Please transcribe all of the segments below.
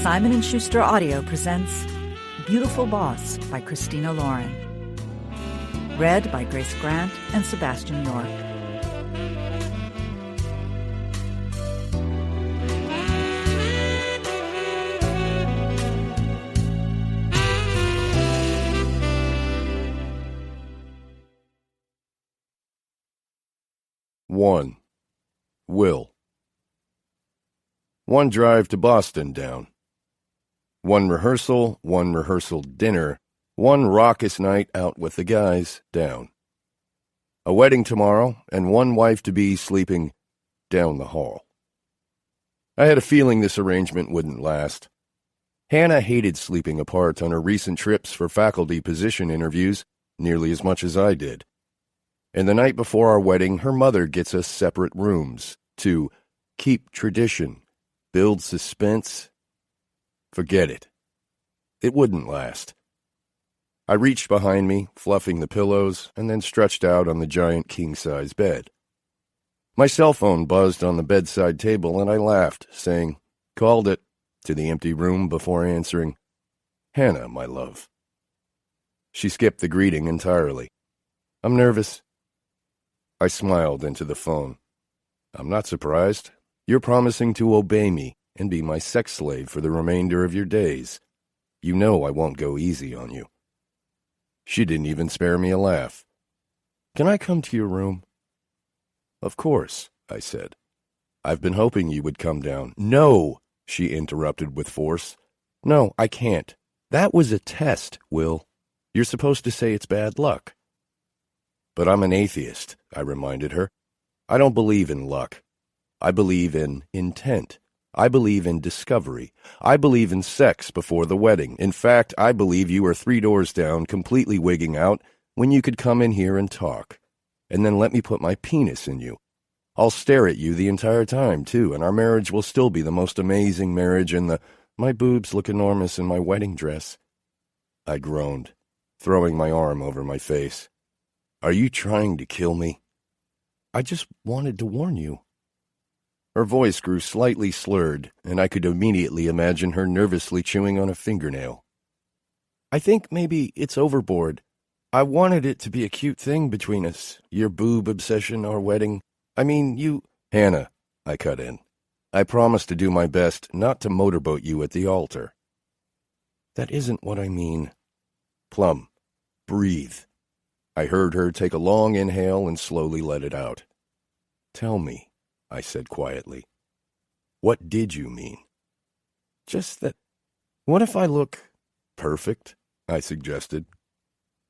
Simon & Schuster Audio presents Beautiful Boss by Christina Lauren. Read by Grace Grant and Sebastian York. One. Will. One drive to Boston down. One rehearsal dinner, one raucous night out with the guys down. A wedding tomorrow, and one wife-to-be sleeping down the hall. I had a feeling this arrangement wouldn't last. Hannah hated sleeping apart on her recent trips for faculty position interviews nearly as much as I did. And the night before our wedding, her mother gets us separate rooms to keep tradition, build suspense. Forget it. It wouldn't last. I reached behind me, fluffing the pillows, and then stretched out on the giant king-size bed. My cell phone buzzed on the bedside table, and I laughed, saying, "Called it," to the empty room before answering, "Hannah, my love." She skipped the greeting entirely. "I'm nervous." I smiled into the phone. "I'm not surprised. You're promising to obey me and be my sex slave for the remainder of your days. You know I won't go easy on you." She didn't even spare me a laugh. "Can I come to your room?" "Of course," I said. "I've been hoping you would come down." "No," she interrupted with force. "No, I can't. That was a test, Will. You're supposed to say it's bad luck." "But I'm an atheist," I reminded her. "I don't believe in luck. I believe in intent. I believe in discovery. I believe in sex before the wedding. In fact, I believe you are 3 doors down, completely wigging out, when you could come in here and talk. And then let me put my penis in you. I'll stare at you the entire time, too, and our marriage will still be the most amazing marriage in the... My boobs look enormous in my wedding dress." I groaned, throwing my arm over my face. "Are you trying to kill me?" "I just wanted to warn you." Her voice grew slightly slurred, and I could immediately imagine her nervously chewing on a fingernail. "I think maybe it's overboard. I wanted it to be a cute thing between us, your boob obsession, our wedding. I mean, you—" "Hannah," I cut in. "I promise to do my best not to motorboat you at the altar." "That isn't what I mean." "Plum, breathe." I heard her take a long inhale and slowly let it out. "Tell me," I said quietly. "What did you mean?" "Just that... What if I look perfect?" I suggested.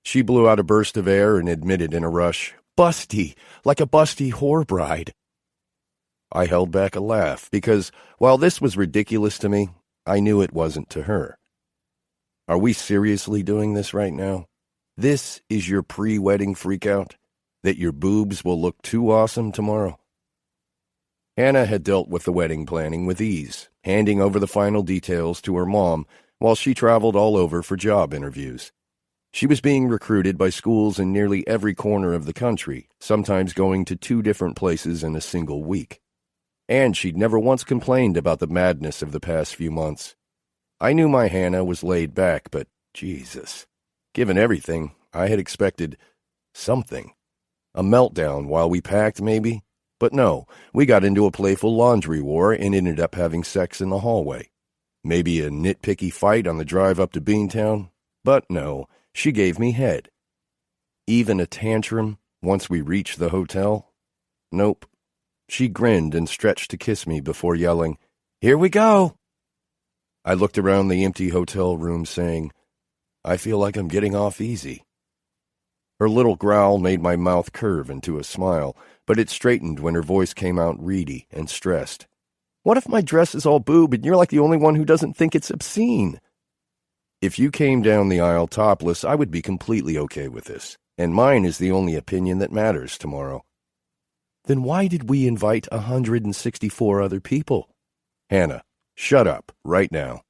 She blew out a burst of air and admitted in a rush, "Busty, like a busty whore bride." I held back a laugh because, while this was ridiculous to me, I knew it wasn't to her. "Are we seriously doing this right now? This is your pre-wedding freakout? That your boobs will look too awesome tomorrow?" Hannah had dealt with the wedding planning with ease, handing over the final details to her mom while she traveled all over for job interviews. She was being recruited by schools in nearly every corner of the country, sometimes going to 2 different places in a single week. And she'd never once complained about the madness of the past few months. I knew my Hannah was laid back, but Jesus, given everything, I had expected something. A meltdown while we packed, maybe? But no, we got into a playful laundry war and ended up having sex in the hallway. Maybe a nitpicky fight on the drive up to Beantown? But no, she gave me head. Even a tantrum once we reached the hotel? Nope. She grinned and stretched to kiss me before yelling, "Here we go!" I looked around the empty hotel room saying, "I feel like I'm getting off easy." Her little growl made my mouth curve into a smile, but it straightened when her voice came out reedy and stressed. "What if my dress is all boob and you're like the only one who doesn't think it's obscene?" "If you came down the aisle topless, I would be completely okay with this, and mine is the only opinion that matters tomorrow." "Then why did we invite 164 other people?" "Hannah, shut up, right now.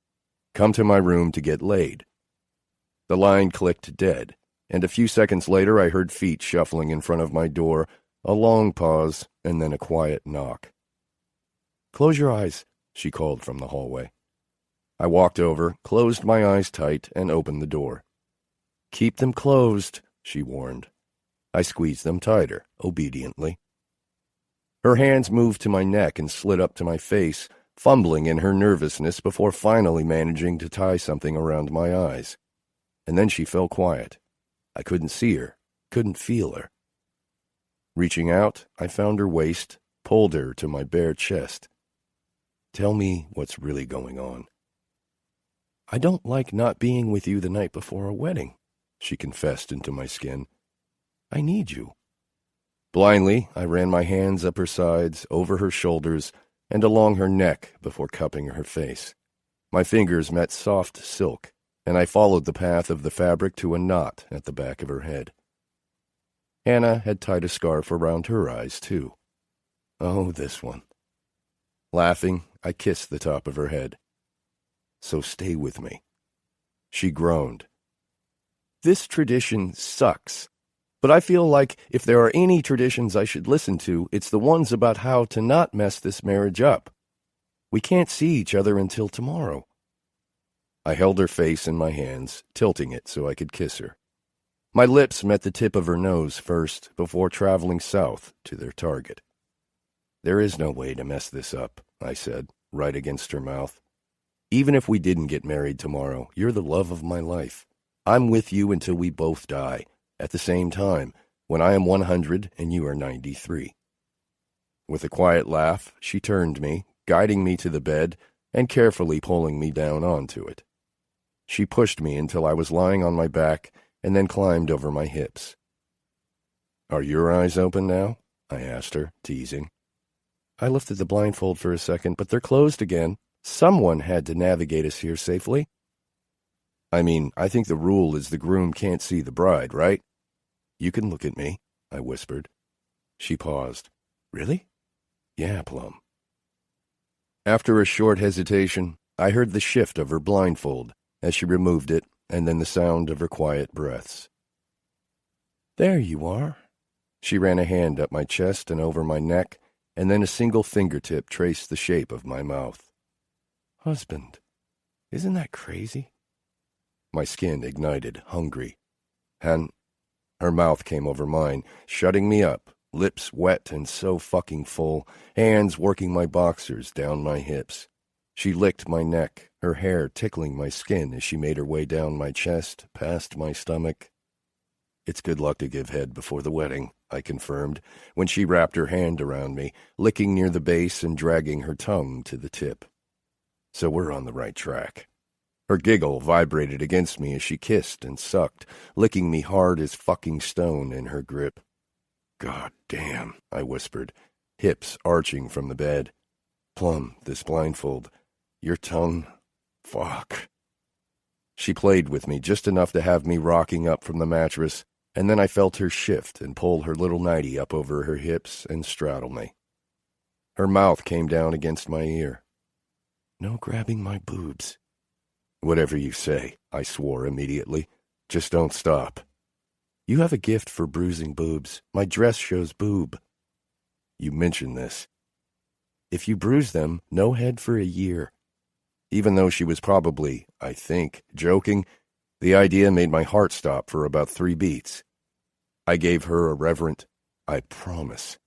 Come to my room to get laid." The line clicked dead, and a few seconds later I heard feet shuffling in front of my door, a long pause, and then a quiet knock. "Close your eyes," she called from the hallway. I walked over, closed my eyes tight, and opened the door. "Keep them closed," she warned. I squeezed them tighter, obediently. Her hands moved to my neck and slid up to my face, fumbling in her nervousness before finally managing to tie something around my eyes. And then she fell quiet. I couldn't see her, couldn't feel her. Reaching out, I found her waist, pulled her to my bare chest. "Tell me what's really going on." "I don't like not being with you the night before a wedding," she confessed into my skin. "I need you." Blindly, I ran my hands up her sides, over her shoulders, and along her neck before cupping her face. My fingers met soft silk, and I followed the path of the fabric to a knot at the back of her head. Hannah had tied a scarf around her eyes, too. Oh, this one. Laughing, I kissed the top of her head. "So stay with me." She groaned. "This tradition sucks. But I feel like if there are any traditions I should listen to, it's the ones about how to not mess this marriage up. We can't see each other until tomorrow." I held her face in my hands, tilting it so I could kiss her. My lips met the tip of her nose first, before traveling south to their target. "There is no way to mess this up," I said, right against her mouth. "Even if we didn't get married tomorrow, you're the love of my life. I'm with you until we both die. At the same time, when I am 100 and you are 93. With a quiet laugh, she turned me, guiding me to the bed and carefully pulling me down onto it. She pushed me until I was lying on my back and then climbed over my hips. "Are your eyes open now?" I asked her, teasing. I lifted the blindfold for a second, but they're closed again. Someone had to navigate us here safely. "I mean, I think the rule is the groom can't see the bride, right?" "You can look at me," I whispered. She paused. "Really?" "Yeah, Plum." After a short hesitation, I heard the shift of her blindfold as she removed it, and then the sound of her quiet breaths. "There you are." She ran a hand up my chest and over my neck, and then a single fingertip traced the shape of my mouth. "Husband, isn't that crazy?" My skin ignited, hungry. And her mouth came over mine, shutting me up, lips wet and so fucking full, hands working my boxers down my hips. She licked my neck, her hair tickling my skin as she made her way down my chest, past my stomach. "It's good luck to give head before the wedding," I confirmed, when she wrapped her hand around me, licking near the base and dragging her tongue to the tip. "So we're on the right track." Her giggle vibrated against me as she kissed and sucked, licking me hard as fucking stone in her grip. "God damn," I whispered, hips arching from the bed. "Plum, this blindfold. Your tongue. Fuck." She played with me just enough to have me rocking up from the mattress, and then I felt her shift and pull her little nightie up over her hips and straddle me. Her mouth came down against my ear. "No grabbing my boobs." "Whatever you say," I swore immediately. "Just don't stop." "You have a gift for bruising boobs. My dress shows boob." "You mentioned this." "If you bruise them, no head for a year." Even though she was probably, I think, joking, the idea made my heart stop for about 3 beats. I gave her a reverent, "I promise."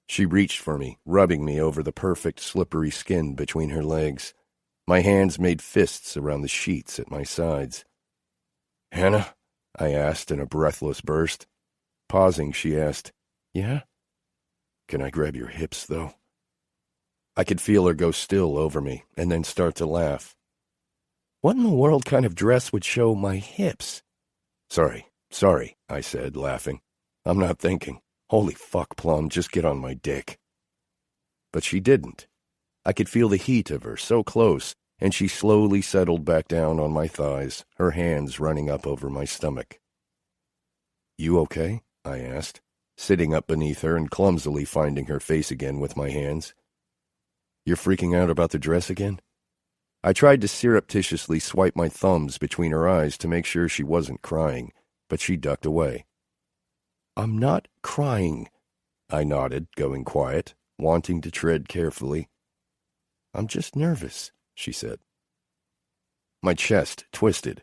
She reached for me, rubbing me over the perfect slippery skin between her legs. My hands made fists around the sheets at my sides. "Hannah?" I asked in a breathless burst. Pausing, she asked, "Yeah?" "Can I grab your hips, though?" I could feel her go still over me, and then start to laugh. "What in the world kind of dress would show my hips?" Sorry, I said, laughing. "I'm not thinking. Holy fuck, Plum, just get on my dick." But she didn't. I could feel the heat of her so close, and she slowly settled back down on my thighs, her hands running up over my stomach. "You okay?" I asked, sitting up beneath her and clumsily finding her face again with my hands. "You're freaking out about the dress again?" I tried to surreptitiously swipe my thumbs between her eyes to make sure she wasn't crying, but she ducked away. "I'm not crying," I nodded, going quiet, wanting to tread carefully. "I'm just nervous," she said. My chest twisted.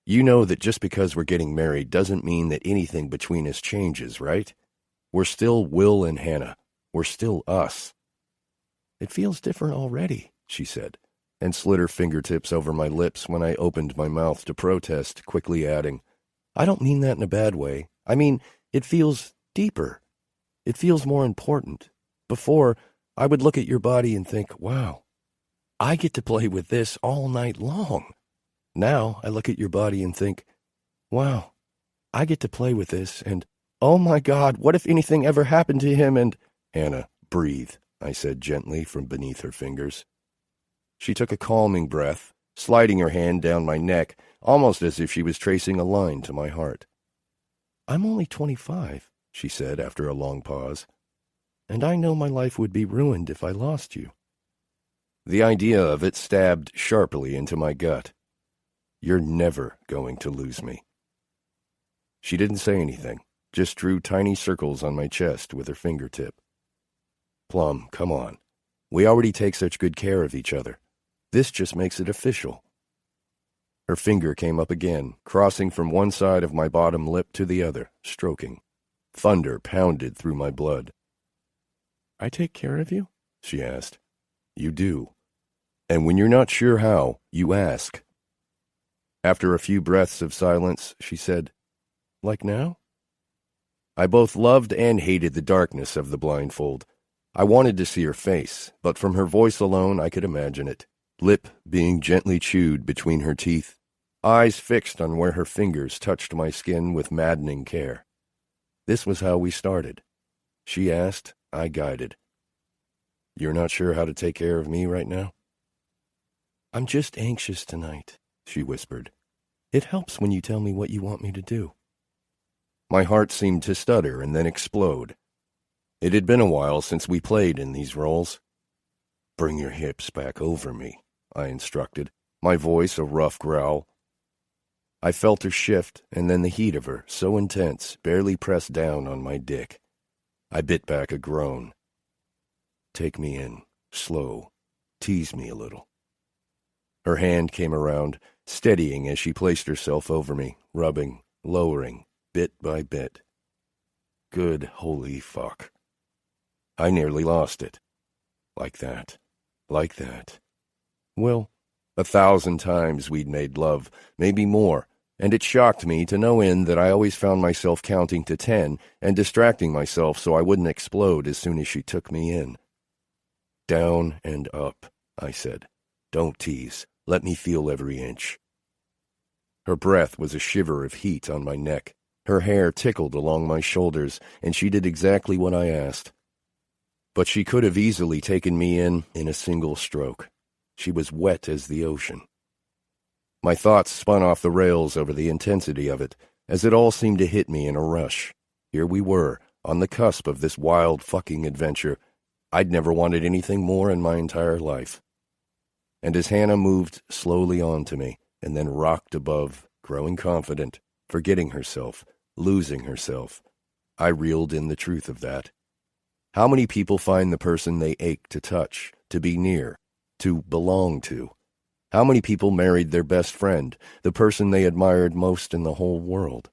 You know that just because we're getting married doesn't mean that anything between us changes, right? We're still Will and Hanna. We're still us. It feels different already, she said, and slid her fingertips over my lips when I opened my mouth to protest, quickly adding, I don't mean that in a bad way. I mean, it feels deeper. It feels more important. Before, I would look at your body and think, wow, I get to play with this all night long. Now I look at your body and think, wow, I get to play with this and, oh my God, what if anything ever happened to him and... Hanna, breathe, I said gently from beneath her fingers. She took a calming breath, sliding her hand down my neck, almost as if she was tracing a line to my heart. I'm only 25, she said after a long pause, and I know my life would be ruined if I lost you. The idea of it stabbed sharply into my gut. You're never going to lose me. She didn't say anything, just drew tiny circles on my chest with her fingertip. Plum, come on. We already take such good care of each other. This just makes it official. Her finger came up again, crossing from one side of my bottom lip to the other, stroking. Thunder pounded through my blood. I take care of you? She asked. You do. And when you're not sure how, you ask. After a few breaths of silence, she said, like now? I both loved and hated the darkness of the blindfold. I wanted to see her face, but from her voice alone I could imagine it. Lip being gently chewed between her teeth, eyes fixed on where her fingers touched my skin with maddening care. This was how we started. She asked, I guided. You're not sure how to take care of me right now? I'm just anxious tonight, she whispered. It helps when you tell me what you want me to do. My heart seemed to stutter and then explode. It had been a while since we played in these roles. Bring your hips back over me, I instructed, my voice a rough growl. I felt her shift, and then the heat of her, so intense, barely pressed down on my dick. I bit back a groan. Take me in, slow, tease me a little. Her hand came around, steadying as she placed herself over me, rubbing, lowering, bit by bit. Good holy fuck. I nearly lost it. Like that. Like that. Well, 1,000 times we'd made love, maybe more, and it shocked me to no end that I always found myself counting to 10 and distracting myself so I wouldn't explode as soon as she took me in. Down and up, I said. Don't tease. Let me feel every inch. Her breath was a shiver of heat on my neck. Her hair tickled along my shoulders, and she did exactly what I asked. But she could have easily taken me in a single stroke. She was wet as the ocean. My thoughts spun off the rails over the intensity of it, as it all seemed to hit me in a rush. Here we were, on the cusp of this wild fucking adventure. I'd never wanted anything more in my entire life. And as Hanna moved slowly on to me, and then rocked above, growing confident, forgetting herself, losing herself, I reeled in the truth of that. How many people find the person they ache to touch, to be near, to belong to? How many people married their best friend, the person they admired most in the whole world?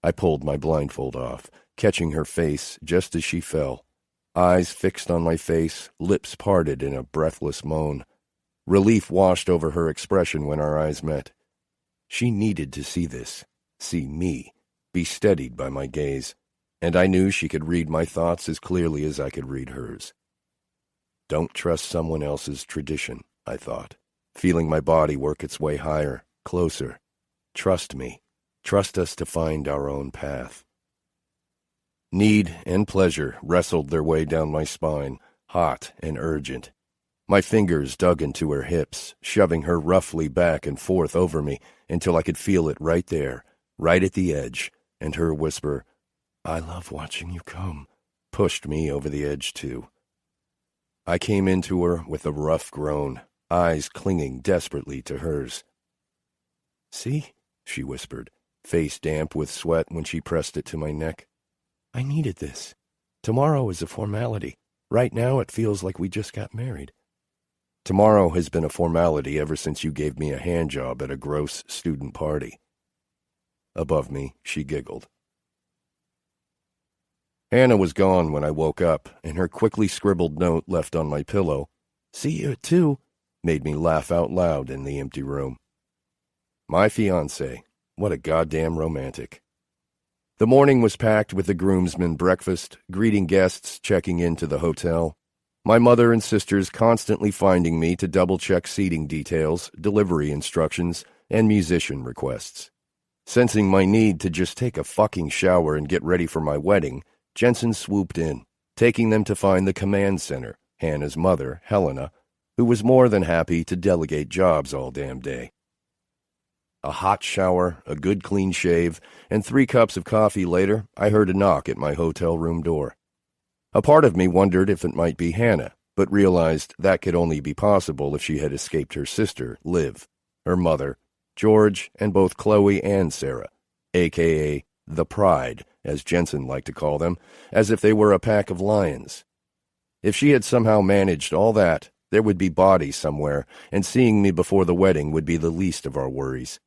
I pulled my blindfold off, catching her face just as she fell. Eyes fixed on my face, lips parted in a breathless moan. Relief washed over her expression when our eyes met. She needed to see this, see me, be steadied by my gaze, and I knew she could read my thoughts as clearly as I could read hers. Don't trust someone else's tradition, I thought, feeling my body work its way higher, closer. Trust me. Trust us to find our own path. Need and pleasure wrestled their way down my spine, hot and urgent. My fingers dug into her hips, shoving her roughly back and forth over me until I could feel it right there, right at the edge, and her whisper, I love watching you come, pushed me over the edge too. I came into her with a rough groan, eyes clinging desperately to hers. See, she whispered, face damp with sweat when she pressed it to my neck. I needed this. Tomorrow is a formality. Right now it feels like we just got married. Tomorrow has been a formality ever since you gave me a handjob at a gross student party." Above me, she giggled. Hanna was gone when I woke up, and her quickly scribbled note left on my pillow, "See you at 2," made me laugh out loud in the empty room. My fiancé, what a goddamn romantic. The morning was packed with the groomsmen breakfast, greeting guests checking into the hotel, my mother and sisters constantly finding me to double-check seating details, delivery instructions, and musician requests. Sensing my need to just take a fucking shower and get ready for my wedding, Jensen swooped in, taking them to find the command center, Hannah's mother, Helena, who was more than happy to delegate jobs all damn day. A hot shower, a good clean shave, and 3 cups of coffee later, I heard a knock at my hotel room door. A part of me wondered if it might be Hannah, but realized that could only be possible if she had escaped her sister, Liv, her mother, George, and both Chloe and Sarah, a.k.a. the Pride, as Jensen liked to call them, as if they were a pack of lions. If she had somehow managed all that, there would be bodies somewhere, and seeing me before the wedding would be the least of our worries.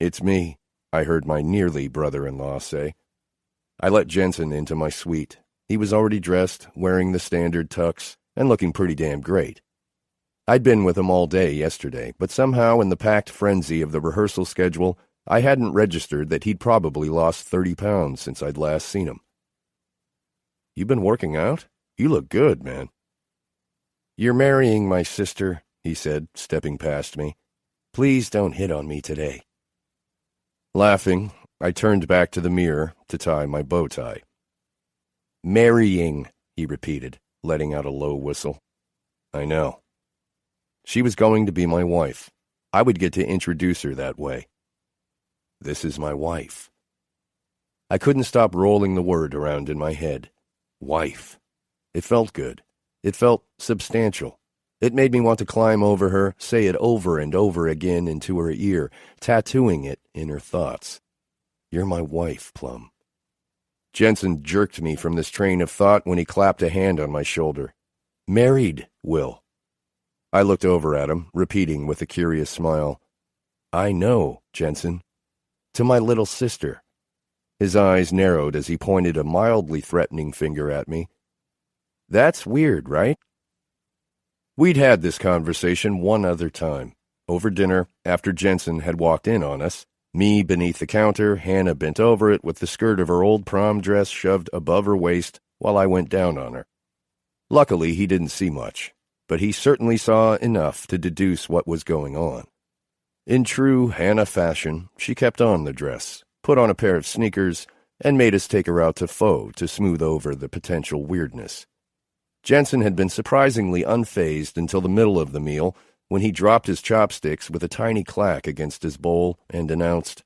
"It's me," I heard my nearly brother-in-law say. I let Jensen into my suite. He was already dressed, wearing the standard tux, and looking pretty damn great. I'd been with him all day yesterday, but somehow in the packed frenzy of the rehearsal schedule, I hadn't registered that he'd probably lost 30 pounds since I'd last seen him. "You been working out? You look good, man." "You're marrying my sister," he said, stepping past me. "Please don't hit on me today." Laughing, I turned back to the mirror to tie my bow tie. "Marrying," he repeated, letting out a low whistle. I know. She was going to be my wife. I would get to introduce her that way. This is my wife. I couldn't stop rolling the word around in my head. Wife. It felt good. It felt substantial. It made me want to climb over her, say it over and over again into her ear, tattooing it in her thoughts. You're my wife, Plum. Jensen jerked me from this train of thought when he clapped a hand on my shoulder. Married, Will. I looked over at him, repeating with a curious smile. I know, Jensen. To my little sister. His eyes narrowed as he pointed a mildly threatening finger at me. That's weird, right? We'd had this conversation one other time. Over dinner, after Jensen had walked in on us, me beneath the counter, Hannah bent over it with the skirt of her old prom dress shoved above her waist while I went down on her. Luckily, he didn't see much, but he certainly saw enough to deduce what was going on. In true Hannah fashion, she kept on the dress, put on a pair of sneakers, and made us take her out to Pho to smooth over the potential weirdness. Jensen had been surprisingly unfazed until the middle of the meal, when he dropped his chopsticks with a tiny clack against his bowl and announced,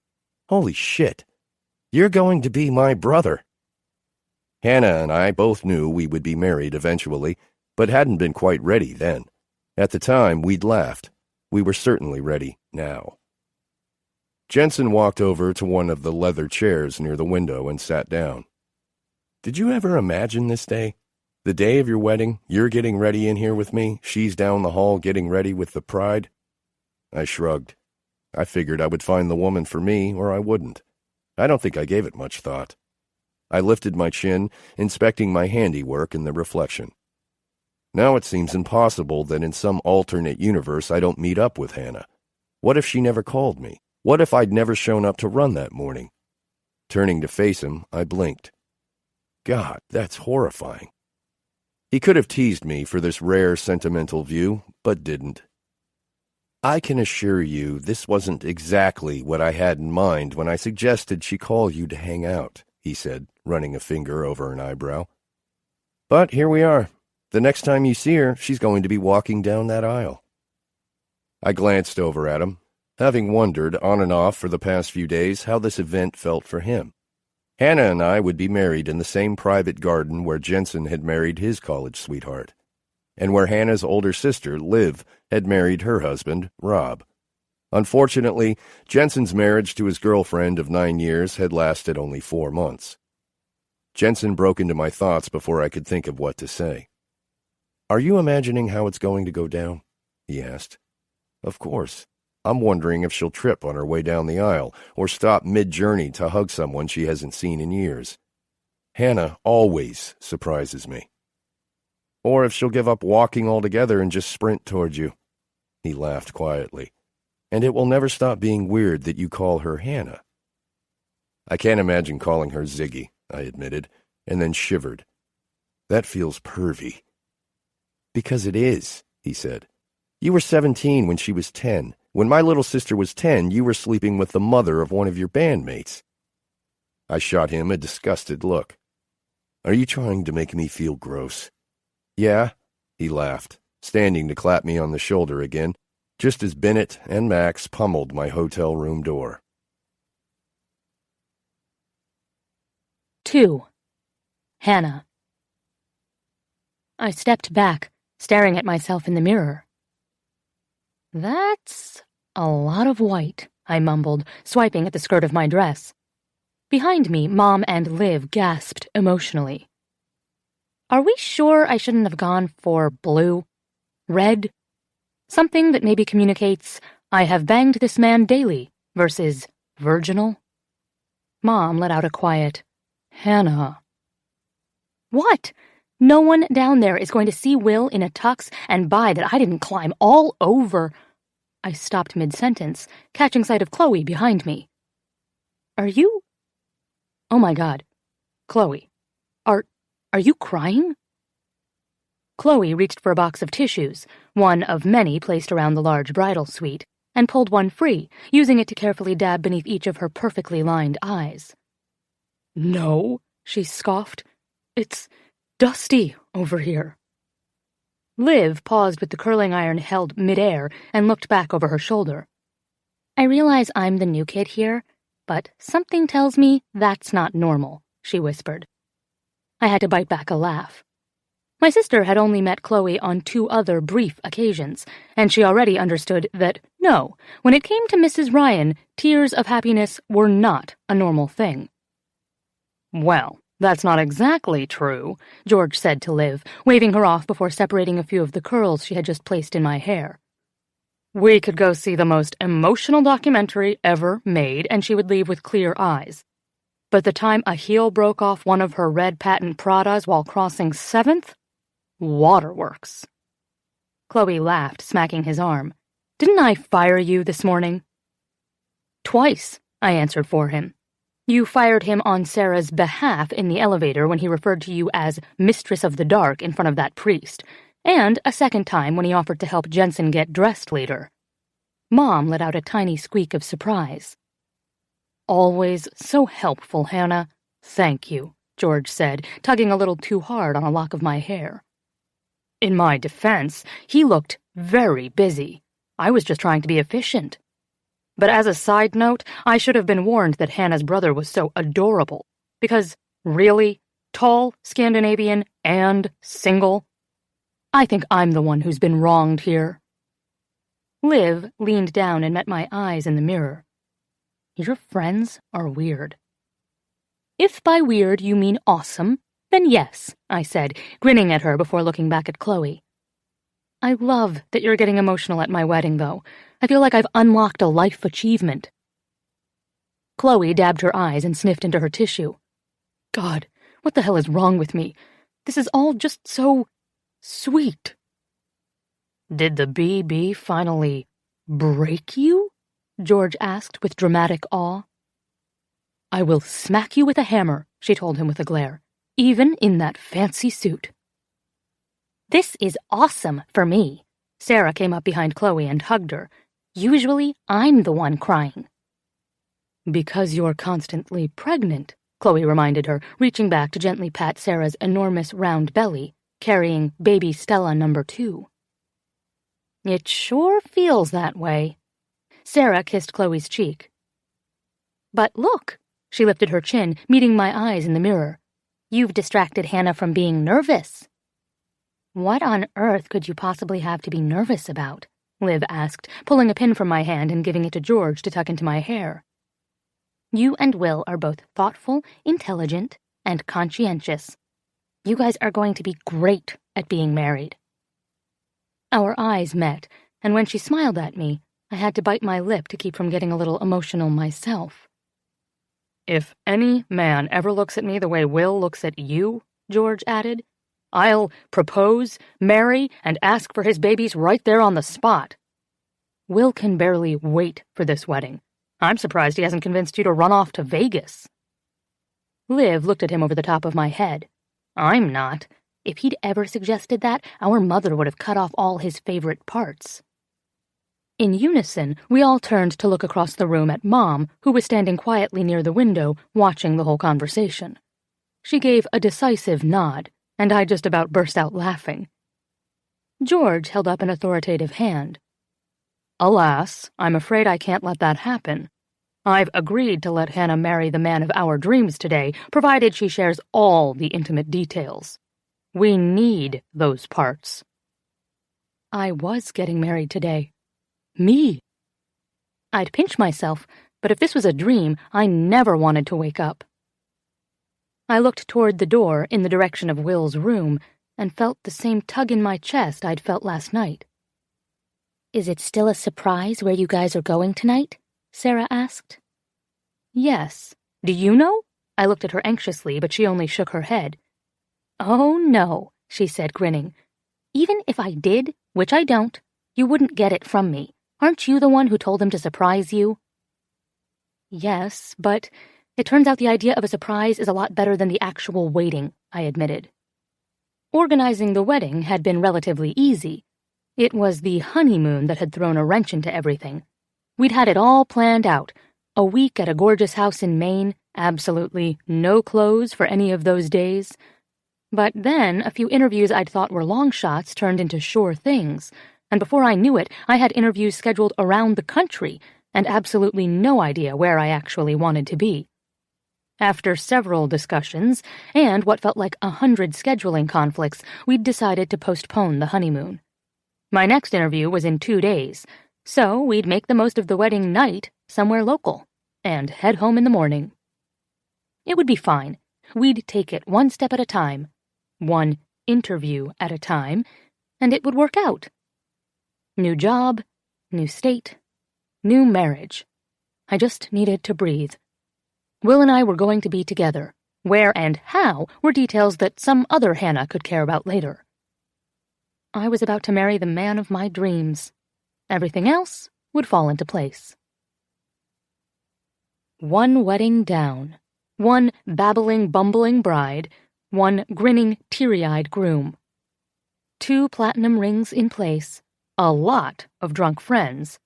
Holy shit! You're going to be my brother! Hannah and I both knew we would be married eventually, but hadn't been quite ready then. At the time, we'd laughed. We were certainly ready now. Jensen walked over to one of the leather chairs near the window and sat down. Did you ever imagine this day? The day of your wedding, you're getting ready in here with me, she's down the hall getting ready with the Pride? I shrugged. I figured I would find the woman for me, or I wouldn't. I don't think I gave it much thought. I lifted my chin, inspecting my handiwork in the reflection. Now it seems impossible that in some alternate universe I don't meet up with Hannah. What if she never called me? What if I'd never shown up to run that morning? Turning to face him, I blinked. God, that's horrifying. He could have teased me for this rare sentimental view, but didn't. I can assure you this wasn't exactly what I had in mind when I suggested she call you to hang out, he said, running a finger over an eyebrow. But here we are. The next time you see her, she's going to be walking down that aisle. I glanced over at him, having wondered on and off for the past few days how this event felt for him. Hannah and I would be married in the same private garden where Jensen had married his college sweetheart, and where Hannah's older sister, Liv, had married her husband, Rob. Unfortunately, Jensen's marriage to his girlfriend of 9 years had lasted only 4 months. Jensen broke into my thoughts before I could think of what to say. "Are you imagining how it's going to go down?" he asked. "Of course. I'm wondering if she'll trip on her way down the aisle or stop mid-journey to hug someone she hasn't seen in years. Hanna always surprises me. Or if she'll give up walking altogether and just sprint towards you." He laughed quietly. "And it will never stop being weird that you call her Hanna." "I can't imagine calling her Ziggy," I admitted, and then shivered. "That feels pervy." "Because it is," he said. "You were 17 when she was 10. When my little sister was 10, you were sleeping with the mother of one of your bandmates." I shot him a disgusted look. "Are you trying to make me feel gross?" "Yeah," he laughed, standing to clap me on the shoulder again, just as Bennett and Max pummeled my hotel room door. 2. Hanna. I stepped back, staring at myself in the mirror. "That's a lot of white," I mumbled, swiping at the skirt of my dress. Behind me, Mom and Liv gasped emotionally. "Are we sure I shouldn't have gone for blue? Red? Something that maybe communicates, 'I have banged this man daily,' versus virginal?" Mom let out a quiet, "Hanna." "What? No one down there is going to see Will in a tux and buy that I didn't climb all over—" I stopped mid-sentence, catching sight of Chloe behind me. "Are you— Oh my God. Chloe, are you crying?" Chloe reached for a box of tissues, one of many placed around the large bridal suite, and pulled one free, using it to carefully dab beneath each of her perfectly lined eyes. "No," she scoffed. "It's dusty over here." Liv paused with the curling iron held midair and looked back over her shoulder. "I realize I'm the new kid here, but something tells me that's not normal," she whispered. I had to bite back a laugh. My sister had only met Chloe on 2 other brief occasions, and she already understood that, no, when it came to Mrs. Ryan, tears of happiness were not a normal thing. "Well, that's not exactly true," George said to Liv, waving her off before separating a few of the curls she had just placed in my hair. "We could go see the most emotional documentary ever made, and she would leave with clear eyes. But the time a heel broke off one of her red patent Pradas while crossing 7th? Waterworks." Chloe laughed, smacking his arm. "Didn't I fire you this morning?" "Twice," I answered for him. "You fired him on Sarah's behalf in the elevator when he referred to you as Mistress of the Dark in front of that priest, and a second time when he offered to help Jensen get dressed later." Mom let out a tiny squeak of surprise. "Always so helpful, Hanna. Thank you," George said, tugging a little too hard on a lock of my hair. In my defense, he looked very busy. I was just trying to be efficient. But as a side note, I should have been warned that Hannah's brother was so adorable, because, really, tall, Scandinavian, and single? I think I'm the one who's been wronged here. Liv leaned down and met my eyes in the mirror. "Your friends are weird." "If by weird you mean awesome, then yes," I said, grinning at her before looking back at Chloe. "I love that you're getting emotional at my wedding, though. I feel like I've unlocked a life achievement." Chloe dabbed her eyes and sniffed into her tissue. "God, what the hell is wrong with me? This is all just so sweet." "Did the BB finally break you?" George asked with dramatic awe. "I will smack you with a hammer," she told him with a glare, "even in that fancy suit." "This is awesome for me." Sarah came up behind Chloe and hugged her. "Usually, I'm the one crying." "Because you're constantly pregnant," Chloe reminded her, reaching back to gently pat Sarah's enormous round belly, carrying baby Stella number 2. "It sure feels that way." Sarah kissed Chloe's cheek. "But look," she lifted her chin, meeting my eyes in the mirror. "You've distracted Hanna from being nervous." "What on earth could you possibly have to be nervous about?" Liv asked, pulling a pin from my hand and giving it to George to tuck into my hair. "You and Will are both thoughtful, intelligent, and conscientious. You guys are going to be great at being married. Our eyes met, and when she smiled at me, I had to bite my lip to keep from getting a little emotional myself. "If any man ever looks at me the way Will looks at you," George added, "I'll propose, marry, and ask for his babies right there on the spot. Will can barely wait for this wedding. I'm surprised he hasn't convinced you to run off to Vegas." Liv looked at him over the top of my head. "I'm not. If he'd ever suggested that, our mother would have cut off all his favorite parts." In unison, we all turned to look across the room at Mom, who was standing quietly near the window, watching the whole conversation. She gave a decisive nod, and I just about burst out laughing. George held up an authoritative hand. "Alas, I'm afraid I can't let that happen. I've agreed to let Hannah marry the man of our dreams today, provided she shares all the intimate details. We need those parts." I was getting married today. Me. I'd pinch myself, but if this was a dream, I never wanted to wake up. I looked toward the door in the direction of Will's room and felt the same tug in my chest I'd felt last night. "Is it still a surprise where you guys are going tonight?" Sarah asked. "Yes. Do you know?" I looked at her anxiously, but she only shook her head. "Oh, no," she said, grinning. "Even if I did, which I don't, you wouldn't get it from me. Aren't you the one who told him to surprise you?" "Yes, but it turns out the idea of a surprise is a lot better than the actual waiting," I admitted. Organizing the wedding had been relatively easy. It was the honeymoon that had thrown a wrench into everything. We'd had it all planned out. A week at a gorgeous house in Maine, absolutely no clothes for any of those days. But then a few interviews I'd thought were long shots turned into sure things, and before I knew it, I had interviews scheduled around the country and absolutely no idea where I actually wanted to be. After several discussions, and what felt like 100 scheduling conflicts, we'd decided to postpone the honeymoon. My next interview was in 2 days, so we'd make the most of the wedding night somewhere local, and head home in the morning. It would be fine. We'd take it one step at a time, one interview at a time, and it would work out. New job, new state, new marriage. I just needed to breathe. Will and I were going to be together. Where and how were details that some other Hannah could care about later. I was about to marry the man of my dreams. Everything else would fall into place. One wedding down. One babbling, bumbling bride. One grinning, teary-eyed groom. 2 platinum rings in place. A lot of drunk friends.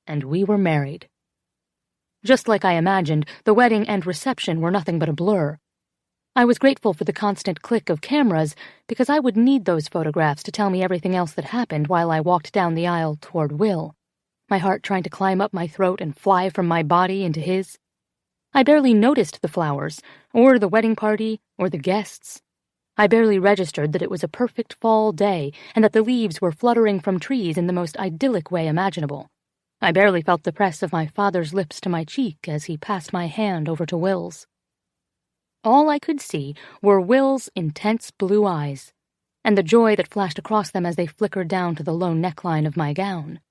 And we were married. Just like I imagined, the wedding and reception were nothing but a blur. I was grateful for the constant click of cameras because I would need those photographs to tell me everything else that happened while I walked down the aisle toward Will, my heart trying to climb up my throat and fly from my body into his. I barely noticed the flowers, or the wedding party, or the guests. I barely registered that it was a perfect fall day and that the leaves were fluttering from trees in the most idyllic way imaginable. I barely felt the press of my father's lips to my cheek as he passed my hand over to Will's. All I could see were Will's intense blue eyes, and the joy that flashed across them as they flickered down to the low neckline of my gown.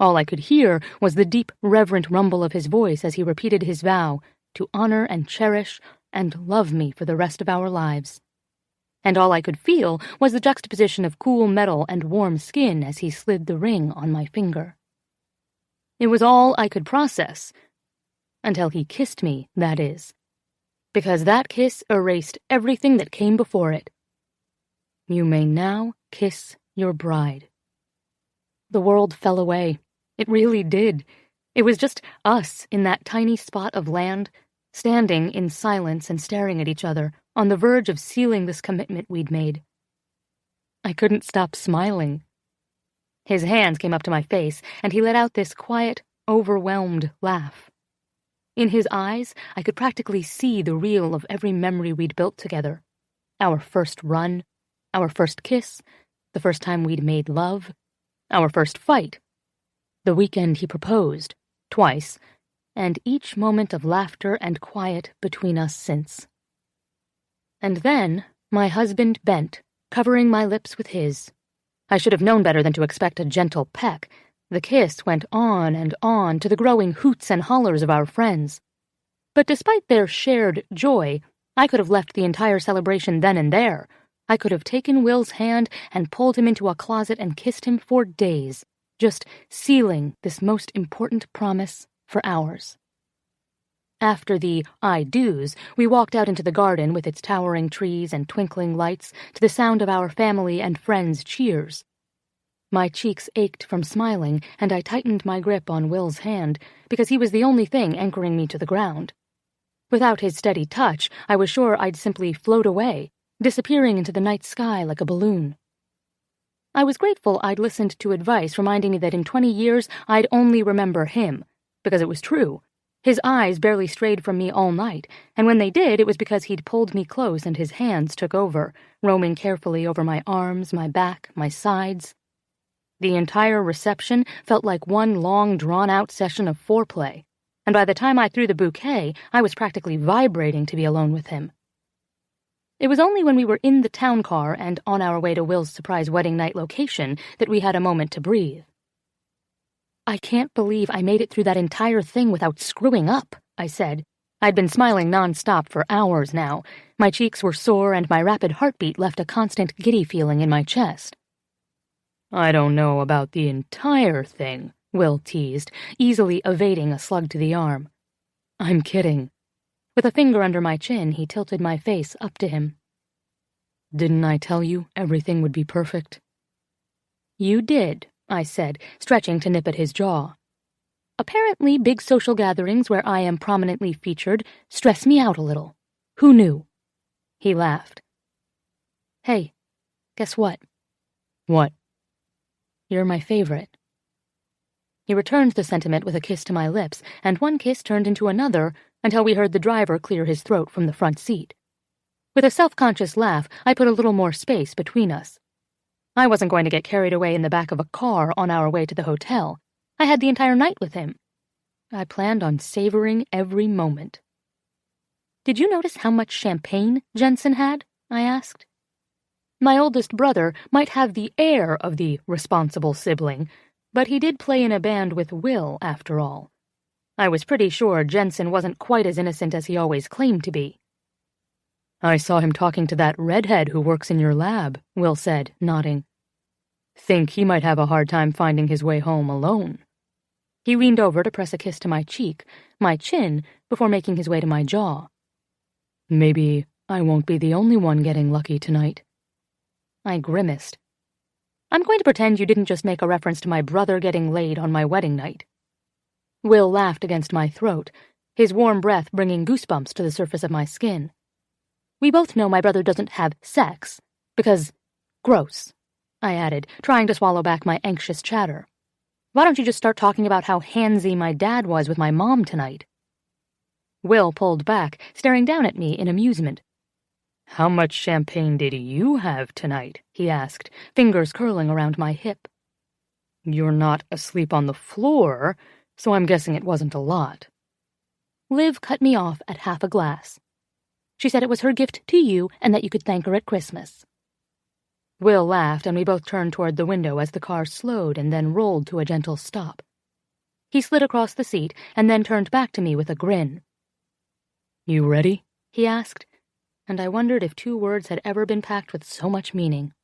All I could hear was the deep, reverent rumble of his voice as he repeated his vow to honor and cherish and love me for the rest of our lives. And all I could feel was the juxtaposition of cool metal and warm skin as he slid the ring on my finger. It was all I could process, until he kissed me, that is, because that kiss erased everything that came before it. "You may now kiss your bride." The world fell away. It really did. It was just us in that tiny spot of land, standing in silence and staring at each other, on the verge of sealing this commitment we'd made. I couldn't stop smiling. His hands came up to my face, and he let out this quiet, overwhelmed laugh. In his eyes, I could practically see the reel of every memory we'd built together. Our first run, our first kiss, the first time we'd made love, our first fight, the weekend he proposed, twice, and each moment of laughter and quiet between us since. And then my husband bent, covering my lips with his. I should have known better than to expect a gentle peck. The kiss went on and on to the growing hoots and hollers of our friends. But despite their shared joy, I could have left the entire celebration then and there. I could have taken Will's hand and pulled him into a closet and kissed him for days, just sealing this most important promise for hours. After the I-do's, we walked out into the garden with its towering trees and twinkling lights to the sound of our family and friends' cheers. My cheeks ached from smiling, and I tightened my grip on Will's hand because he was the only thing anchoring me to the ground. Without his steady touch, I was sure I'd simply float away, disappearing into the night sky like a balloon. I was grateful I'd listened to advice reminding me that in 20 years I'd only remember him, because it was true. His eyes barely strayed from me all night, and when they did, it was because he'd pulled me close and his hands took over, roaming carefully over my arms, my back, my sides. The entire reception felt like one long, drawn-out session of foreplay, and by the time I threw the bouquet, I was practically vibrating to be alone with him. It was only when we were in the town car and on our way to Will's surprise wedding night location that we had a moment to breathe. I can't believe I made it through that entire thing without screwing up, I said. I'd been smiling nonstop for hours now. My cheeks were sore and my rapid heartbeat left a constant giddy feeling in my chest. I don't know about the entire thing, Will teased, easily evading a slug to the arm. I'm kidding. With a finger under my chin, he tilted my face up to him. Didn't I tell you everything would be perfect? You did, I said, stretching to nip at his jaw. Apparently, big social gatherings where I am prominently featured stress me out a little. Who knew? He laughed. Hey, guess what? What? You're my favorite. He returned the sentiment with a kiss to my lips, and one kiss turned into another until we heard the driver clear his throat from the front seat. With a self-conscious laugh, I put a little more space between us. I wasn't going to get carried away in the back of a car on our way to the hotel. I had the entire night with him. I planned on savoring every moment. Did you notice how much champagne Jensen had? I asked. My oldest brother might have the air of the responsible sibling, but he did play in a band with Will, after all. I was pretty sure Jensen wasn't quite as innocent as he always claimed to be. I saw him talking to that redhead who works in your lab, Will said, nodding. Think he might have a hard time finding his way home alone. He leaned over to press a kiss to my cheek, my chin, before making his way to my jaw. Maybe I won't be the only one getting lucky tonight. I grimaced. I'm going to pretend you didn't just make a reference to my brother getting laid on my wedding night. Will laughed against my throat, his warm breath bringing goosebumps to the surface of my skin. We both know my brother doesn't have sex, because gross, I added, trying to swallow back my anxious chatter. Why don't you just start talking about how handsy my dad was with my mom tonight? Will pulled back, staring down at me in amusement. How much champagne did you have tonight? He asked, fingers curling around my hip. You're not asleep on the floor, so I'm guessing it wasn't a lot. Liv cut me off at half a glass. She said it was her gift to you and that you could thank her at Christmas. Will laughed, and we both turned toward the window as the car slowed and then rolled to a gentle stop. He slid across the seat and then turned back to me with a grin. You ready? He asked, and I wondered if 2 words had ever been packed with so much meaning.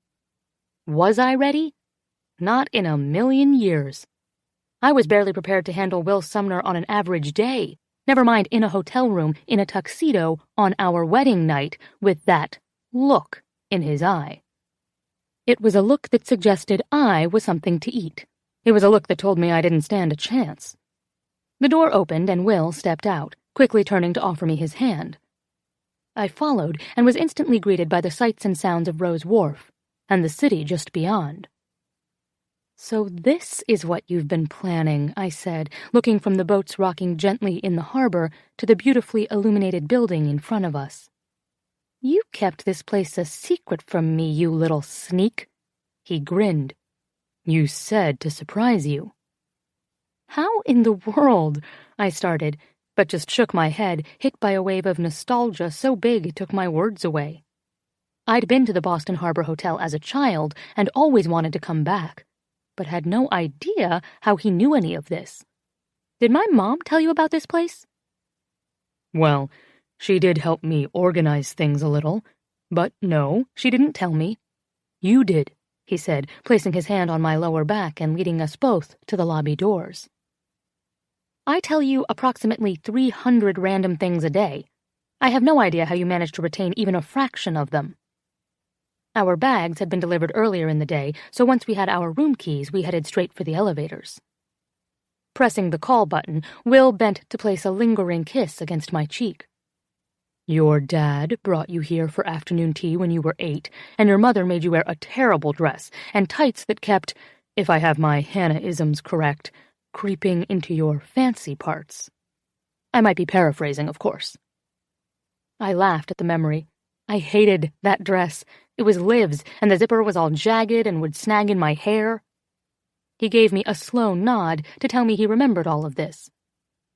Was I ready? Not in a million years. I was barely prepared to handle Will Sumner on an average day, never mind in a hotel room in a tuxedo on our wedding night with that look in his eye. It was a look that suggested I was something to eat. It was a look that told me I didn't stand a chance. The door opened and Will stepped out, quickly turning to offer me his hand. I followed and was instantly greeted by the sights and sounds of Rose Wharf and the city just beyond. So this is what you've been planning, I said, looking from the boats rocking gently in the harbor to the beautifully illuminated building in front of us. You kept this place a secret from me, you little sneak. He grinned. You said to surprise you. How in the world? I started, but just shook my head, hit by a wave of nostalgia so big it took my words away. I'd been to the Boston Harbor Hotel as a child and always wanted to come back, but had no idea how he knew any of this. Did my mom tell you about this place? Well, she did help me organize things a little, but no, she didn't tell me. You did, he said, placing his hand on my lower back and leading us both to the lobby doors. I tell you approximately 300 random things a day. I have no idea how you managed to retain even a fraction of them. Our bags had been delivered earlier in the day, so once we had our room keys, we headed straight for the elevators. Pressing the call button, Will bent to place a lingering kiss against my cheek. Your dad brought you here for afternoon tea when you were 8, and your mother made you wear a terrible dress and tights that kept, if I have my Hanna-isms correct, creeping into your fancy parts. I might be paraphrasing, of course. I laughed at the memory. I hated that dress. It was Liv's, and the zipper was all jagged and would snag in my hair. He gave me a slow nod to tell me he remembered all of this,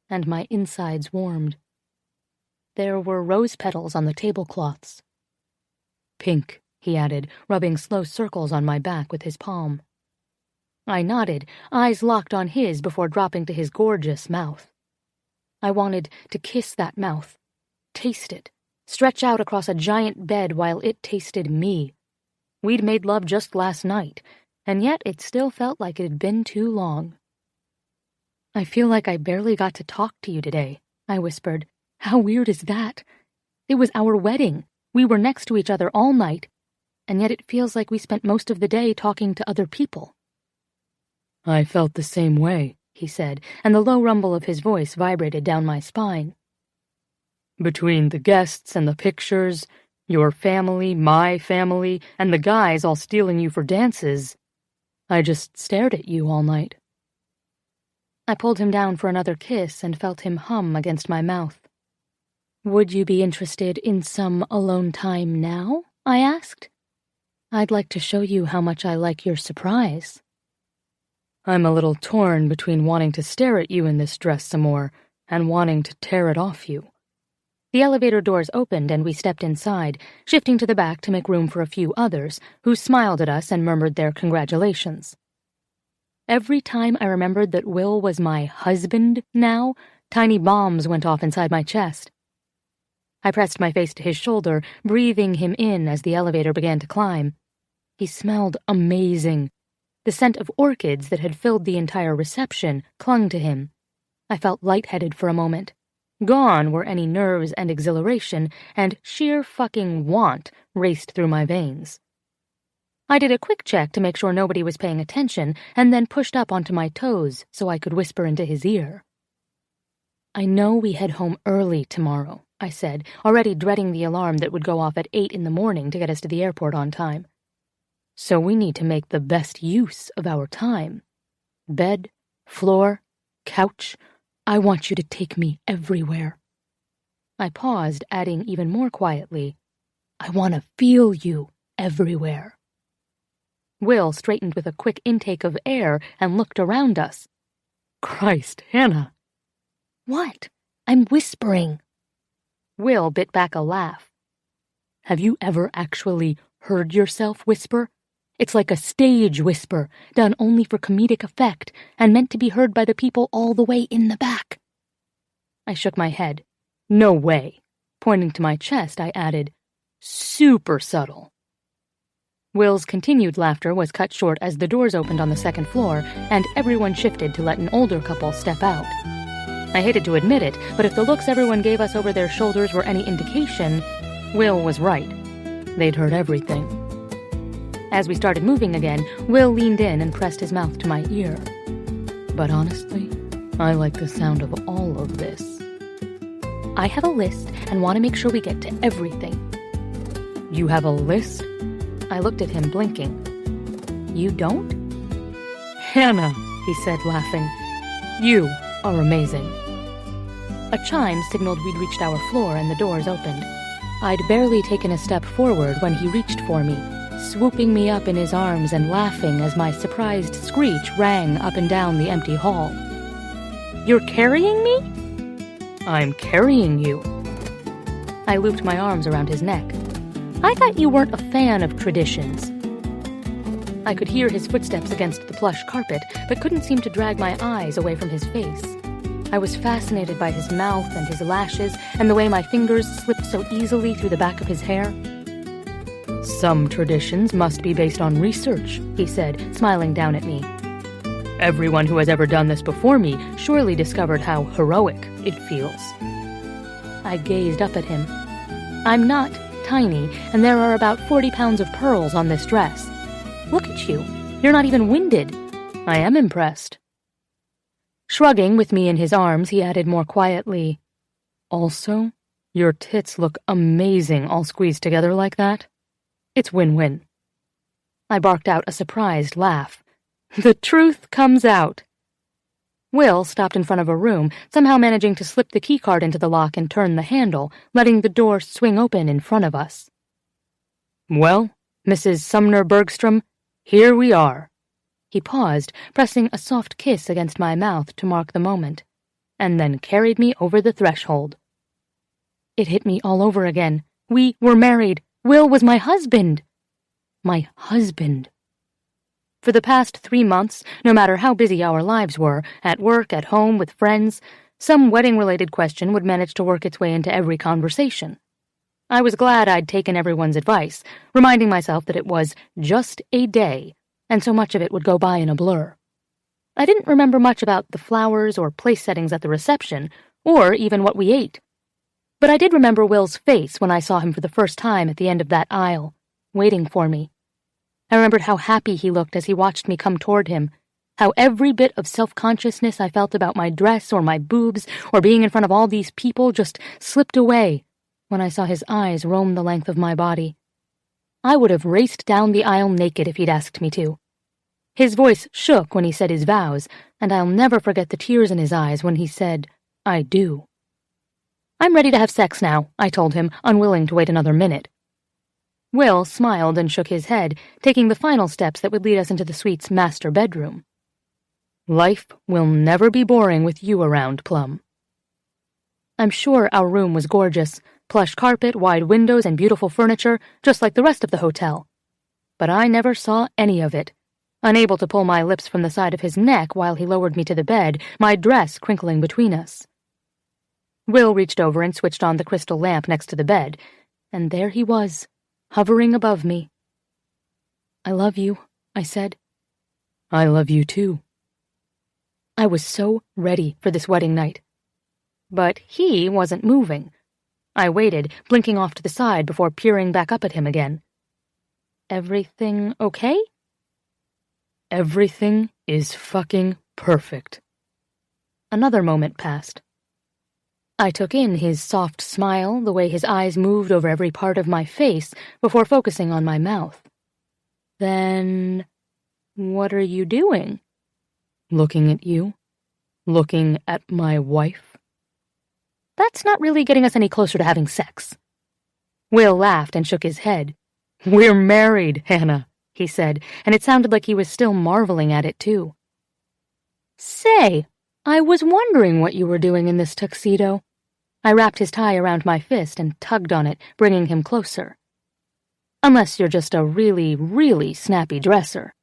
and my insides warmed. There were rose petals on the tablecloths. Pink, he added, rubbing slow circles on my back with his palm. I nodded, eyes locked on his before dropping to his gorgeous mouth. I wanted to kiss that mouth, taste it, stretch out across a giant bed while it tasted me. We'd made love just last night, and yet it still felt like it had been too long. I feel like I barely got to talk to you today, I whispered. How weird is that? It was our wedding. We were next to each other all night, and yet it feels like we spent most of the day talking to other people. I felt the same way, he said, and the low rumble of his voice vibrated down my spine. Between the guests and the pictures, your family, my family, and the guys all stealing you for dances, I just stared at you all night. I pulled him down for another kiss and felt him hum against my mouth. Would you be interested in some alone time now? I asked. I'd like to show you how much I like your surprise. I'm a little torn between wanting to stare at you in this dress some more and wanting to tear it off you. The elevator doors opened and we stepped inside, shifting to the back to make room for a few others, who smiled at us and murmured their congratulations. Every time I remembered that Will was my husband now, tiny bombs went off inside my chest. I pressed my face to his shoulder, breathing him in as the elevator began to climb. He smelled amazing. The scent of orchids that had filled the entire reception clung to him. I felt lightheaded for a moment. Gone were any nerves and exhilaration, and sheer fucking want raced through my veins. I did a quick check to make sure nobody was paying attention, and then pushed up onto my toes so I could whisper into his ear. I know we head home early tomorrow, I said, already dreading the alarm that would go off at 8 in the morning to get us to the airport on time. So we need to make the best use of our time. Bed, floor, couch, I want you to take me everywhere. I paused, adding even more quietly, I want to feel you everywhere. Will straightened with a quick intake of air and looked around us. Christ, Hanna. What? I'm whispering. Will bit back a laugh. Have you ever actually heard yourself whisper? It's like a stage whisper, done only for comedic effect, and meant to be heard by the people all the way in the back. I shook my head. No way. Pointing to my chest, I added, super subtle. Will's continued laughter was cut short as the doors opened on the second floor, and everyone shifted to let an older couple step out. I hated to admit it, but if the looks everyone gave us over their shoulders were any indication, Will was right. They'd heard everything. As we started moving again, Will leaned in and pressed his mouth to my ear. But honestly, I like the sound of all of this. I have a list and want to make sure we get to everything. You have a list? I looked at him, blinking. You don't? Hanna, he said, laughing. You are amazing. A chime signaled we'd reached our floor and the doors opened. I'd barely taken a step forward when he reached for me, swooping me up in his arms and laughing as my surprised screech rang up and down the empty hall. You're carrying me? I'm carrying you. I looped my arms around his neck. I thought you weren't a fan of traditions. I could hear his footsteps against the plush carpet, but couldn't seem to drag my eyes away from his face. I was fascinated by his mouth and his lashes, and the way my fingers slipped so easily through the back of his hair. Some traditions must be based on research, he said, smiling down at me. Everyone who has ever done this before me surely discovered how heroic it feels. I gazed up at him. I'm not tiny, and there are about 40 pounds of pearls on this dress. Look at you. You're not even winded. I am impressed. Shrugging with me in his arms, he added more quietly, Also, your tits look amazing all squeezed together like that. It's win-win. I barked out a surprised laugh. The truth comes out. Will stopped in front of a room, somehow managing to slip the keycard into the lock and turn the handle, letting the door swing open in front of us. Well, Mrs. Sumner Bergstrom, here we are. He paused, pressing a soft kiss against my mouth to mark the moment, and then carried me over the threshold. It hit me all over again. We were married. Will was my husband. My husband. For the past 3 months, no matter how busy our lives were, at work, at home, with friends, some wedding-related question would manage to work its way into every conversation. I was glad I'd taken everyone's advice, reminding myself that it was just a day, and so much of it would go by in a blur. I didn't remember much about the flowers or place settings at the reception, or even what we ate. But I did remember Will's face when I saw him for the first time at the end of that aisle, waiting for me. I remembered how happy he looked as he watched me come toward him, how every bit of self-consciousness I felt about my dress or my boobs or being in front of all these people just slipped away when I saw his eyes roam the length of my body. I would have raced down the aisle naked if he'd asked me to. His voice shook when he said his vows, and I'll never forget the tears in his eyes when he said, I do. I'm ready to have sex now, I told him, unwilling to wait another minute. Will smiled and shook his head, taking the final steps that would lead us into the suite's master bedroom. Life will never be boring with you around, Plum. I'm sure our room was gorgeous, plush carpet, wide windows, and beautiful furniture, just like the rest of the hotel. But I never saw any of it. Unable to pull my lips from the side of his neck while he lowered me to the bed, my dress crinkling between us. Will reached over and switched on the crystal lamp next to the bed, and there he was, hovering above me. I love you, I said. I love you too. I was so ready for this wedding night. But he wasn't moving. I waited, blinking off to the side before peering back up at him again. Everything okay? Everything is fucking perfect. Another moment passed. I took in his soft smile, the way his eyes moved over every part of my face before focusing on my mouth. Then, what are you doing? Looking at you. Looking at my wife. That's not really getting us any closer to having sex. Will laughed and shook his head. We're married, Hannah, he said, and it sounded like he was still marveling at it, too. Say, I was wondering what you were doing in this tuxedo. I wrapped his tie around my fist and tugged on it, bringing him closer. Unless you're just a really, really snappy dresser.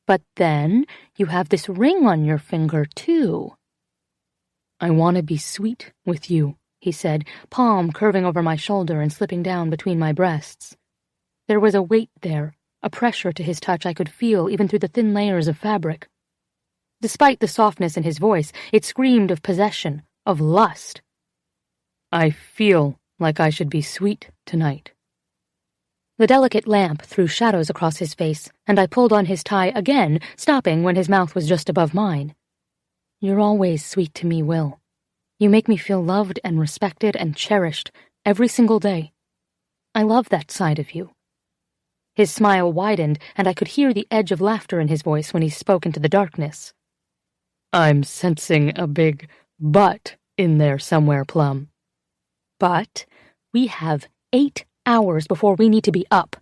But then you have this ring on your finger, too. I want to be sweet with you, he said, palm curving over my shoulder and slipping down between my breasts. There was a weight there, a pressure to his touch I could feel even through the thin layers of fabric. Despite the softness in his voice, it screamed of possession, of lust. I feel like I should be sweet tonight. The delicate lamp threw shadows across his face, and I pulled on his tie again, stopping when his mouth was just above mine. You're always sweet to me, Will. You make me feel loved and respected and cherished every single day. I love that side of you. His smile widened, and I could hear the edge of laughter in his voice when he spoke into the darkness. I'm sensing a big but in there somewhere, Plum. But we have 8 hours before we need to be up.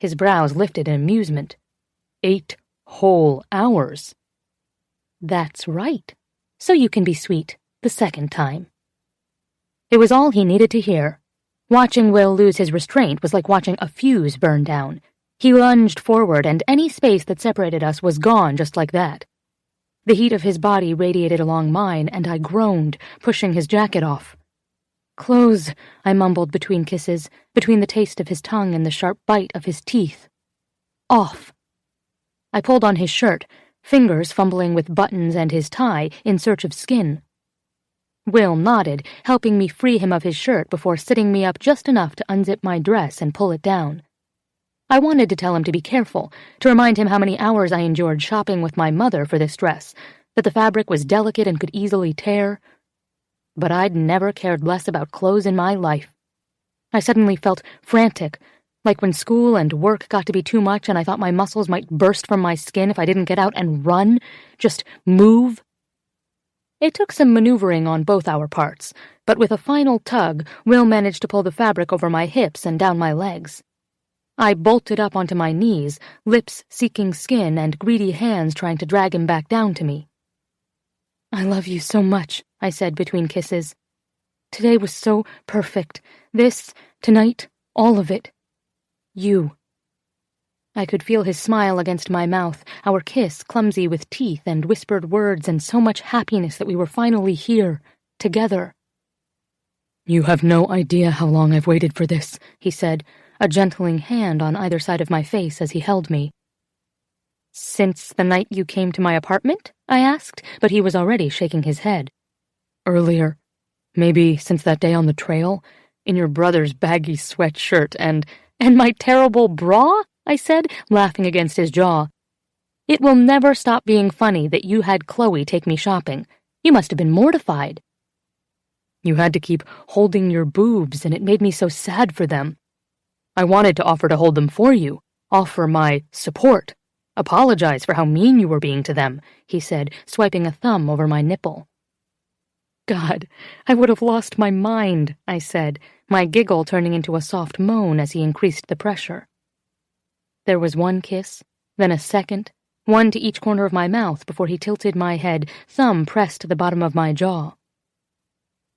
His brows lifted in amusement. 8 whole hours. That's right. So you can be sweet the second time. It was all he needed to hear. Watching Will lose his restraint was like watching a fuse burn down. He lunged forward, and any space that separated us was gone just like that. The heat of his body radiated along mine, and I groaned, pushing his jacket off. "Clothes," I mumbled between kisses, between the taste of his tongue and the sharp bite of his teeth. "Off." I pulled on his shirt, fingers fumbling with buttons and his tie in search of skin. Will nodded, helping me free him of his shirt before sitting me up just enough to unzip my dress and pull it down. I wanted to tell him to be careful, to remind him how many hours I endured shopping with my mother for this dress, that the fabric was delicate and could easily tear. But I'd never cared less about clothes in my life. I suddenly felt frantic, like when school and work got to be too much and I thought my muscles might burst from my skin if I didn't get out and run, just move. It took some maneuvering on both our parts, but with a final tug, Will managed to pull the fabric over my hips and down my legs. I bolted up onto my knees, lips seeking skin and greedy hands trying to drag him back down to me. "I love you so much," I said between kisses. "Today was so perfect. This, tonight, all of it. You." I could feel his smile against my mouth, our kiss clumsy with teeth and whispered words and so much happiness that we were finally here, together. "You have no idea how long I've waited for this," he said, a gentling hand on either side of my face as he held me. "Since the night you came to my apartment?" I asked, but he was already shaking his head. "Earlier. Maybe since that day on the trail, in your brother's baggy sweatshirt and my terrible bra?" I said, laughing against his jaw. "It will never stop being funny that you had Chloe take me shopping. You must have been mortified." "You had to keep holding your boobs, and it made me so sad for them. I wanted to offer to hold them for you, offer my support, apologize for how mean you were being to them," he said, swiping a thumb over my nipple. "God, I would have lost my mind," I said, my giggle turning into a soft moan as he increased the pressure. There was one kiss, then a second, one to each corner of my mouth before he tilted my head, thumb pressed to the bottom of my jaw.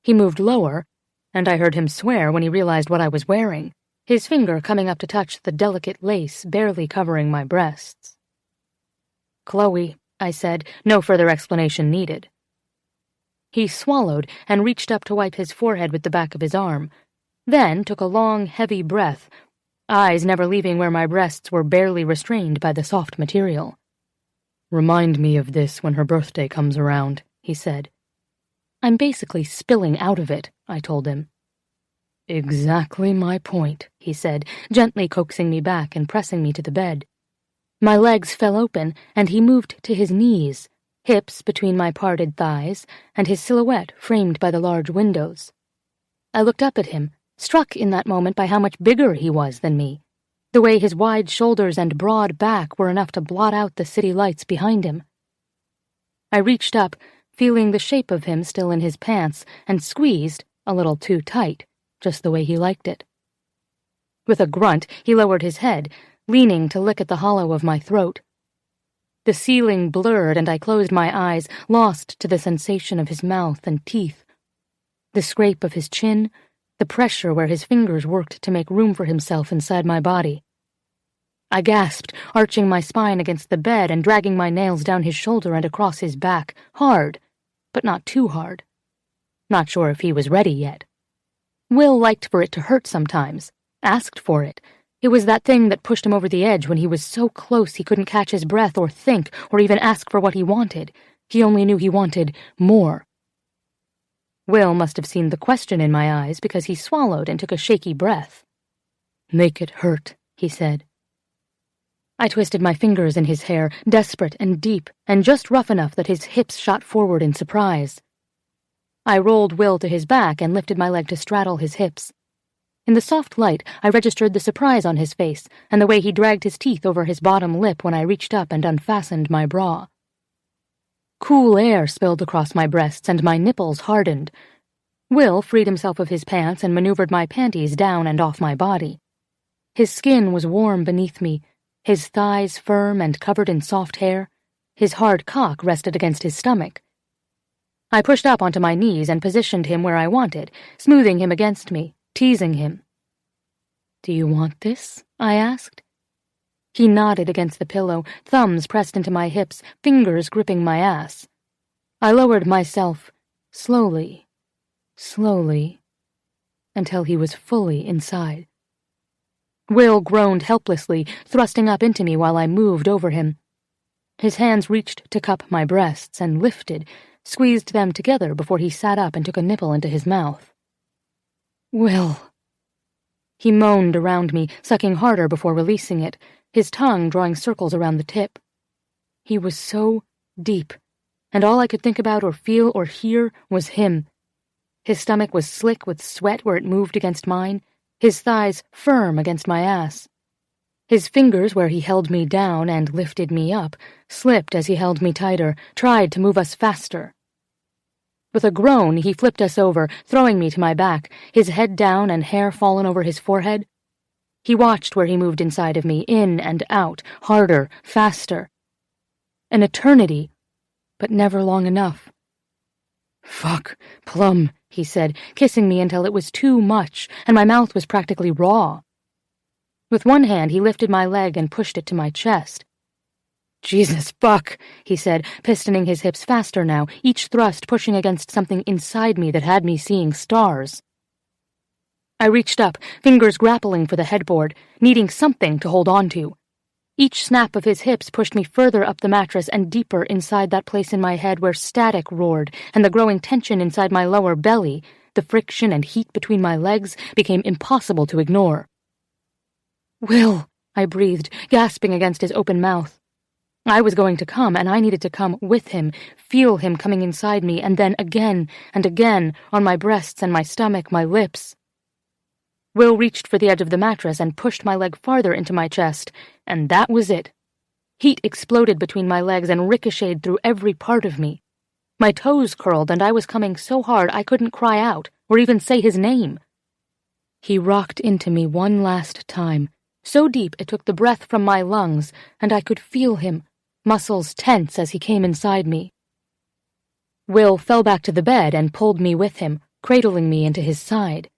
He moved lower, and I heard him swear when he realized what I was wearing, his finger coming up to touch the delicate lace barely covering my breasts. "Chloe," I said, no further explanation needed. He swallowed and reached up to wipe his forehead with the back of his arm, then took a long, heavy breath, eyes never leaving where my breasts were barely restrained by the soft material. "Remind me of this when her birthday comes around," he said. "I'm basically spilling out of it," I told him. "Exactly my point," he said, gently coaxing me back and pressing me to the bed. My legs fell open, and he moved to his knees, hips between my parted thighs, and his silhouette framed by the large windows. I looked up at him, struck in that moment by how much bigger he was than me, the way his wide shoulders and broad back were enough to blot out the city lights behind him. I reached up, feeling the shape of him still in his pants, and squeezed, a little too tight, just the way he liked it. With a grunt, he lowered his head, leaning to lick at the hollow of my throat. The ceiling blurred, and I closed my eyes, lost to the sensation of his mouth and teeth. The scrape of his chin, the pressure where his fingers worked to make room for himself inside my body. I gasped, arching my spine against the bed and dragging my nails down his shoulder and across his back, hard, but not too hard. Not sure if he was ready yet. Will liked for it to hurt sometimes, asked for it. It was that thing that pushed him over the edge when he was so close he couldn't catch his breath or think or even ask for what he wanted. He only knew he wanted more. Will must have seen the question in my eyes because he swallowed and took a shaky breath. "Make it hurt," he said. I twisted my fingers in his hair, desperate and deep, and just rough enough that his hips shot forward in surprise. I rolled Will to his back and lifted my leg to straddle his hips. In the soft light, I registered the surprise on his face and the way he dragged his teeth over his bottom lip when I reached up and unfastened my bra. Cool air spilled across my breasts and my nipples hardened. Will freed himself of his pants and maneuvered my panties down and off my body. His skin was warm beneath me, his thighs firm and covered in soft hair. His hard cock rested against his stomach. I pushed up onto my knees and positioned him where I wanted, smoothing him against me, teasing him. "Do you want this?" I asked. He nodded against the pillow, thumbs pressed into my hips, fingers gripping my ass. I lowered myself, slowly, until he was fully inside. Will groaned helplessly, thrusting up into me while I moved over him. His hands reached to cup my breasts and lifted, squeezed them together before he sat up and took a nipple into his mouth. "Will." He moaned around me, sucking harder before releasing it, his tongue drawing circles around the tip. He was so deep, and all I could think about or feel or hear was him. His stomach was slick with sweat where it moved against mine, his thighs firm against my ass. His fingers, where he held me down and lifted me up, slipped as he held me tighter, tried to move us faster. With a groan, he flipped us over, throwing me to my back, his head down and hair fallen over his forehead. He watched where he moved inside of me, in and out, harder, faster. An eternity, but never long enough. "Fuck, Plum," he said, kissing me until it was too much, and my mouth was practically raw. With one hand, he lifted my leg and pushed it to my chest. "Jesus, fuck," he said, pistoning his hips faster now, each thrust pushing against something inside me that had me seeing stars. I reached up, fingers grappling for the headboard, needing something to hold on to. Each snap of his hips pushed me further up the mattress and deeper inside that place in my head where static roared, and the growing tension inside my lower belly, the friction and heat between my legs, became impossible to ignore. "Will," I breathed, gasping against his open mouth. I was going to come, and I needed to come with him, feel him coming inside me, and then again and again, on my breasts and my stomach, my lips. Will reached for the edge of the mattress and pushed my leg farther into my chest, and that was it. Heat exploded between my legs and ricocheted through every part of me. My toes curled, and I was coming so hard I couldn't cry out or even say his name. He rocked into me one last time, so deep it took the breath from my lungs, and I could feel him, muscles tense as he came inside me. Will fell back to the bed and pulled me with him, cradling me into his side.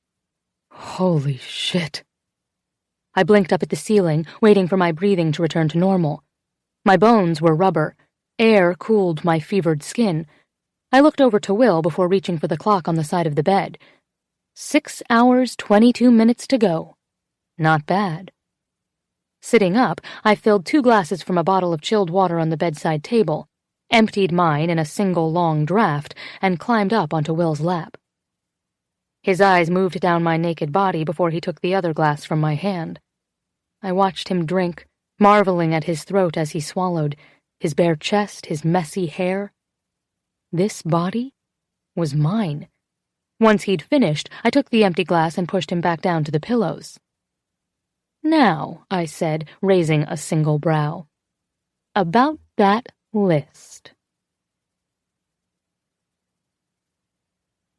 Holy shit. I blinked up at the ceiling, waiting for my breathing to return to normal. My bones were rubber. Air cooled my fevered skin. I looked over to Will before reaching for the clock on the side of the bed. 6 hours, 22 minutes to go. Not bad. Sitting up, I filled 2 glasses from a bottle of chilled water on the bedside table, emptied mine in a single long draught, and climbed up onto Will's lap. His eyes moved down my naked body before he took the other glass from my hand. I watched him drink, marveling at his throat as he swallowed, his bare chest, his messy hair. This body was mine. Once he'd finished, I took the empty glass and pushed him back down to the pillows. "Now," I said, raising a single brow, "about that list."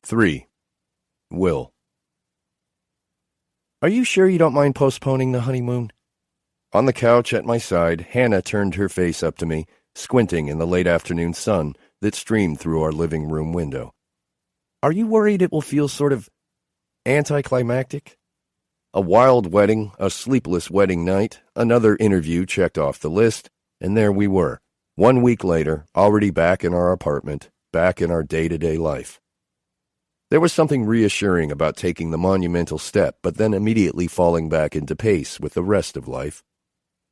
3. Will. "Are you sure you don't mind postponing the honeymoon?" On the couch at my side, Hannah turned her face up to me, squinting in the late afternoon sun that streamed through our living room window. "Are you worried it will feel sort of anticlimactic? A wild wedding, a sleepless wedding night, another interview checked off the list, and there we were, 1 week later, already back in our apartment, back in our day-to-day life. There was something reassuring about taking the monumental step, but then immediately falling back into pace with the rest of life.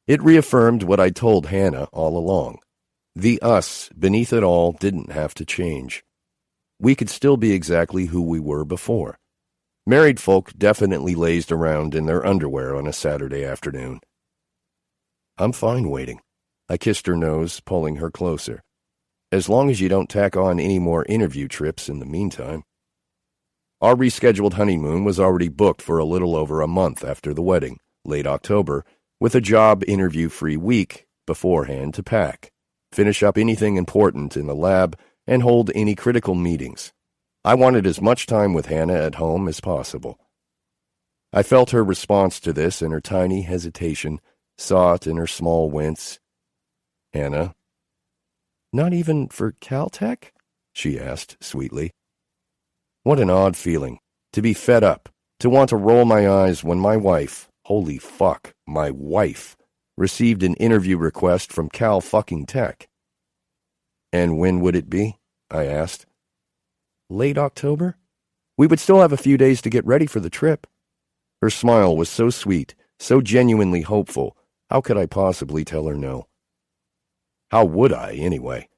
It reaffirmed what I'd told Hannah all along. The us beneath it all didn't have to change. We could still be exactly who we were before. Married folk definitely lazed around in their underwear on a Saturday afternoon. "I'm fine waiting." I kissed her nose, pulling her closer. "As long as you don't tack on any more interview trips in the meantime." Our rescheduled honeymoon was already booked for a little over a month after the wedding, late October, with a job interview-free week beforehand to pack, finish up anything important in the lab, and hold any critical meetings. I wanted as much time with Hannah at home as possible. I felt her response to this in her tiny hesitation, saw it in her small wince. "Hannah, not even for Caltech?" she asked sweetly. What an odd feeling, to be fed up, to want to roll my eyes when my wife, holy fuck, my wife, received an interview request from Cal fucking Tech. And when would it be? I asked. Late October? We would still have a few days to get ready for the trip. Her smile was so sweet, so genuinely hopeful. How could I possibly tell her no? How would I, anyway?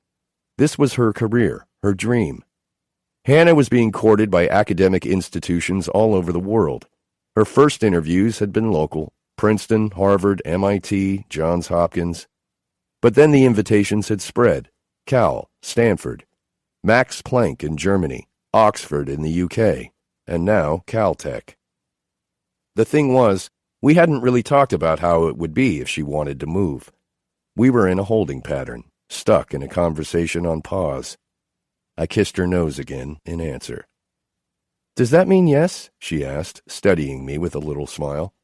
This was her career, her dream. Hanna was being courted by academic institutions all over the world. Her first interviews had been local: Princeton, Harvard, MIT, Johns Hopkins. But then the invitations had spread: Cal, Stanford, Max Planck in Germany, Oxford in the UK, and now Caltech. The thing was, we hadn't really talked about how it would be if she wanted to move. We were in a holding pattern, stuck in a conversation on pause. I kissed her nose again in answer. Does that mean yes? She asked, studying me with a little smile.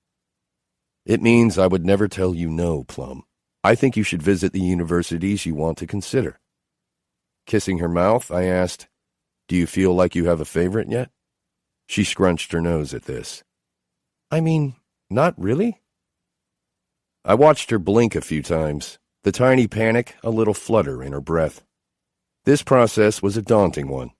It means I would never tell you no, Plum. I think you should visit the universities you want to consider. Kissing her mouth, I asked, Do you feel like you have a favorite yet? She scrunched her nose at this. I mean, not really. I watched her blink a few times, the tiny panic a little flutter in her breath. This process was a daunting one.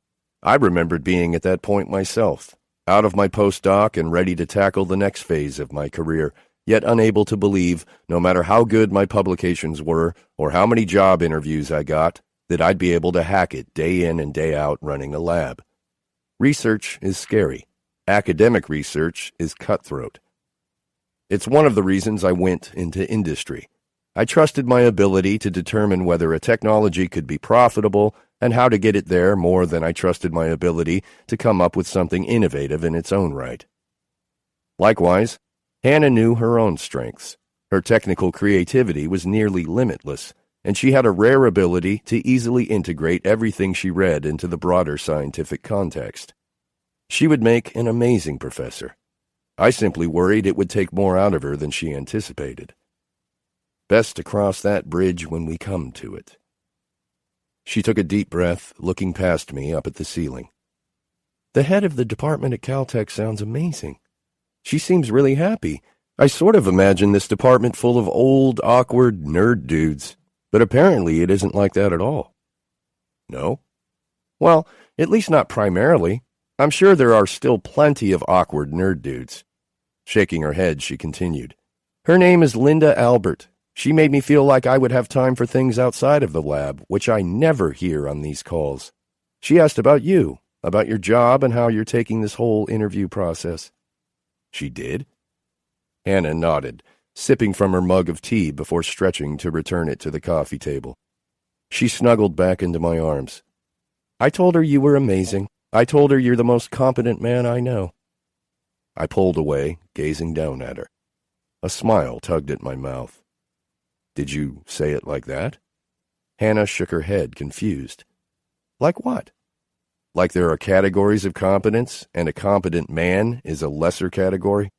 I remembered being at that point myself, out of my postdoc and ready to tackle the next phase of my career, yet unable to believe, no matter how good my publications were or how many job interviews I got, that I'd be able to hack it day in and day out running a lab. Research is scary. Academic research is cutthroat. It's one of the reasons I went into industry. I trusted my ability to determine whether a technology could be profitable and how to get it there more than I trusted my ability to come up with something innovative in its own right. Likewise, Hanna knew her own strengths. Her technical creativity was nearly limitless, and she had a rare ability to easily integrate everything she read into the broader scientific context. She would make an amazing professor. I simply worried it would take more out of her than she anticipated. Best to cross that bridge when we come to it. She took a deep breath, looking past me up at the ceiling. The head of the department at Caltech sounds amazing. She seems really happy. I sort of imagine this department full of old, awkward nerd dudes, but apparently it isn't like that at all. No? Well, at least not primarily. I'm sure there are still plenty of awkward nerd dudes. Shaking her head, she continued. Her name is Linda Albert. She made me feel like I would have time for things outside of the lab, which I never hear on these calls. She asked about you, about your job and how you're taking this whole interview process. She did? Hanna nodded, sipping from her mug of tea before stretching to return it to the coffee table. She snuggled back into my arms. I told her you were amazing. I told her you're the most competent man I know. I pulled away, gazing down at her. A smile tugged at my mouth. Did you say it like that? Hanna shook her head, confused. Like what? Like there are categories of competence, and a competent man is a lesser category?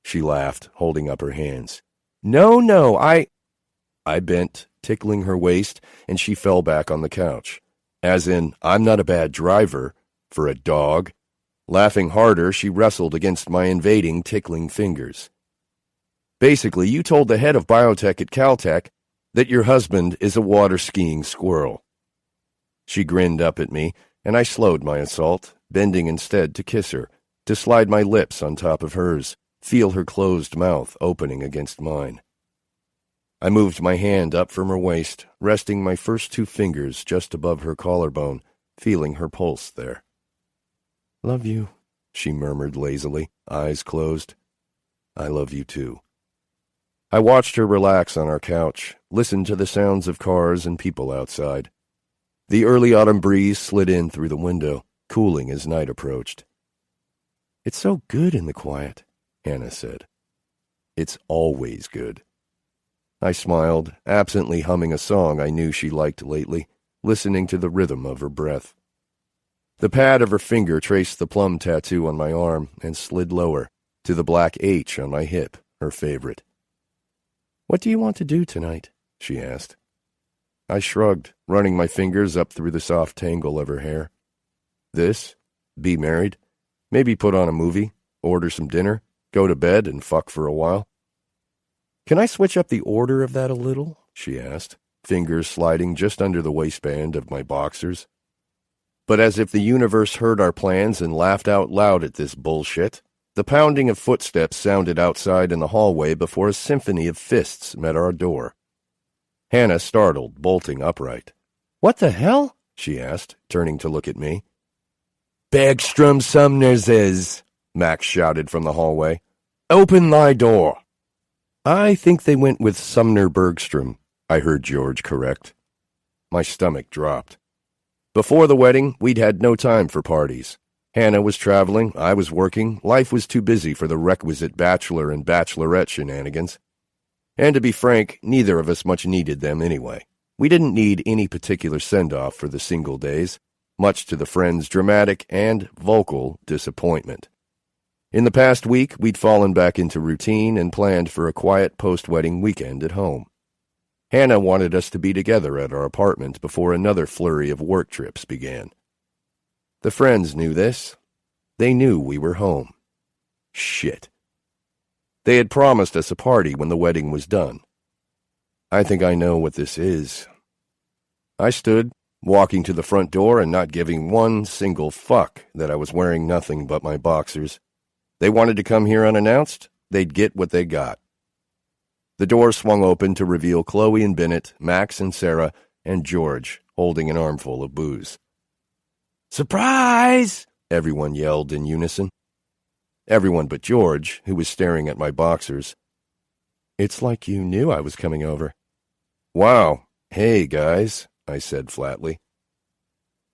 She laughed, holding up her hands. No, I bent, tickling her waist, and she fell back on the couch. As in, I'm not a bad driver, for a dog. Laughing harder, she wrestled against my invading, tickling fingers. Basically, you told the head of biotech at Caltech that your husband is a water-skiing squirrel. She grinned up at me, and I slowed my assault, bending instead to kiss her, to slide my lips on top of hers, feel her closed mouth opening against mine. I moved my hand up from her waist, resting my first two fingers just above her collarbone, feeling her pulse there. Love you, she murmured lazily, eyes closed. I love you too. I watched her relax on our couch, listened to the sounds of cars and people outside. The early autumn breeze slid in through the window, cooling as night approached. It's so good in the quiet, Hanna said. It's always good. I smiled, absently humming a song I knew she liked lately, listening to the rhythm of her breath. The pad of her finger traced the plum tattoo on my arm and slid lower, to the black H on my hip, her favorite. What do you want to do tonight? She asked. I shrugged, running my fingers up through the soft tangle of her hair. This? Be married? Maybe put on a movie? order some dinner, go to bed, and fuck for a while. Can I switch up the order of that a little? She asked, fingers sliding just under the waistband of my boxers. But as if the universe heard our plans and laughed out loud at this bullshit, the pounding of footsteps sounded outside in the hallway before a symphony of fists met our door. Hanna startled, bolting upright. "What the hell?" she asked, turning to look at me. "Bergstrom Sumner's is," Max shouted from the hallway. "Open thy door." "I think they went with Sumner Bergstrom," I heard George correct. My stomach dropped. Before the wedding, we'd had no time for parties. Hanna was traveling, I was working, life was too busy for the requisite bachelor and bachelorette shenanigans. And to be frank, neither of us much needed them anyway. We didn't need any particular send-off for the single days, much to the friends' dramatic and vocal disappointment. In the past week, we'd fallen back into routine and planned for a quiet post-wedding weekend at home. Hanna wanted us to be together at our apartment before another flurry of work trips began. The friends knew this. They knew we were home. Shit. They had promised us a party when the wedding was done. I think I know what this is. I stood, walking to the front door and not giving one single fuck that I was wearing nothing but my boxers. They wanted to come here unannounced, they'd get what they got. The door swung open to reveal Chloe and Bennett, Max and Sarah, and George, holding an armful of booze. "Surprise!" everyone yelled in unison. Everyone but George, who was staring at my boxers. "It's like you knew I was coming over." "Wow. Hey, guys," I said flatly.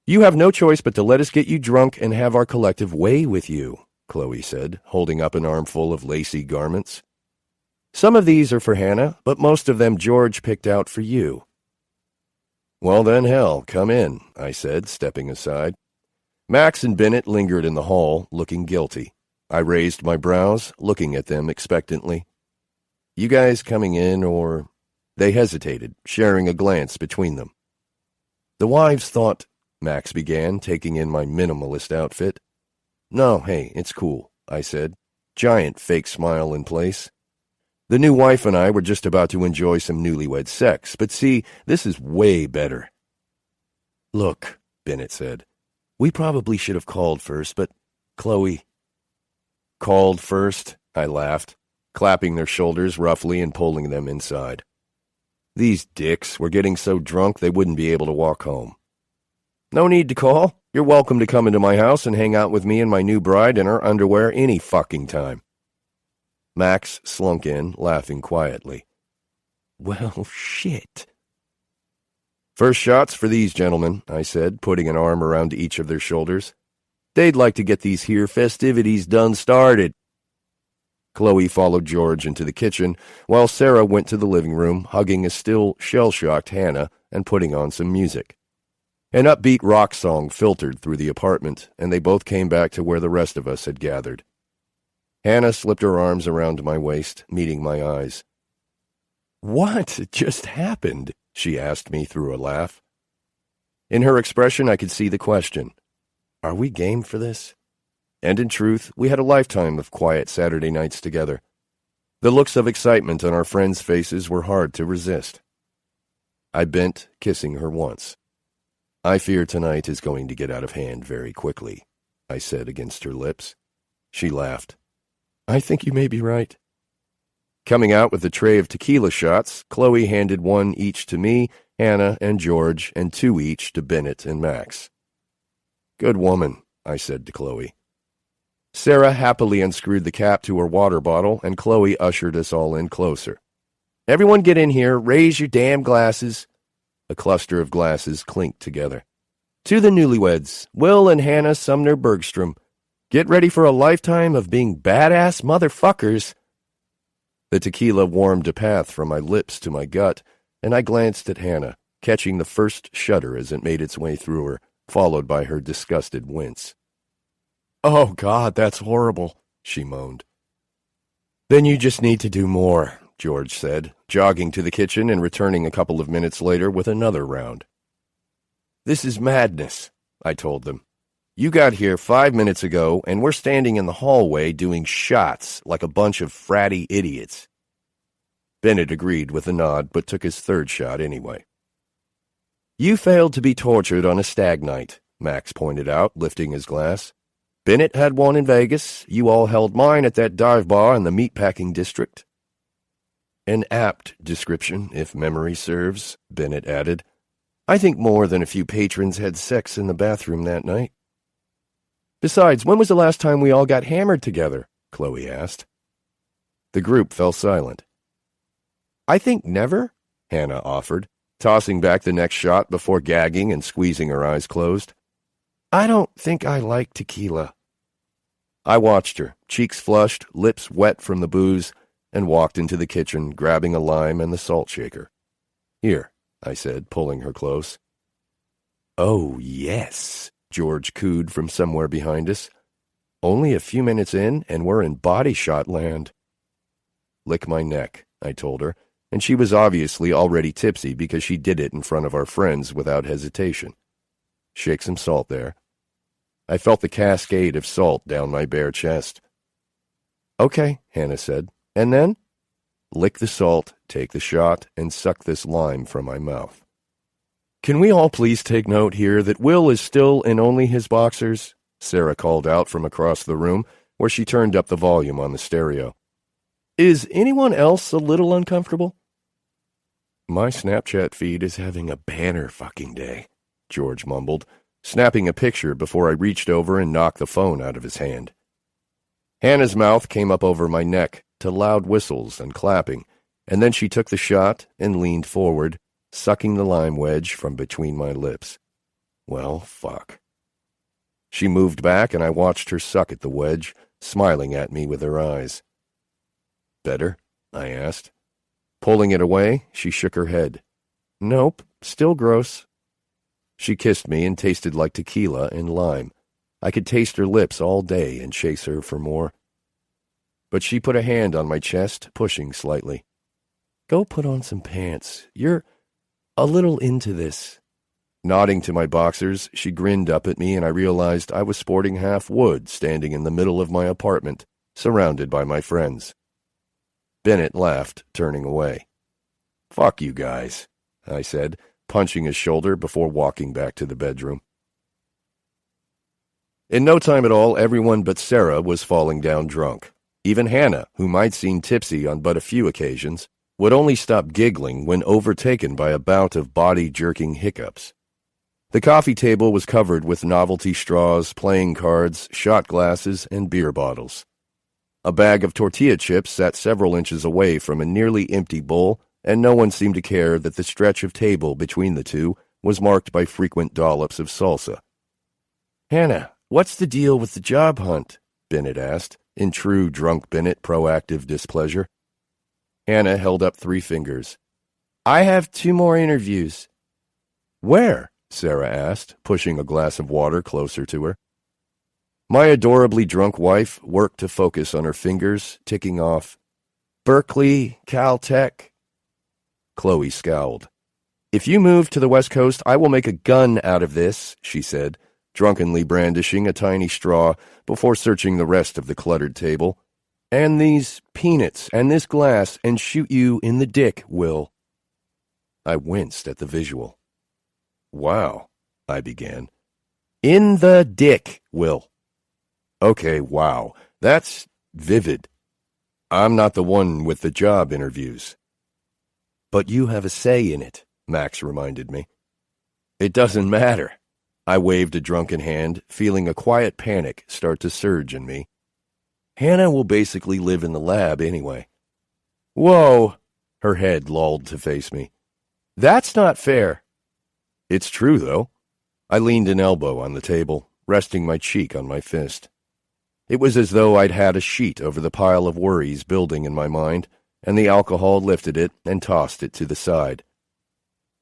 "You have no choice but to let us get you drunk and have our collective way with you," Chloe said, holding up an armful of lacy garments. "Some of these are for Hanna, but most of them George picked out for you." "Well then, hell, come in," I said, stepping aside. Max and Bennett lingered in the hall, looking guilty. I raised my brows, looking at them expectantly. "You guys coming in, or—" They hesitated, sharing a glance between them. "The wives thought—" Max began, taking in my minimalist outfit. "No, hey, it's cool," I said, giant fake smile in place. "The new wife and I were just about to enjoy some newlywed sex, but see, this is way better." "Look," Bennett said, "we probably should have called first, but Chloe—" "Called first?" I laughed, clapping their shoulders roughly and pulling them inside. These dicks were getting so drunk they wouldn't be able to walk home. "No need to call. You're welcome to come into my house and hang out with me and my new bride in her underwear any fucking time." Max slunk in, laughing quietly. "Well, shit." "First shots for these gentlemen," I said, putting an arm around each of their shoulders. "They'd like to get these here festivities done started." Chloe followed George into the kitchen, while Sarah went to the living room, hugging a still shell-shocked Hanna and putting on some music. An upbeat rock song filtered through the apartment, and they both came back to where the rest of us had gathered. Hanna slipped her arms around my waist, meeting my eyes. "What just happened?" she asked me through a laugh. In her expression, I could see the question. Are we game for this? And in truth, we had a lifetime of quiet Saturday nights together. The looks of excitement on our friends' faces were hard to resist. I bent, kissing her once. "I fear tonight is going to get out of hand very quickly," I said against her lips. She laughed. "I think you may be right." Coming out with a tray of tequila shots, Chloe handed one each to me, Hanna, and George, and two each to Bennett and Max. "Good woman," I said to Chloe. Sarah happily unscrewed the cap to her water bottle, and Chloe ushered us all in closer. "Everyone get in here, raise your damn glasses." A cluster of glasses clinked together. "To the newlyweds, Will and Hanna Sumner Bergstrom. Get ready for a lifetime of being badass motherfuckers." The tequila warmed a path from my lips to my gut, and I glanced at Hanna, catching the first shudder as it made its way through her, followed by her disgusted wince. "Oh, God, that's horrible," she moaned. "Then you just need to do more," George said, jogging to the kitchen and returning a couple of minutes later with another round. "This is madness," I told them. You got here 5 minutes ago, and we're standing in the hallway doing shots like a bunch of fratty idiots. Bennett agreed with a nod, but took his third shot anyway. You failed to be tortured on a stag night, Max pointed out, lifting his glass. Bennett had one in Vegas. You all held mine at that dive bar in the meatpacking district. An apt description, if memory serves, Bennett added. I think more than a few patrons had sex in the bathroom that night. Besides, when was the last time we all got hammered together? Chloe asked. The group fell silent. I think never, Hanna offered, tossing back the next shot before gagging and squeezing her eyes closed. I don't think I like tequila. I watched her, cheeks flushed, lips wet from the booze, and walked into the kitchen, grabbing a lime and the salt shaker. Here, I said, pulling her close. Oh, yes, George cooed from somewhere behind us. Only a few minutes in, and we're in body shot land. Lick my neck, I told her, and she was obviously already tipsy because she did it in front of our friends without hesitation. Shake some salt there. I felt the cascade of salt down my bare chest. Okay, Hanna said. And then? Lick the salt, take the shot, and suck this lime from my mouth. Can we all please take note here that Will is still in only his boxers? Sarah called out from across the room, where she turned up the volume on the stereo. Is anyone else a little uncomfortable? My Snapchat feed is having a banner fucking day, George mumbled, snapping a picture before I reached over and knocked the phone out of his hand. Hannah's mouth came up over my neck to loud whistles and clapping, and then she took the shot and leaned forward, sucking the lime wedge from between my lips. Well, fuck. She moved back, and I watched her suck at the wedge, smiling at me with her eyes. Better? I asked. Pulling it away, she shook her head. Nope, still gross. She kissed me and tasted like tequila and lime. I could taste her lips all day and chase her for more. But she put a hand on my chest, pushing slightly. Go put on some pants. You're a little into this. Nodding to my boxers, she grinned up at me, and I realized I was sporting half wood standing in the middle of my apartment, surrounded by my friends. Bennett laughed, turning away. Fuck you guys, I said, punching his shoulder before walking back to the bedroom. In no time at all, everyone but Sarah was falling down drunk. Even Hanna, whom I'd seen tipsy on but a few occasions, would only stop giggling when overtaken by a bout of body-jerking hiccups. The coffee table was covered with novelty straws, playing cards, shot glasses, and beer bottles. A bag of tortilla chips sat several inches away from a nearly empty bowl, and no one seemed to care that the stretch of table between the two was marked by frequent dollops of salsa. Hanna, what's the deal with the job hunt? Bennett asked, in true drunk Bennett proactive displeasure. Hanna held up 3 fingers. I have 2 more interviews. Where? Sarah asked, pushing a glass of water closer to her. My adorably drunk wife worked to focus on her fingers, ticking off. Berkeley, Caltech. Chloe scowled. If you move to the West Coast, I will make a gun out of this, she said, drunkenly brandishing a tiny straw before searching the rest of the cluttered table. And these peanuts and this glass and shoot you in the dick, Will. I winced at the visual. Wow, I began. In the dick, Will. Okay, wow, that's vivid. I'm not the one with the job interviews. But you have a say in it, Max reminded me. It doesn't matter. I waved a drunken hand, feeling a quiet panic start to surge in me. Hanna will basically live in the lab anyway. Whoa! Her head lolled to face me. That's not fair. It's true, though. I leaned an elbow on the table, resting my cheek on my fist. It was as though I'd had a sheet over the pile of worries building in my mind, and the alcohol lifted it and tossed it to the side.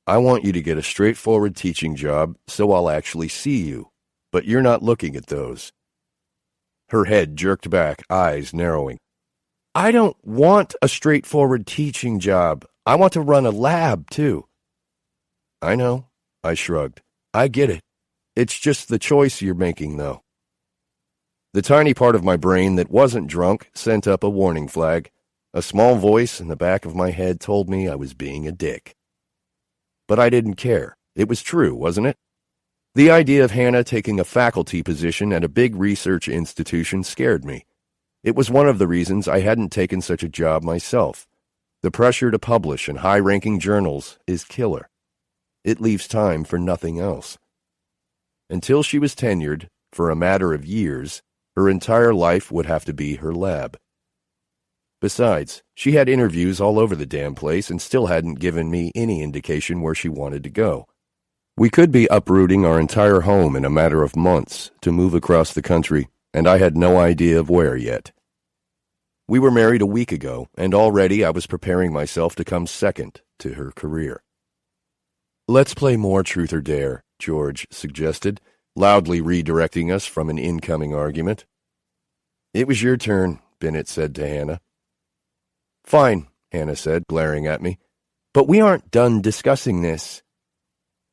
I want you to get a straightforward teaching job so I'll actually see you, but you're not looking at those. Her head jerked back, eyes narrowing. I don't want a straightforward teaching job. I want to run a lab, too. I know, I shrugged. I get it. It's just the choice you're making, though. The tiny part of my brain that wasn't drunk sent up a warning flag. A small voice in the back of my head told me I was being a dick. But I didn't care. It was true, wasn't it? The idea of Hanna taking a faculty position at a big research institution scared me. It was one of the reasons I hadn't taken such a job myself. The pressure to publish in high-ranking journals is killer. It leaves time for nothing else. Until she was tenured, for a matter of years, her entire life would have to be her lab. Besides, she had interviews all over the damn place and still hadn't given me any indication where she wanted to go. We could be uprooting our entire home in a matter of months to move across the country, and I had no idea of where yet. We were married a week ago, and already I was preparing myself to come second to her career. "Let's play more Truth or Dare," George suggested, loudly redirecting us from an incoming argument. "It was your turn," Bennett said to Hanna. "Fine," Hanna said, glaring at me. "But we aren't done discussing this."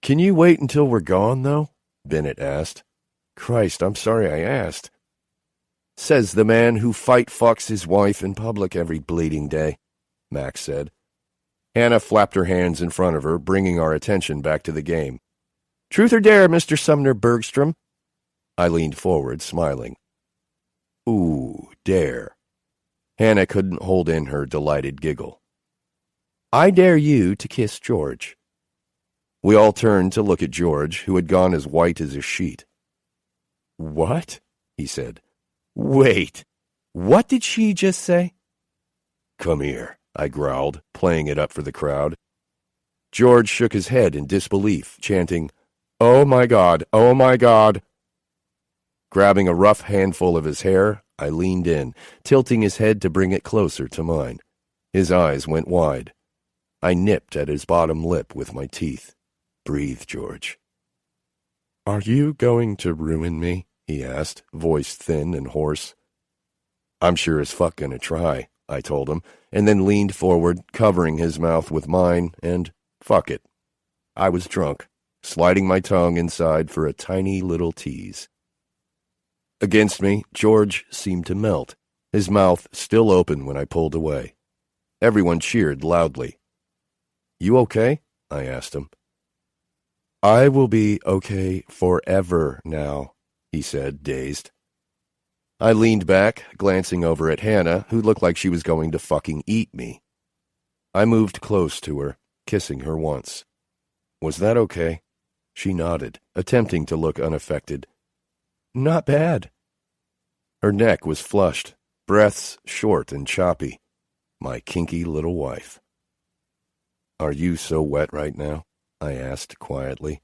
"Can you wait until we're gone, though?" Bennett asked. "Christ, I'm sorry I asked." "Says the man who fucks his wife in public every bleeding day," Max said. Hanna flapped her hands in front of her, bringing our attention back to the game. "Truth or Dare, Mr. Sumner Bergstrom?" I leaned forward, smiling. "Ooh, dare." Hanna couldn't hold in her delighted giggle. "I dare you to kiss George." We all turned to look at George, who had gone as white as a sheet. "What?" he said. "Wait, what did she just say?" "Come here," I growled, playing it up for the crowd. George shook his head in disbelief, chanting, "Oh my God, oh my God." Grabbing a rough handful of his hair, I leaned in, tilting his head to bring it closer to mine. His eyes went wide. I nipped at his bottom lip with my teeth. "Breathe, George." "Are you going to ruin me?" he asked, voice thin and hoarse. "I'm sure as fuck gonna try," I told him, and then leaned forward, covering his mouth with mine, and fuck it. I was drunk, sliding my tongue inside for a tiny little tease. Against me, George seemed to melt, his mouth still open when I pulled away. Everyone cheered loudly. "You okay?" I asked him. "I will be okay forever now," he said, dazed. I leaned back, glancing over at Hanna, who looked like she was going to fucking eat me. I moved close to her, kissing her once. "Was that okay?" She nodded, attempting to look unaffected. "Not bad." Her neck was flushed, breaths short and choppy. My kinky little wife. "Are you so wet right now?" I asked quietly.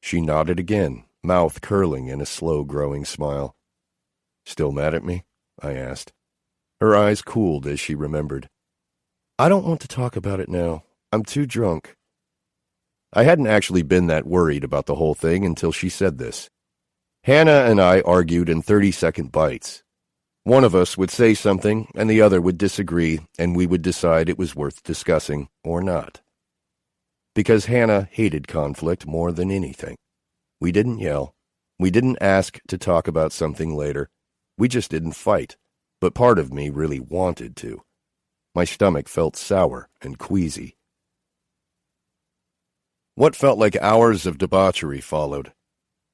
She nodded again, mouth curling in a slow-growing smile. "Still mad at me?" I asked. Her eyes cooled as she remembered. "I don't want to talk about it now. I'm too drunk." I hadn't actually been that worried about the whole thing until she said this. Hanna and I argued in 30-second bites. One of us would say something, and the other would disagree, and we would decide it was worth discussing or not. Because Hanna hated conflict more than anything. We didn't yell. We didn't ask to talk about something later. We just didn't fight, but part of me really wanted to. My stomach felt sour and queasy. What felt like hours of debauchery followed.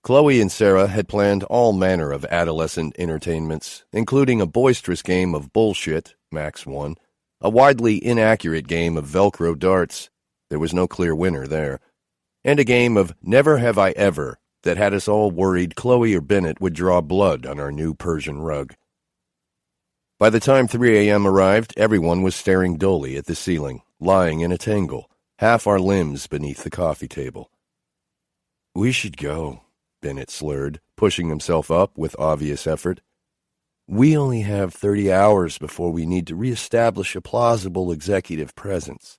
Chloe and Sarah had planned all manner of adolescent entertainments, including a boisterous game of bullshit, Max won, a widely inaccurate game of Velcro darts, there was no clear winner there, and a game of Never Have I Ever that had us all worried Chloe or Bennett would draw blood on our new Persian rug. By the time 3 a.m. arrived, everyone was staring dully at the ceiling, lying in a tangle, half our limbs beneath the coffee table. "We should go," Bennett slurred, pushing himself up with obvious effort. "We only have 30 hours before we need to reestablish a plausible executive presence."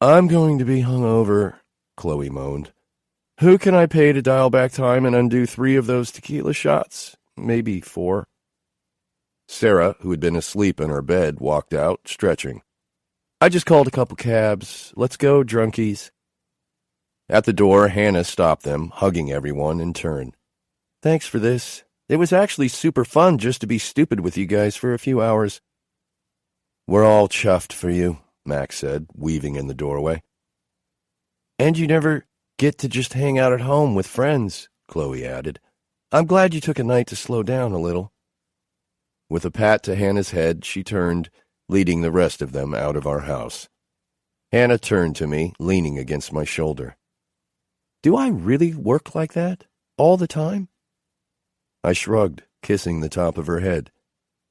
"I'm going to be hungover," Chloe moaned. "Who can I pay to dial back time and undo 3 of those tequila shots? Maybe 4. Sarah, who had been asleep in her bed, walked out, stretching. "I just called a couple cabs. Let's go, drunkies." At the door, Hanna stopped them, hugging everyone in turn. Thanks for this. It was actually super fun just to be stupid with you guys for a few hours. We're all chuffed for you, Max said, weaving in the doorway. And you never get to just hang out at home with friends, Chloe added. I'm glad you took a night to slow down a little. With a pat to Hannah's head, she turned, leading the rest of them out of our house. Hanna turned to me, leaning against my shoulder. Do I really work like that? All the time? I shrugged, kissing the top of her head.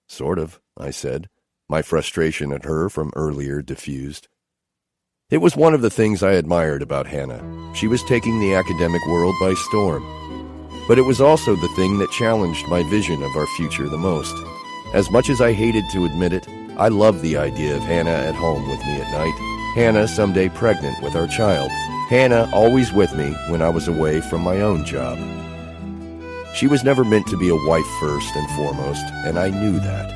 Sort of, I said, my frustration at her from earlier diffused. It was one of the things I admired about Hanna. She was taking the academic world by storm. But it was also the thing that challenged my vision of our future the most. As much as I hated to admit it, I loved the idea of Hanna at home with me at night, Hanna someday pregnant with our child, Hanna always with me when I was away from my own job. She was never meant to be a wife first and foremost, and I knew that.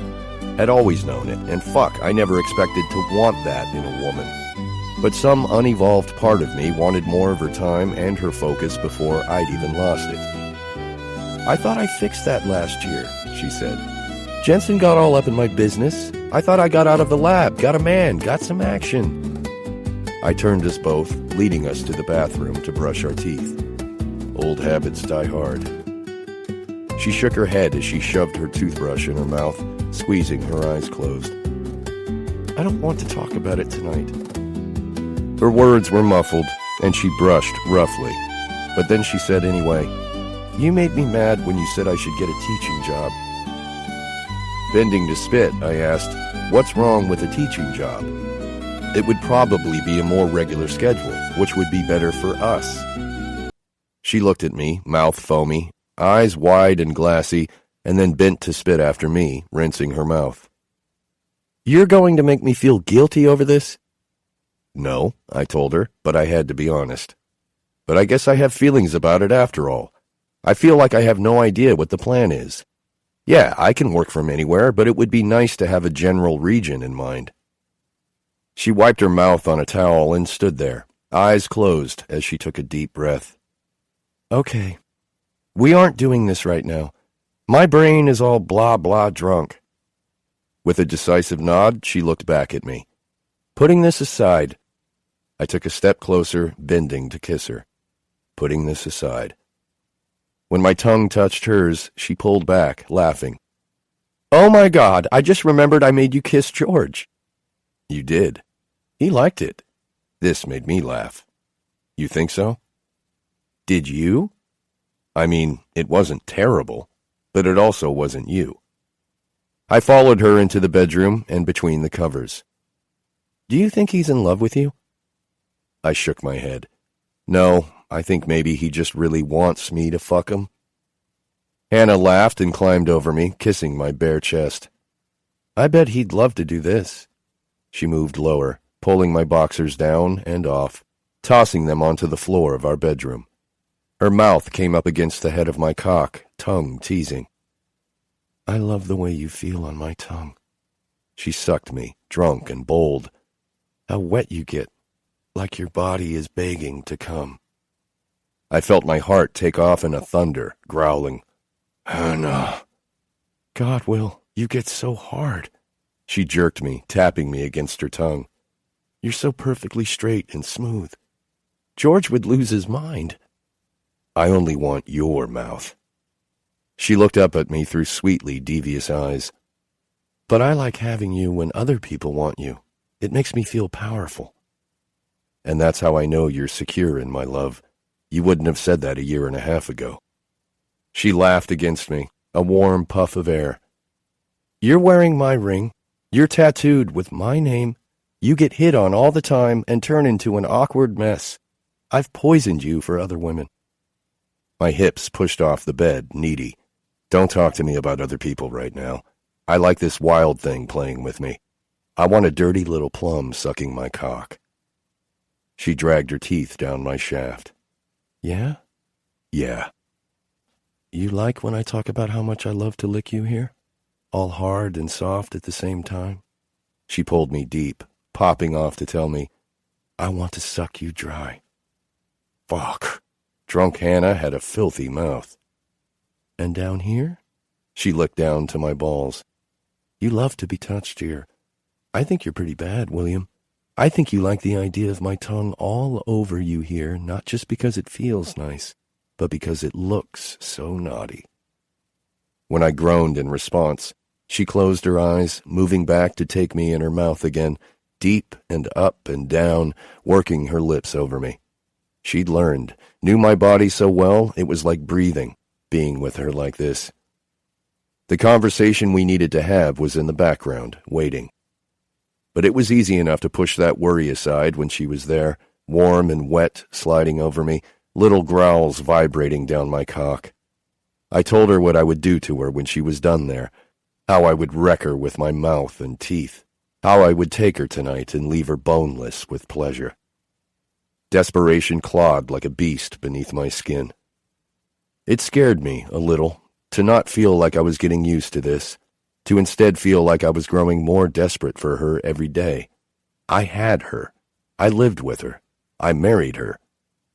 Had always known it, and I never expected to want that in a woman. But some unevolved part of me wanted more of her time and her focus before I'd even lost it. I thought I fixed that last year, she said. Jensen got all up in my business. I thought I got out of the lab, got a man, got some action. I turned us both, leading us to the bathroom to brush our teeth. Old habits die hard. She shook her head as she shoved her toothbrush in her mouth, squeezing her eyes closed. I don't want to talk about it tonight. Her words were muffled, and she brushed roughly. But then she said anyway, You made me mad when you said I should get a teaching job. Bending to spit, I asked, What's wrong with a teaching job? It would probably be a more regular schedule, which would be better for us. She looked at me, mouth foamy, eyes wide and glassy, and then bent to spit after me, rinsing her mouth. You're going to make me feel guilty over this? No, I told her, but I had to be honest. But I guess I have feelings about it after all. I feel like I have no idea what the plan is. Yeah, I can work from anywhere, but it would be nice to have a general region in mind. She wiped her mouth on a towel and stood there, eyes closed as she took a deep breath. Okay. We aren't doing this right now. My brain is all blah blah drunk. With a decisive nod, she looked back at me. Putting this aside, I took a step closer, bending to kiss her. Putting this aside. When my tongue touched hers, she pulled back, laughing. Oh my God, I just remembered I made you kiss George. You did. He liked it. This made me laugh. You think so? Did you? I mean, it wasn't terrible, but it also wasn't you. I followed her into the bedroom and between the covers. Do you think he's in love with you? I shook my head. No, I think maybe he just really wants me to fuck him. Hanna laughed and climbed over me, kissing my bare chest. I bet he'd love to do this. She moved lower, pulling my boxers down and off, tossing them onto the floor of our bedroom. Her mouth came up against the head of my cock, tongue teasing. I love the way you feel on my tongue. She sucked me, drunk and bold. How wet you get, like your body is begging to come. I felt my heart take off in a thunder, growling, Hanna. God, Will, you get so hard. She jerked me, tapping me against her tongue. You're so perfectly straight and smooth. George would lose his mind. I only want your mouth. She looked up at me through sweetly devious eyes. But I like having you when other people want you. It makes me feel powerful. And that's how I know you're secure in my love. You wouldn't have said that 1.5 years ago. She laughed against me, a warm puff of air. You're wearing my ring. You're tattooed with my name. You get hit on all the time and turn into an awkward mess. I've poisoned you for other women. My hips pushed off the bed, needy. Don't talk to me about other people right now. I like this wild thing playing with me. I want a dirty little plum sucking my cock. She dragged her teeth down my shaft. Yeah? Yeah. You like when I talk about how much I love to lick you here? All hard and soft at the same time? She pulled me deep, popping off to tell me, I want to suck you dry. Fuck. Drunk Hannah had a filthy mouth. And down here? She looked down to my balls. You love to be touched here. I think you're pretty bad, William. I think you like the idea of my tongue all over you here, not just because it feels nice, but because it looks so naughty. When I groaned in response, she closed her eyes, moving back to take me in her mouth again, deep and up and down, working her lips over me. She'd learned, knew my body so well it was like breathing, being with her like this. The conversation we needed to have was in the background, waiting. But it was easy enough to push that worry aside when she was there, warm and wet, sliding over me, little growls vibrating down my cock. I told her what I would do to her when she was done there, how I would wreck her with my mouth and teeth, how I would take her tonight and leave her boneless with pleasure. Desperation clawed like a beast beneath my skin. It scared me a little to not feel like I was getting used to this, to instead feel like I was growing more desperate for her every day. I had her. I lived with her. I married her.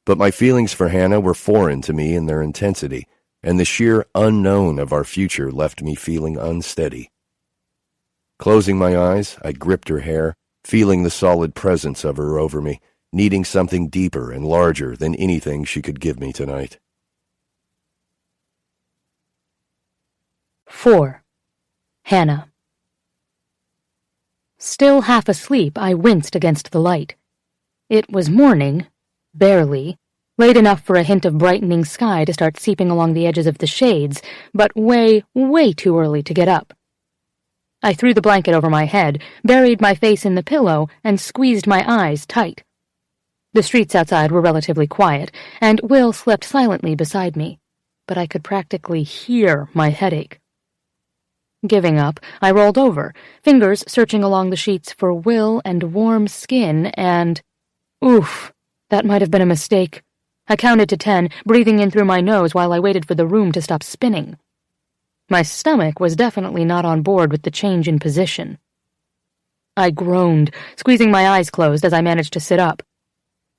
But my feelings for Hannah were foreign to me in their intensity, and the sheer unknown of our future left me feeling unsteady. Closing my eyes, I gripped her hair, feeling the solid presence of her over me, needing something deeper and larger than anything she could give me tonight. 4. Hannah. Still half asleep, I winced against the light. It was morning, barely, late enough for a hint of brightening sky to start seeping along the edges of the shades, but way, way too early to get up. I threw the blanket over my head, buried my face in the pillow, and squeezed my eyes tight. The streets outside were relatively quiet, and Will slept silently beside me, but I could practically hear my headache. Giving up, I rolled over, fingers searching along the sheets for Will and warm skin, and... Oof, that might have been a mistake. I counted to 10, breathing in through my nose while I waited for the room to stop spinning. My stomach was definitely not on board with the change in position. I groaned, squeezing my eyes closed as I managed to sit up.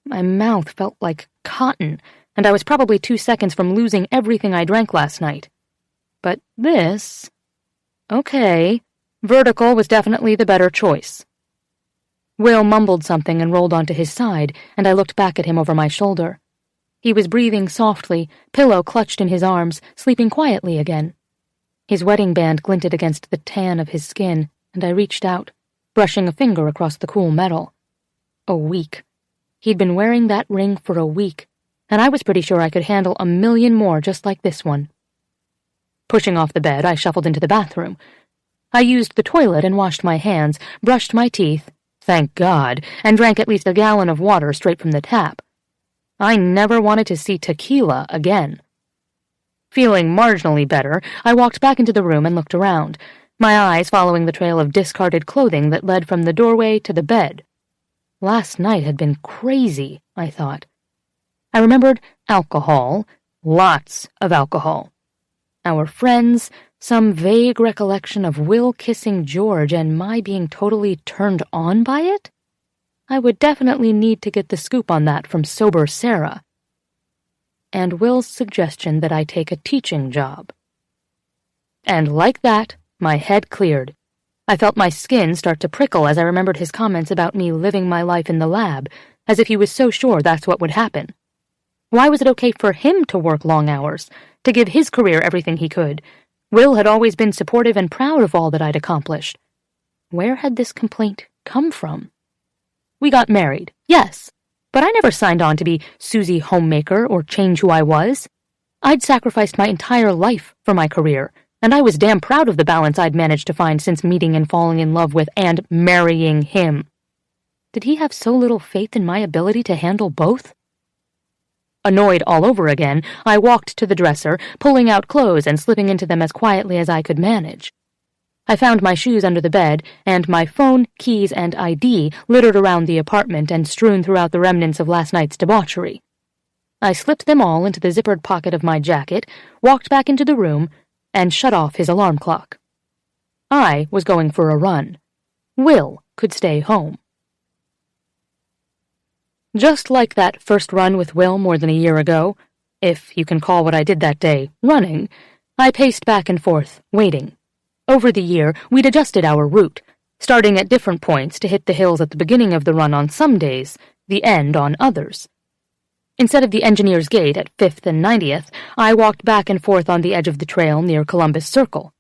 My mouth felt like cotton, and I was probably 2 seconds from losing everything I drank last night. But this... Okay, vertical was definitely the better choice. Will mumbled something and rolled onto his side, and I looked back at him over my shoulder. He was breathing softly, pillow clutched in his arms, sleeping quietly again. His wedding band glinted against the tan of his skin, and I reached out, brushing a finger across the cool metal. A week. He'd been wearing that ring for a week, and I was pretty sure I could handle 1,000,000 more just like this one. Pushing off the bed, I shuffled into the bathroom. I used the toilet and washed my hands, brushed my teeth, thank God, and drank at least a gallon of water straight from the tap. I never wanted to see tequila again. Feeling marginally better, I walked back into the room and looked around, my eyes following the trail of discarded clothing that led from the doorway to the bed. Last night had been crazy, I thought. I remembered alcohol, lots of alcohol. Our friends, some vague recollection of Will kissing George and my being totally turned on by it? I would definitely need to get the scoop on that from sober Sarah. And Will's suggestion that I take a teaching job. And like that, my head cleared. I felt my skin start to prickle as I remembered his comments about me living my life in the lab, as if he was so sure that's what would happen. Why was it okay for him to work long hours, to give his career everything he could? Will had always been supportive and proud of all that I'd accomplished. Where had this complaint come from? We got married, yes, but I never signed on to be Susie Homemaker or change who I was. I'd sacrificed my entire life for my career, and I was damn proud of the balance I'd managed to find since meeting and falling in love with and marrying him. Did he have so little faith in my ability to handle both? Annoyed all over again, I walked to the dresser, pulling out clothes and slipping into them as quietly as I could manage. I found my shoes under the bed, and my phone, keys, and ID littered around the apartment and strewn throughout the remnants of last night's debauchery. I slipped them all into the zippered pocket of my jacket, walked back into the room, and shut off his alarm clock. I was going for a run. Will could stay home. Just like that first run with Will more than a year ago, if you can call what I did that day running, I paced back and forth, waiting. Over the year, we'd adjusted our route, starting at different points to hit the hills at the beginning of the run on some days, the end on others. Instead of the Engineer's Gate at 5th and 90th, I walked back and forth on the edge of the trail near Columbus Circle.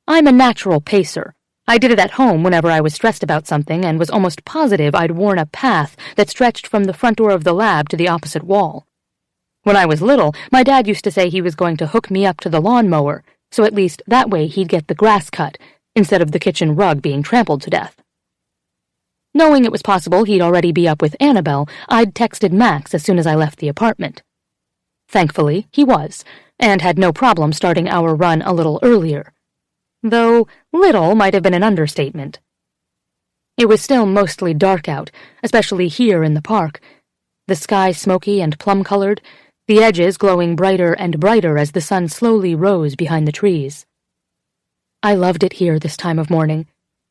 I'm a natural pacer. I did it at home whenever I was stressed about something and was almost positive I'd worn a path that stretched from the front door of the lab to the opposite wall. When I was little, my dad used to say he was going to hook me up to the lawnmower, so at least that way he'd get the grass cut, instead of the kitchen rug being trampled to death. Knowing it was possible he'd already be up with Annabelle, I'd texted Max as soon as I left the apartment. Thankfully, he was, and had no problem starting our run a little earlier. Though little might have been an understatement. It was still mostly dark out, especially here in the park. The sky smoky and plum-colored, the edges glowing brighter and brighter as the sun slowly rose behind the trees. I loved it here this time of morning,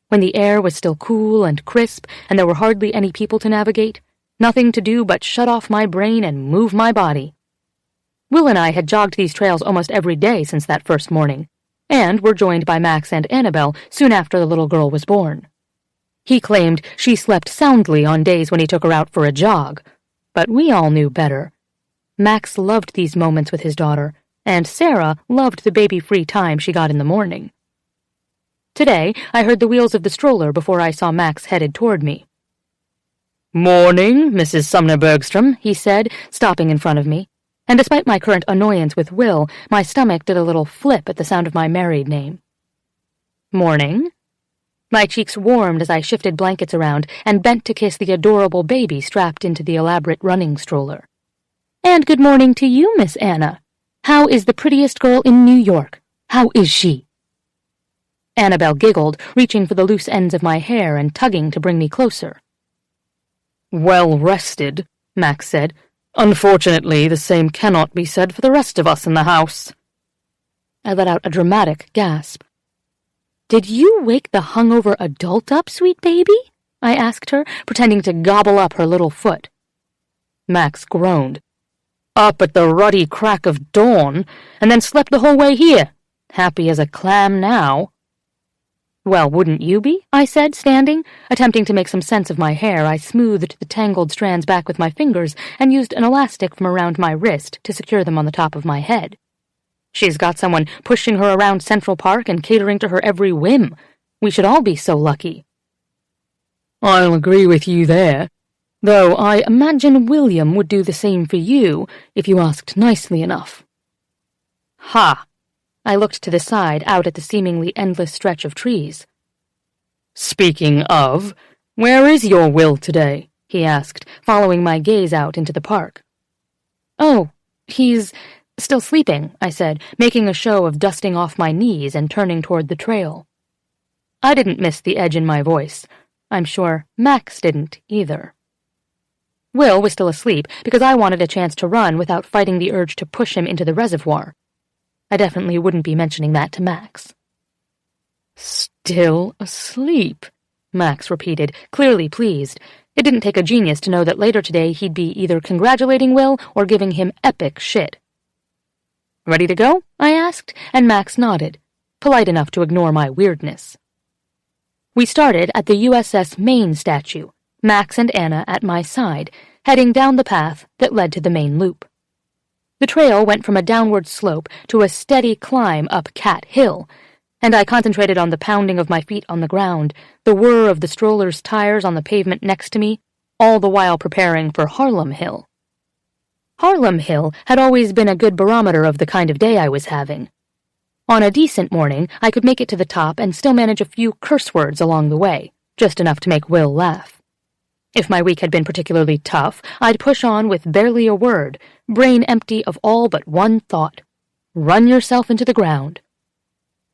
when the air was still cool and crisp and there were hardly any people to navigate, nothing to do but shut off my brain and move my body. Will and I had jogged these trails almost every day since that first morning, and were joined by Max and Annabelle soon after the little girl was born. He claimed she slept soundly on days when he took her out for a jog, but we all knew better. Max loved these moments with his daughter, and Sarah loved the baby-free time she got in the morning. Today, I heard the wheels of the stroller before I saw Max headed toward me. "Morning, Mrs. Sumner Bergstrom," he said, stopping in front of me, and despite my current annoyance with Will, my stomach did a little flip at the sound of my married name. "Morning." My cheeks warmed as I shifted blankets around and bent to kiss the adorable baby strapped into the elaborate running stroller. "And good morning to you, Miss Anna. How is the prettiest girl in New York? How is she?" Annabelle giggled, reaching for the loose ends of my hair and tugging to bring me closer. "Well rested," Max said. "Unfortunately, the same cannot be said for the rest of us in the house." I let out a dramatic gasp. "Did you wake the hungover adult up, sweet baby?" I asked her, pretending to gobble up her little foot. Max groaned. "Up at the ruddy crack of dawn, and then slept the whole way here. Happy as a clam now." "Well, wouldn't you be?" I said, standing. Attempting to make some sense of my hair, I smoothed the tangled strands back with my fingers and used an elastic from around my wrist to secure them on the top of my head. She's got someone pushing her around Central Park and catering to her every whim. We should all be so lucky. "I'll agree with you there, though I imagine William would do the same for you if you asked nicely enough." "Ha!" I looked to the side, out at the seemingly endless stretch of trees. "Speaking of, where is your Will today?" he asked, following my gaze out into the park. "Oh, he's still sleeping," I said, making a show of dusting off my knees and turning toward the trail. I didn't miss the edge in my voice. I'm sure Max didn't either. Will was still asleep because I wanted a chance to run without fighting the urge to push him into the reservoir. I definitely wouldn't be mentioning that to Max. "Still asleep," Max repeated, clearly pleased. It didn't take a genius to know that later today he'd be either congratulating Will or giving him epic shit. "Ready to go?" I asked, and Max nodded, polite enough to ignore my weirdness. We started at the USS Maine statue, Max and Anna at my side, heading down the path that led to the main loop. The trail went from a downward slope to a steady climb up Cat Hill, and I concentrated on the pounding of my feet on the ground, the whir of the stroller's tires on the pavement next to me, all the while preparing for Harlem Hill. Harlem Hill had always been a good barometer of the kind of day I was having. On a decent morning, I could make it to the top and still manage a few curse words along the way, just enough to make Will laugh. If my week had been particularly tough, I'd push on with barely a word, brain empty of all but one thought: run yourself into the ground.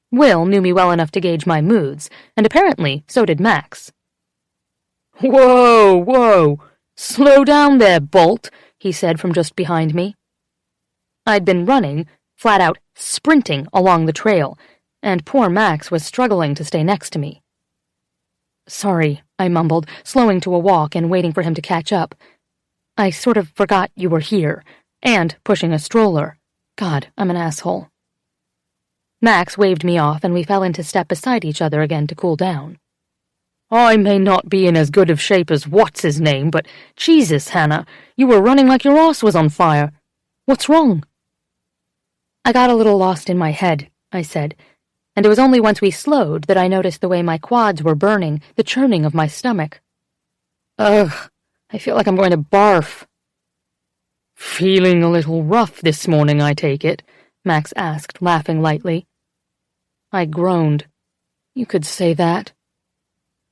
Will knew me well enough to gauge my moods, and apparently so did Max. "Whoa, whoa! Slow down there, Bolt," he said from just behind me. I'd been running, flat out sprinting along the trail, and poor Max was struggling to stay next to me. "Sorry," I mumbled, slowing to a walk and waiting for him to catch up. I sort of forgot you were here, and pushing a stroller. God, I'm an asshole. Max waved me off, and we fell into step beside each other again to cool down. I may not be in as good of shape as what's-his-name, but Jesus, Hannah, you were running like your arse was on fire. What's wrong? I got a little lost in my head, I said, and it was only once we slowed that I noticed the way my quads were burning, the churning of my stomach. Ugh, I feel like I'm going to barf. Feeling a little rough this morning, I take it? Max asked, laughing lightly. I groaned. You could say that.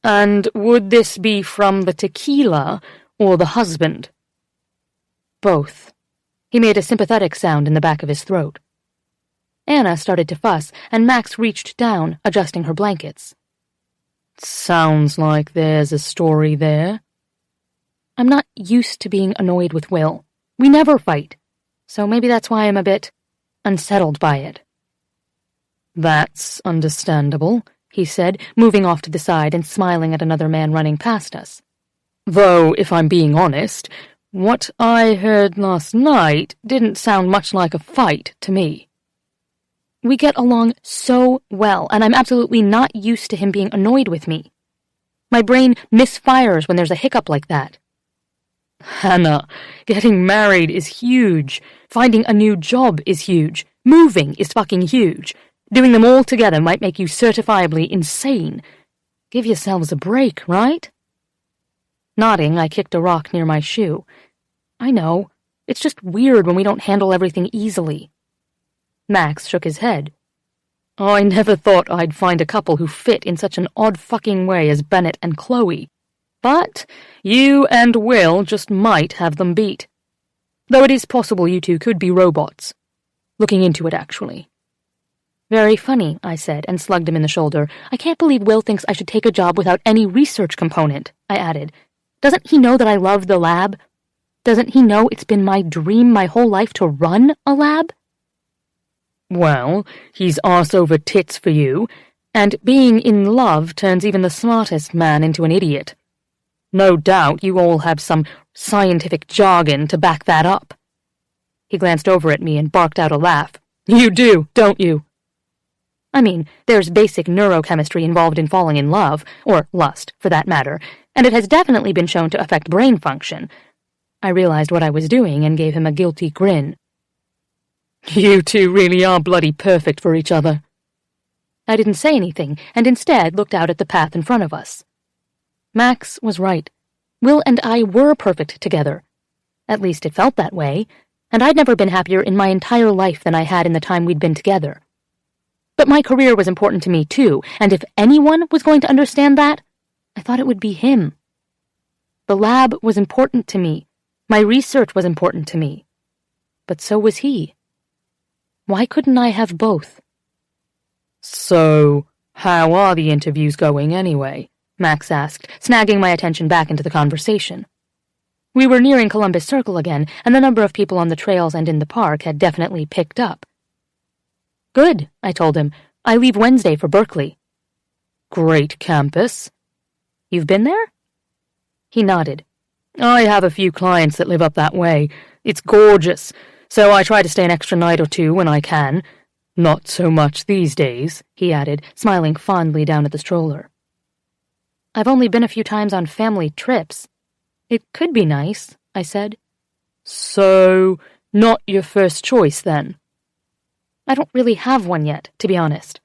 And would this be from the tequila or the husband? Both. He made a sympathetic sound in the back of his throat. Anna started to fuss, and Max reached down, adjusting her blankets. Sounds like there's a story there. I'm not used to being annoyed with Will. We never fight, so maybe that's why I'm a bit unsettled by it. That's understandable, he said, moving off to the side and smiling at another man running past us. Though, if I'm being honest, what I heard last night didn't sound much like a fight to me. We get along so well, and I'm absolutely not used to him being annoyed with me. My brain misfires when there's a hiccup like that. Hannah, getting married is huge. Finding a new job is huge. Moving is fucking huge. Doing them all together might make you certifiably insane. Give yourselves a break, right? Nodding, I kicked a rock near my shoe. I know. It's just weird when we don't handle everything easily. Max shook his head. I never thought I'd find a couple who fit in such an odd fucking way as Bennett and Chloe. But you and Will just might have them beat. Though it is possible you two could be robots. Looking into it, actually. Very funny, I said, and slugged him in the shoulder. I can't believe Will thinks I should take a job without any research component, I added. Doesn't he know that I love the lab? Doesn't he know it's been my dream my whole life to run a lab? Well, he's arse over tits for you, and being in love turns even the smartest man into an idiot. No doubt you all have some scientific jargon to back that up. He glanced over at me and barked out a laugh. You do, don't you? I mean, there's basic neurochemistry involved in falling in love, or lust, for that matter, and it has definitely been shown to affect brain function. I realized what I was doing and gave him a guilty grin. You two really are bloody perfect for each other. I didn't say anything, and instead looked out at the path in front of us. Max was right. Will and I were perfect together. At least it felt that way, and I'd never been happier in my entire life than I had in the time we'd been together. But my career was important to me, too, and if anyone was going to understand that, I thought it would be him. The lab was important to me. My research was important to me. But so was he. Why couldn't I have both? So, how are the interviews going anyway? Max asked, snagging my attention back into the conversation. We were nearing Columbus Circle again, and the number of people on the trails and in the park had definitely picked up. Good, I told him. I leave Wednesday for Berkeley. Great campus. You've been there? He nodded. I have a few clients that live up that way. It's gorgeous, so I try to stay an extra night or two when I can. Not so much these days, he added, smiling fondly down at the stroller. I've only been a few times on family trips. It could be nice, I said. So, not your first choice, then? I don't really have one yet, to be honest.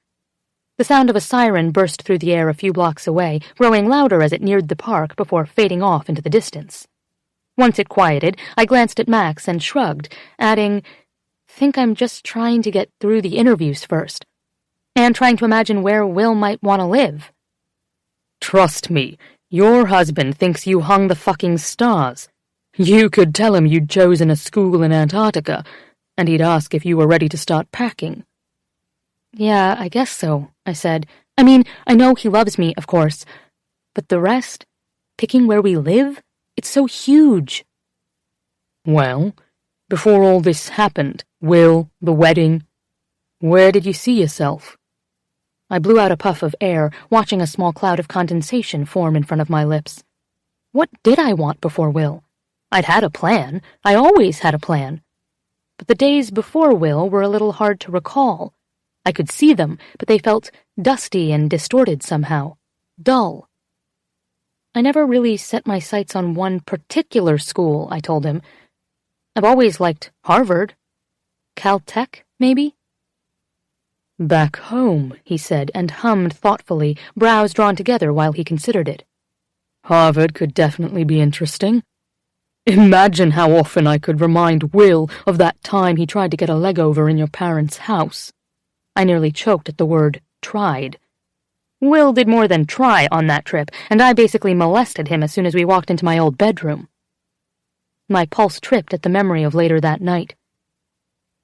The sound of a siren burst through the air a few blocks away, growing louder as it neared the park before fading off into the distance. Once it quieted, I glanced at Max and shrugged, adding, Think I'm just trying to get through the interviews first, and trying to imagine where Will might want to live. Trust me, your husband thinks you hung the fucking stars. You could tell him you'd chosen a school in Antarctica, and he'd ask if you were ready to start packing. Yeah, I guess so, I said. I mean, I know he loves me, of course. But the rest? Picking where we live? It's so huge. Well, before all this happened, Will, the wedding, where did you see yourself? I blew out a puff of air, watching a small cloud of condensation form in front of my lips. What did I want before Will? I'd had a plan. I always had a plan. But the days before Will were a little hard to recall. I could see them, but they felt dusty and distorted somehow. Dull. I never really set my sights on one particular school, I told him. I've always liked Harvard. Caltech, maybe? Back home, he said, and hummed thoughtfully, brows drawn together while he considered it. Harvard could definitely be interesting. Imagine how often I could remind Will of that time he tried to get a leg over in your parents' house. I nearly choked at the word tried. Will did more than try on that trip, and I basically molested him as soon as we walked into my old bedroom. My pulse tripped at the memory of later that night.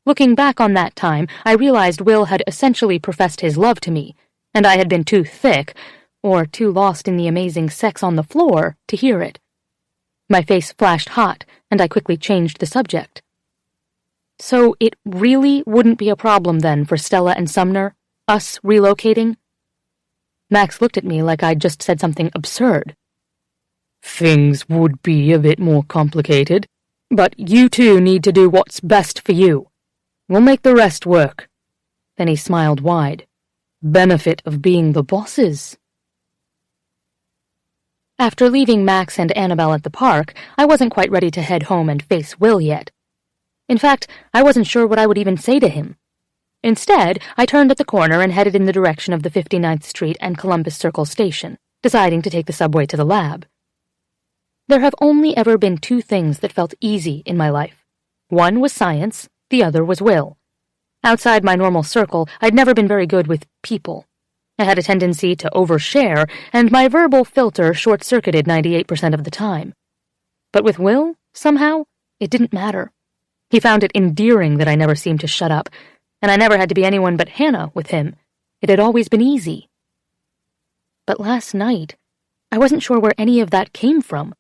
Looking back on that time, I realized Will had essentially professed his love to me, and I had been too thick, or too lost in the amazing sex on the floor, to hear it. My face flashed hot, and I quickly changed the subject. So it really wouldn't be a problem then for Stella and Sumner, us relocating? Max looked at me like I'd just said something absurd. Things would be a bit more complicated, but you two need to do what's best for you. We'll make the rest work. Then he smiled wide. Benefit of being the bosses. After leaving Max and Annabelle at the park, I wasn't quite ready to head home and face Will yet. In fact, I wasn't sure what I would even say to him. Instead, I turned at the corner and headed in the direction of the 59th Street and Columbus Circle station, deciding to take the subway to the lab. There have only ever been two things that felt easy in my life. One was science, the other was Will. Outside my normal circle, I'd never been very good with people. I had a tendency to overshare, and my verbal filter short-circuited 98% of the time. But with Will, somehow, it didn't matter. He found it endearing that I never seemed to shut up, and I never had to be anyone but Hannah with him. It had always been easy. But last night, I wasn't sure where any of that came from.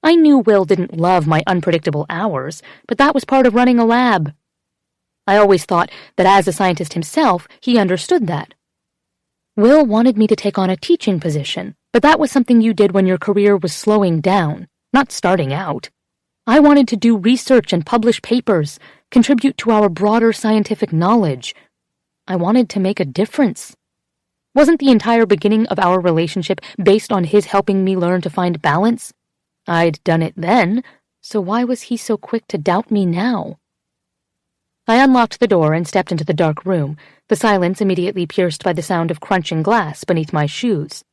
I knew Will didn't love my unpredictable hours, but that was part of running a lab. I always thought that as a scientist himself, he understood that. Will wanted me to take on a teaching position, but that was something you did when your career was slowing down, not starting out. I wanted to do research and publish papers, contribute to our broader scientific knowledge. I wanted to make a difference. Wasn't the entire beginning of our relationship based on his helping me learn to find balance? I'd done it then, so why was he so quick to doubt me now? I unlocked the door and stepped into the dark room, the silence immediately pierced by the sound of crunching glass beneath my shoes.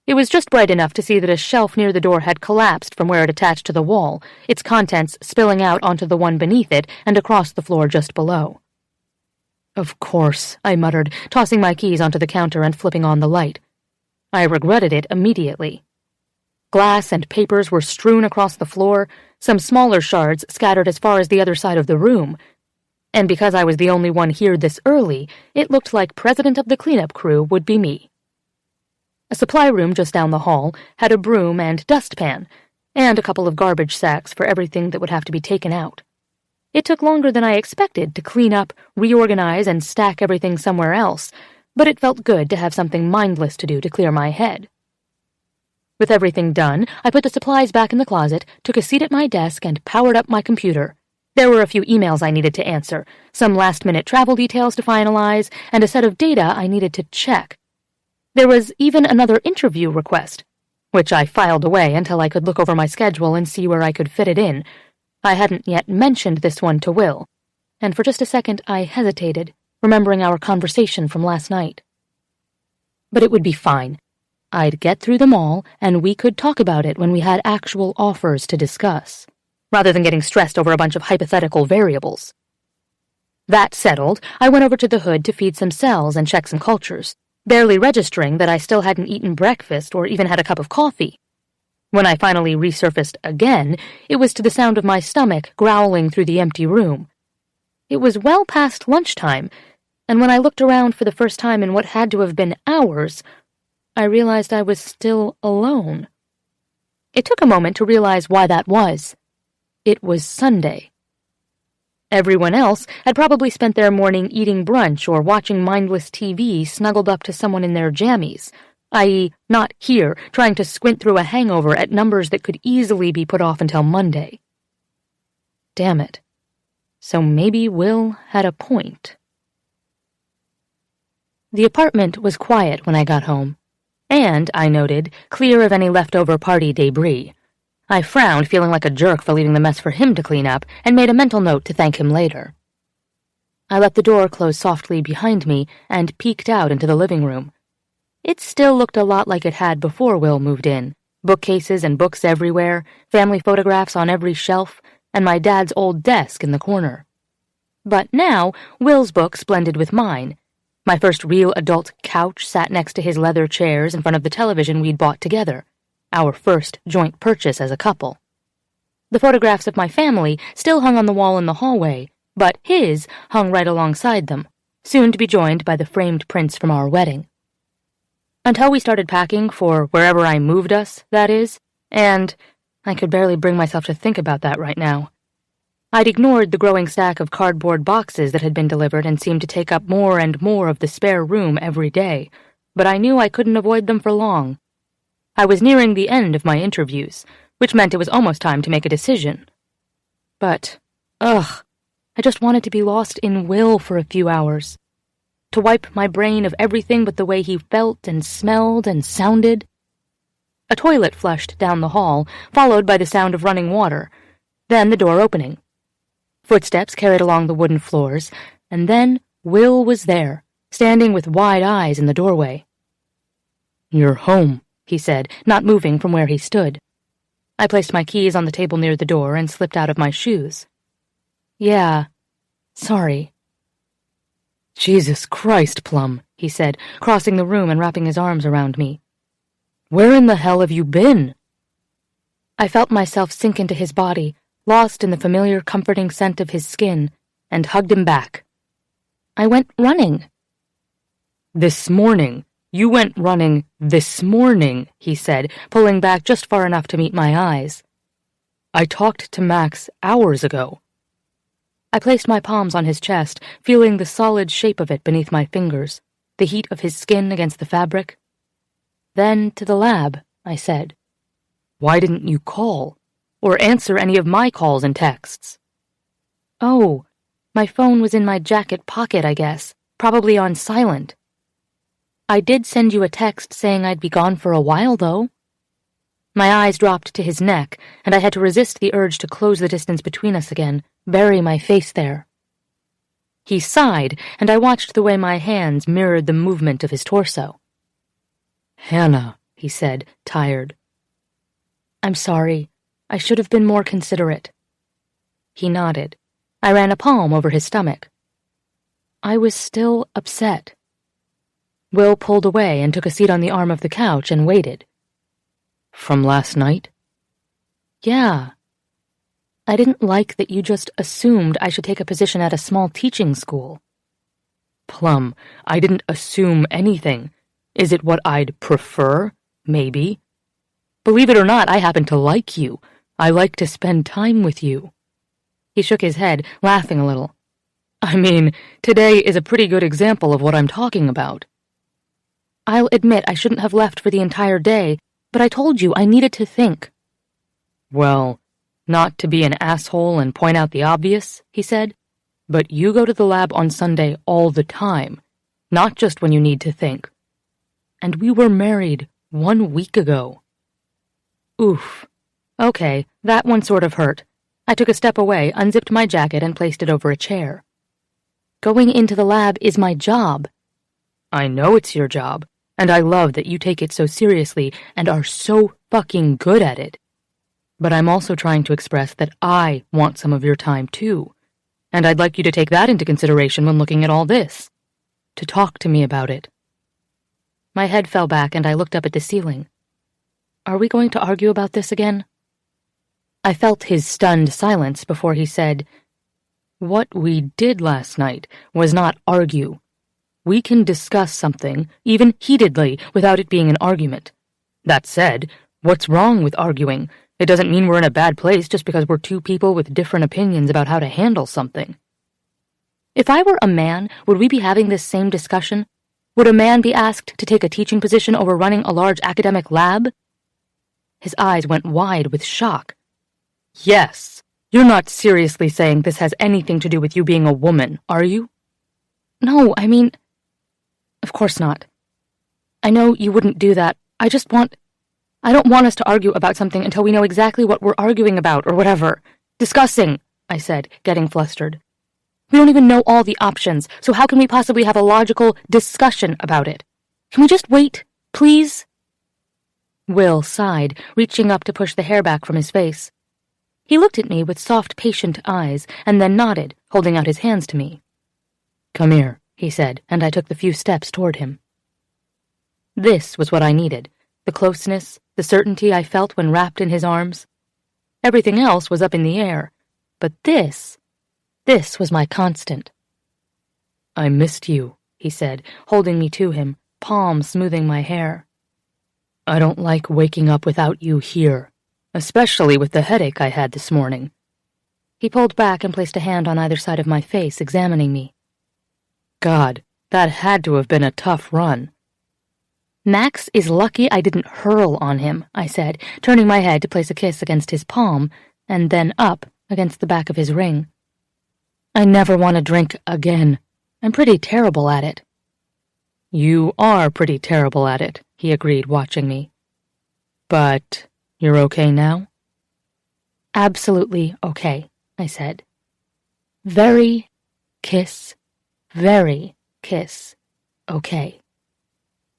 It was just bright enough to see that a shelf near the door had collapsed from where it attached to the wall, its contents spilling out onto the one beneath it and across the floor just below. Of course, I muttered, tossing my keys onto the counter and flipping on the light. I regretted it immediately. Glass and papers were strewn across the floor, some smaller shards scattered as far as the other side of the room. And because I was the only one here this early, it looked like president of the cleanup crew would be me. A supply room just down the hall had a broom and dustpan, and a couple of garbage sacks for everything that would have to be taken out. It took longer than I expected to clean up, reorganize, and stack everything somewhere else, but it felt good to have something mindless to do to clear my head. With everything done, I put the supplies back in the closet, took a seat at my desk, and powered up my computer. There were a few emails I needed to answer, some last-minute travel details to finalize, and a set of data I needed to check. There was even another interview request, which I filed away until I could look over my schedule and see where I could fit it in. I hadn't yet mentioned this one to Will, and for just a second I hesitated, remembering our conversation from last night. But it would be fine. I'd get through them all, and we could talk about it when we had actual offers to discuss, rather than getting stressed over a bunch of hypothetical variables. That settled, I went over to the hood to feed some cells and check some cultures, barely registering that I still hadn't eaten breakfast or even had a cup of coffee. When I finally resurfaced again, it was to the sound of my stomach growling through the empty room. It was well past lunchtime, and when I looked around for the first time in what had to have been hours, I realized I was still alone. It took a moment to realize why that was. It was Sunday. Everyone else had probably spent their morning eating brunch or watching mindless TV snuggled up to someone in their jammies. i.e., not here, trying to squint through a hangover at numbers that could easily be put off until Monday. Damn it. So maybe Will had a point. The apartment was quiet when I got home, and, I noted, clear of any leftover party debris. I frowned, feeling like a jerk for leaving the mess for him to clean up, and made a mental note to thank him later. I let the door close softly behind me and peeked out into the living room. It still looked a lot like it had before Will moved in. Bookcases and books everywhere, family photographs on every shelf, and my dad's old desk in the corner. But now, Will's books blended with mine. My first real adult couch sat next to his leather chairs in front of the television we'd bought together, our first joint purchase as a couple. The photographs of my family still hung on the wall in the hallway, but his hung right alongside them, soon to be joined by the framed prints from our wedding. Until we started packing for wherever I moved us, that is, and I could barely bring myself to think about that right now. I'd ignored the growing stack of cardboard boxes that had been delivered and seemed to take up more and more of the spare room every day, but I knew I couldn't avoid them for long. I was nearing the end of my interviews, which meant it was almost time to make a decision. But, I just wanted to be lost in Will for a few hours. To wipe my brain of everything but the way he felt and smelled and sounded. A toilet flushed down the hall, followed by the sound of running water, then the door opening. Footsteps carried along the wooden floors, and then Will was there, standing with wide eyes in the doorway. "You're home," he said, not moving from where he stood. I placed my keys on the table near the door and slipped out of my shoes. "Yeah, sorry." "Jesus Christ, Plum," he said, crossing the room and wrapping his arms around me. "Where in the hell have you been?" I felt myself sink into his body, lost in the familiar comforting scent of his skin, and hugged him back. "I went running." "This morning? You went running this morning," he said, pulling back just far enough to meet my eyes. "I talked to Max hours ago." I placed my palms on his chest, feeling the solid shape of it beneath my fingers, the heat of his skin against the fabric. "Then to the lab," I said. "Why didn't you call? Or answer any of my calls and texts?" "Oh, my phone was in my jacket pocket, I guess, probably on silent." "I did send you a text saying I'd be gone for a while, though." My eyes dropped to his neck, and I had to resist the urge to close the distance between us again, bury my face there. He sighed, and I watched the way my hands mirrored the movement of his torso. "Hannah," he said, tired. "I'm sorry. I should have been more considerate." He nodded. I ran a palm over his stomach. I was still upset. Will pulled away and took a seat on the arm of the couch and waited. "From last night?" "Yeah. I didn't like that you just assumed I should take a position at a small teaching school." "Plum, I didn't assume anything. Is it what I'd prefer? Maybe. Believe it or not, I happen to like you. I like to spend time with you." He shook his head, laughing a little. "I mean, today is a pretty good example of what I'm talking about." "I'll admit I shouldn't have left for the entire day, but I told you I needed to think." "Well, not to be an asshole and point out the obvious," he said, "but you go to the lab on Sunday all the time, not just when you need to think. And we were married 1 week ago." Oof. Okay, that one sort of hurt. I took a step away, unzipped my jacket, and placed it over a chair. "Going into the lab is my job." "I know it's your job, and I love that you take it so seriously and are so fucking good at it. But I'm also trying to express that I want some of your time too, and I'd like you to take that into consideration when looking at all this. To talk to me about it." My head fell back and I looked up at the ceiling. "Are we going to argue about this again?" I felt his stunned silence before he said, "What we did last night was not argue. We can discuss something, even heatedly, without it being an argument. That said, what's wrong with arguing? It doesn't mean we're in a bad place just because we're two people with different opinions about how to handle something." If I were a man, would we be having this same discussion? Would a man be asked to take a teaching position over running a large academic lab? His eyes went wide with shock. Yes. You're not seriously saying this has anything to do with you being a woman, are you? No, I mean... Of course not. I know you wouldn't do that. I don't want us to argue about something until we know exactly what we're arguing about, or whatever. Discussing, I said, getting flustered. We don't even know all the options, so how can we possibly have a logical discussion about it? Can we just wait, please? Will sighed, reaching up to push the hair back from his face. He looked at me with soft, patient eyes, and then nodded, holding out his hands to me. Come here, he said, and I took the few steps toward him. This was what I needed, the closeness, the certainty I felt when wrapped in his arms. Everything else was up in the air, but this was my constant. I missed you, he said, holding me to him, palm smoothing my hair. I don't like waking up without you here. Especially with the headache I had this morning. He pulled back and placed a hand on either side of my face, examining me. God, that had to have been a tough run. Max is lucky I didn't hurl on him, I said, turning my head to place a kiss against his palm, and then up against the back of his ring. I never want to drink again. I'm pretty terrible at it. You are pretty terrible at it, he agreed, watching me. But... you're okay now? Absolutely okay, I said. Very kiss, okay.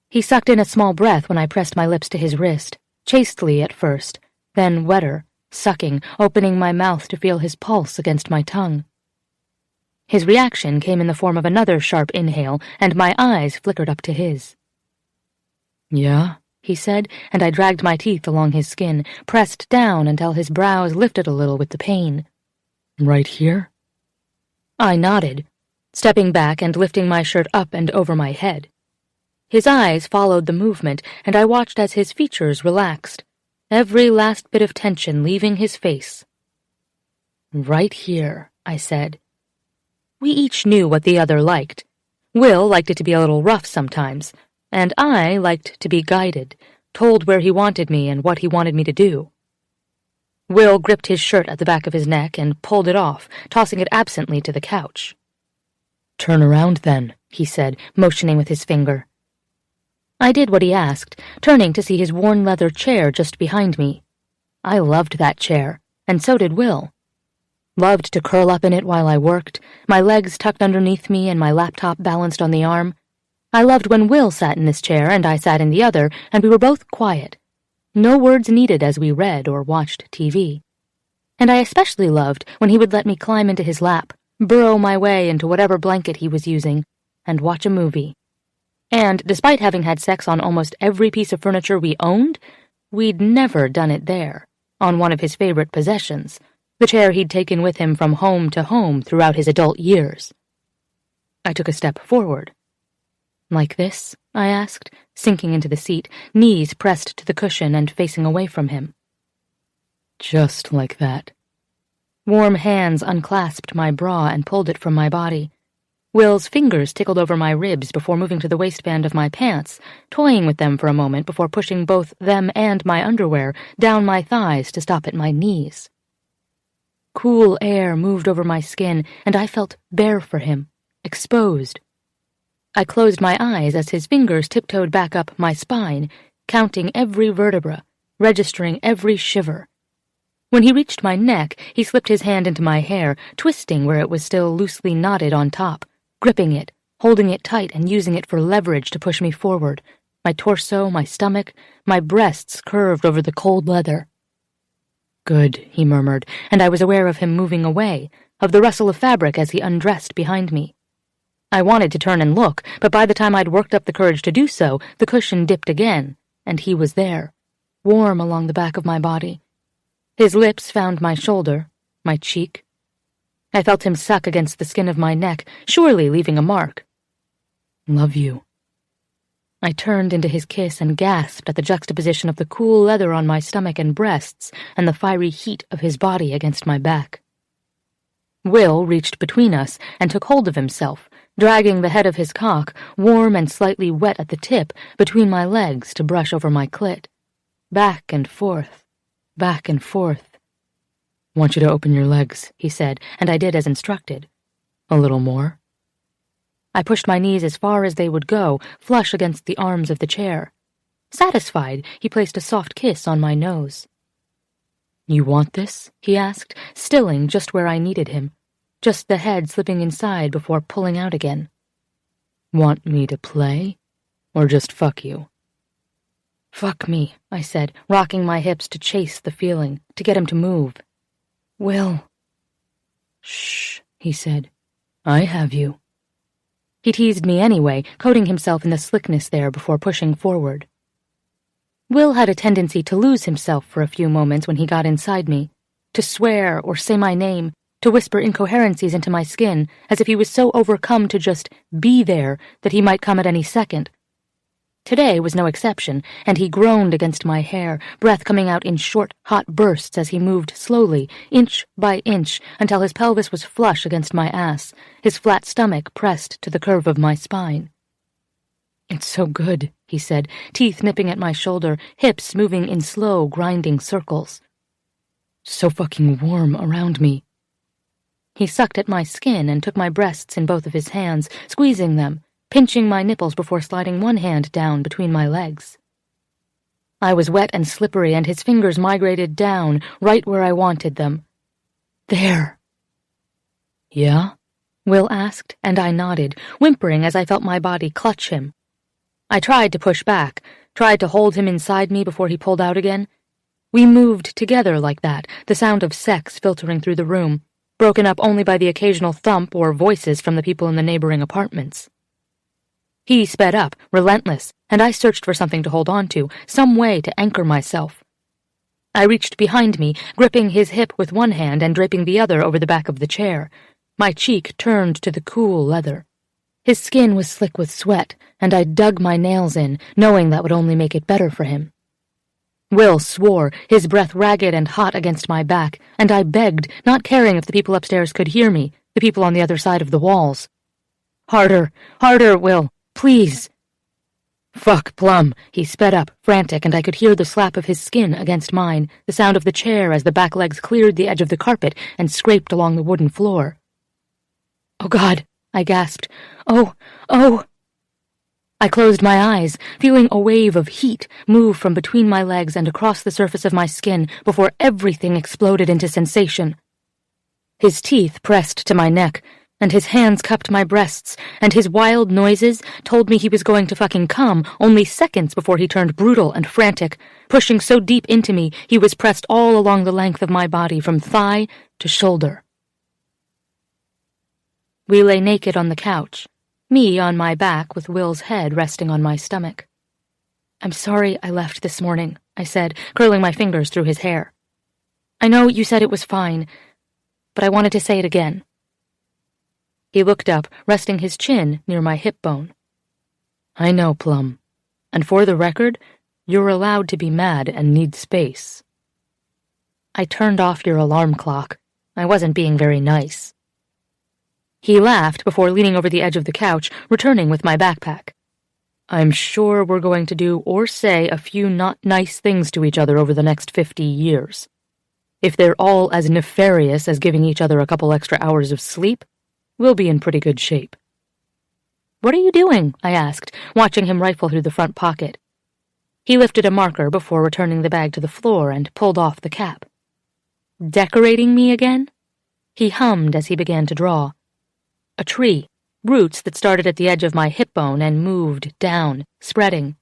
He sucked in a small breath when I pressed my lips to his wrist, chastely at first, then wetter, sucking, opening my mouth to feel his pulse against my tongue. His reaction came in the form of another sharp inhale, and my eyes flickered up to his. Yeah? He said, and I dragged my teeth along his skin, pressed down until his brows lifted a little with the pain. Right here? I nodded, stepping back and lifting my shirt up and over my head. His eyes followed the movement, and I watched as his features relaxed, every last bit of tension leaving his face. Right here, I said. We each knew what the other liked. Will liked it to be a little rough sometimes, and I liked to be guided, told where he wanted me and what he wanted me to do. Will gripped his shirt at the back of his neck and pulled it off, tossing it absently to the couch. Turn around, then, he said, motioning with his finger. I did what he asked, turning to see his worn leather chair just behind me. I loved that chair, and so did Will. Loved to curl up in it while I worked, my legs tucked underneath me and my laptop balanced on the arm. I loved when Will sat in this chair and I sat in the other, and we were both quiet. No words needed as we read or watched TV. And I especially loved when he would let me climb into his lap, burrow my way into whatever blanket he was using, and watch a movie. And despite having had sex on almost every piece of furniture we owned, we'd never done it there, on one of his favorite possessions, the chair he'd taken with him from home to home throughout his adult years. I took a step forward. Like this? I asked, sinking into the seat, knees pressed to the cushion and facing away from him. Just like that. Warm hands unclasped my bra and pulled it from my body. Will's fingers tickled over my ribs before moving to the waistband of my pants, toying with them for a moment before pushing both them and my underwear down my thighs to stop at my knees. Cool air moved over my skin, and I felt bare for him, exposed. I closed my eyes as his fingers tiptoed back up my spine, counting every vertebra, registering every shiver. When he reached my neck, he slipped his hand into my hair, twisting where it was still loosely knotted on top, gripping it, holding it tight and using it for leverage to push me forward, my torso, my stomach, my breasts curved over the cold leather. Good, he murmured, and I was aware of him moving away, of the rustle of fabric as he undressed behind me. I wanted to turn and look, but by the time I'd worked up the courage to do so, the cushion dipped again, and he was there, warm along the back of my body. His lips found my shoulder, my cheek. I felt him suck against the skin of my neck, surely leaving a mark. Love you. I turned into his kiss and gasped at the juxtaposition of the cool leather on my stomach and breasts and the fiery heat of his body against my back. Will reached between us and took hold of himself, dragging the head of his cock, warm and slightly wet at the tip, between my legs to brush over my clit. Back and forth, back and forth. "Want you to open your legs," he said, and I did as instructed. "A little more." I pushed my knees as far as they would go, flush against the arms of the chair. Satisfied, he placed a soft kiss on my nose. "You want this?" he asked, stilling just where I needed him, just the head slipping inside before pulling out again. "Want me to play? Or just fuck you?" "Fuck me," I said, rocking my hips to chase the feeling, to get him to move. "Will." "Shh," he said. "I have you." He teased me anyway, coating himself in the slickness there before pushing forward. Will had a tendency to lose himself for a few moments when he got inside me, to swear or say my name, to whisper incoherencies into my skin, as if he was so overcome to just be there that he might come at any second. Today was no exception, and he groaned against my hair, breath coming out in short, hot bursts as he moved slowly, inch by inch, until his pelvis was flush against my ass, his flat stomach pressed to the curve of my spine. "It's so good," he said, teeth nipping at my shoulder, hips moving in slow, grinding circles. "So fucking warm around me." He sucked at my skin and took my breasts in both of his hands, squeezing them, pinching my nipples before sliding one hand down between my legs. I was wet and slippery, and his fingers migrated down, right where I wanted them. "There." "Yeah?" Will asked, and I nodded, whimpering as I felt my body clutch him. I tried to push back, tried to hold him inside me before he pulled out again. We moved together like that, the sound of sex filtering through the room, broken up only by the occasional thump or voices from the people in the neighboring apartments. He sped up, relentless, and I searched for something to hold on to, some way to anchor myself. I reached behind me, gripping his hip with one hand and draping the other over the back of the chair. My cheek turned to the cool leather. His skin was slick with sweat, and I dug my nails in, knowing that would only make it better for him. Will swore, his breath ragged and hot against my back, and I begged, not caring if the people upstairs could hear me, the people on the other side of the walls. "Harder, harder, Will, please." "Fuck, Plum." He sped up, frantic, and I could hear the slap of his skin against mine, the sound of the chair as the back legs cleared the edge of the carpet and scraped along the wooden floor. "Oh, God," I gasped. "Oh, oh." I closed my eyes, feeling a wave of heat move from between my legs and across the surface of my skin before everything exploded into sensation. His teeth pressed to my neck, and his hands cupped my breasts, and his wild noises told me he was going to fucking come only seconds before he turned brutal and frantic, pushing so deep into me he was pressed all along the length of my body from thigh to shoulder. We lay naked on the couch, me on my back with Will's head resting on my stomach. "I'm sorry I left this morning," I said, curling my fingers through his hair. "I know you said it was fine, but I wanted to say it again." He looked up, resting his chin near my hip bone. "I know, Plum, and for the record, you're allowed to be mad and need space." "I turned off your alarm clock. I wasn't being very nice." He laughed before leaning over the edge of the couch, returning with my backpack. "I'm sure we're going to do or say a few not nice things to each other over the next 50 years. If they're all as nefarious as giving each other a couple extra hours of sleep, we'll be in pretty good shape." "What are you doing?" I asked, watching him rifle through the front pocket. He lifted a marker before returning the bag to the floor and pulled off the cap. "Decorating me again?" He hummed as he began to draw. A tree, roots that started at the edge of my hip bone and moved down, spreading.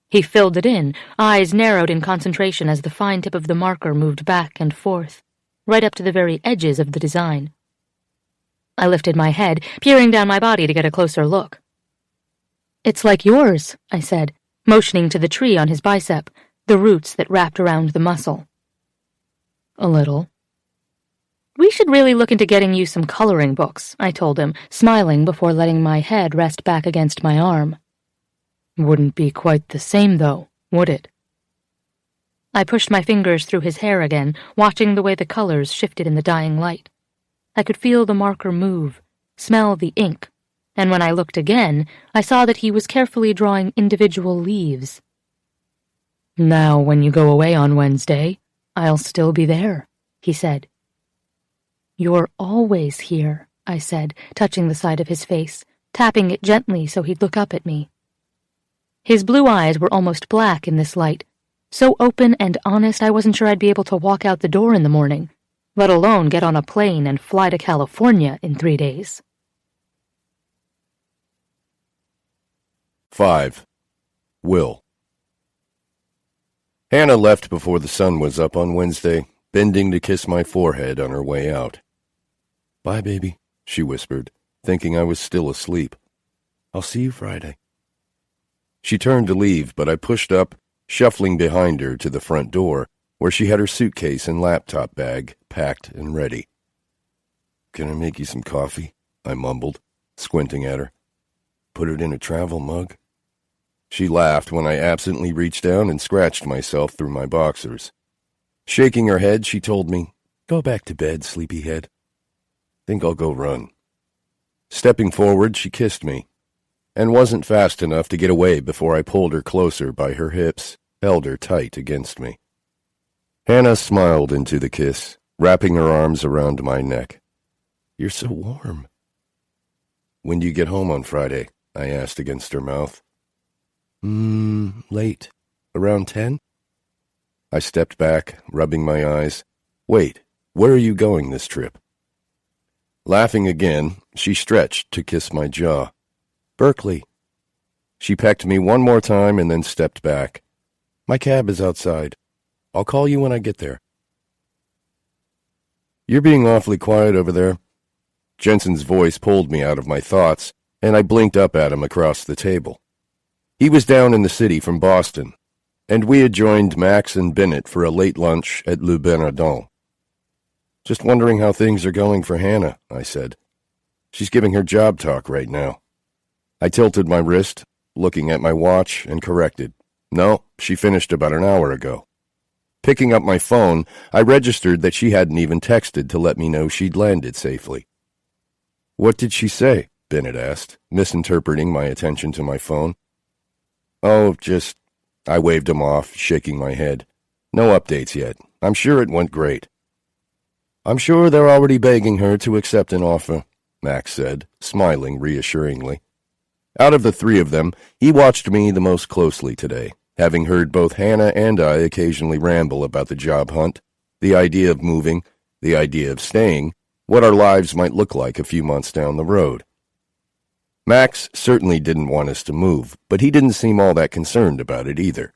He filled it in, eyes narrowed in concentration as the fine tip of the marker moved back and forth, right up to the very edges of the design. I lifted my head, peering down my body to get a closer look. "It's like yours," I said, motioning to the tree on his bicep, the roots that wrapped around the muscle. "A little." "We should really look into getting you some coloring books," I told him, smiling before letting my head rest back against my arm. "Wouldn't be quite the same, though, would it?" I pushed my fingers through his hair again, watching the way the colors shifted in the dying light. I could feel the marker move, smell the ink, and when I looked again, I saw that he was carefully drawing individual leaves. "Now, when you go away on Wednesday, I'll still be there," he said. "You're always here," I said, touching the side of his face, tapping it gently so he'd look up at me. His blue eyes were almost black in this light, so open and honest I wasn't sure I'd be able to walk out the door in the morning, let alone get on a plane and fly to California in 3 days. 5. Will. Hannah left before the sun was up on Wednesday, bending to kiss my forehead on her way out. "Bye, baby," she whispered, thinking I was still asleep. "I'll see you Friday." She turned to leave, but I pushed up, shuffling behind her to the front door, where she had her suitcase and laptop bag packed and ready. "Can I make you some coffee?" I mumbled, squinting at her. "Put it in a travel mug." She laughed when I absently reached down and scratched myself through my boxers. Shaking her head, she told me, "Go back to bed, sleepyhead. Think I'll go run." Stepping forward, she kissed me, and wasn't fast enough to get away before I pulled her closer by her hips, held her tight against me. Hannah smiled into the kiss, wrapping her arms around my neck. "You're so warm." "When do you get home on Friday?" I asked against her mouth. Late. Around 10? I stepped back, rubbing my eyes. "Wait, where are you going this trip?" Laughing again, she stretched to kiss my jaw. "Berkeley." She pecked me one more time and then stepped back. "My cab is outside. I'll call you when I get there." "You're being awfully quiet over there." Jensen's voice pulled me out of my thoughts, and I blinked up at him across the table. He was down in the city from Boston, and we had joined Max and Bennett for a late lunch at Le Bernardin. "Just wondering how things are going for Hannah," I said. "She's giving her job talk right now." I tilted my wrist, looking at my watch, and corrected. "No, she finished about an hour ago." Picking up my phone, I registered that she hadn't even texted to let me know she'd landed safely. "What did she say?" Bennett asked, misinterpreting my attention to my phone. "Oh, just..." I waved him off, shaking my head. "No updates yet. I'm sure it went great." "I'm sure they're already begging her to accept an offer," Max said, smiling reassuringly. Out of the three of them, he watched me the most closely today, having heard both Hannah and I occasionally ramble about the job hunt, the idea of moving, the idea of staying, what our lives might look like a few months down the road. Max certainly didn't want us to move, but he didn't seem all that concerned about it either.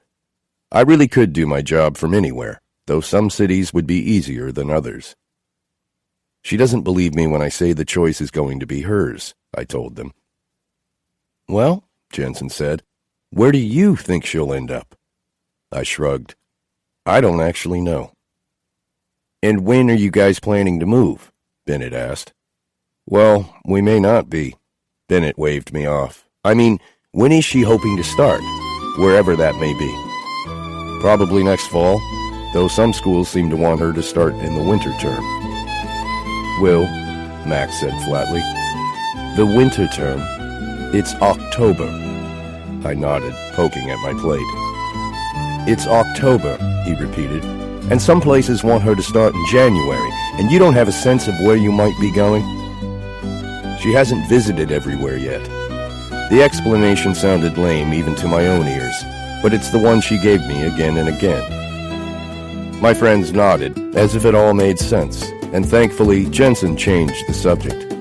I really could do my job from anywhere, though some cities would be easier than others. "She doesn't believe me when I say the choice is going to be hers," I told them. "Well," Jensen said, "where do you think she'll end up?" I shrugged. "I don't actually know." "And when are you guys planning to move?" Bennett asked. "Well, we may not be." Bennett waved me off. "I mean, when is she hoping to start, wherever that may be?" "Probably next fall, though some schools seem to want her to start in the winter term." "Will," Max said flatly. "The winter term? It's October." I nodded, poking at my plate. "It's October," he repeated, "and some places want her to start in January, and you don't have a sense of where you might be going?" She hasn't visited everywhere yet. The explanation sounded lame even to my own ears, but it's the one she gave me again and again. My friends nodded, as if it all made sense, and thankfully Jensen changed the subject.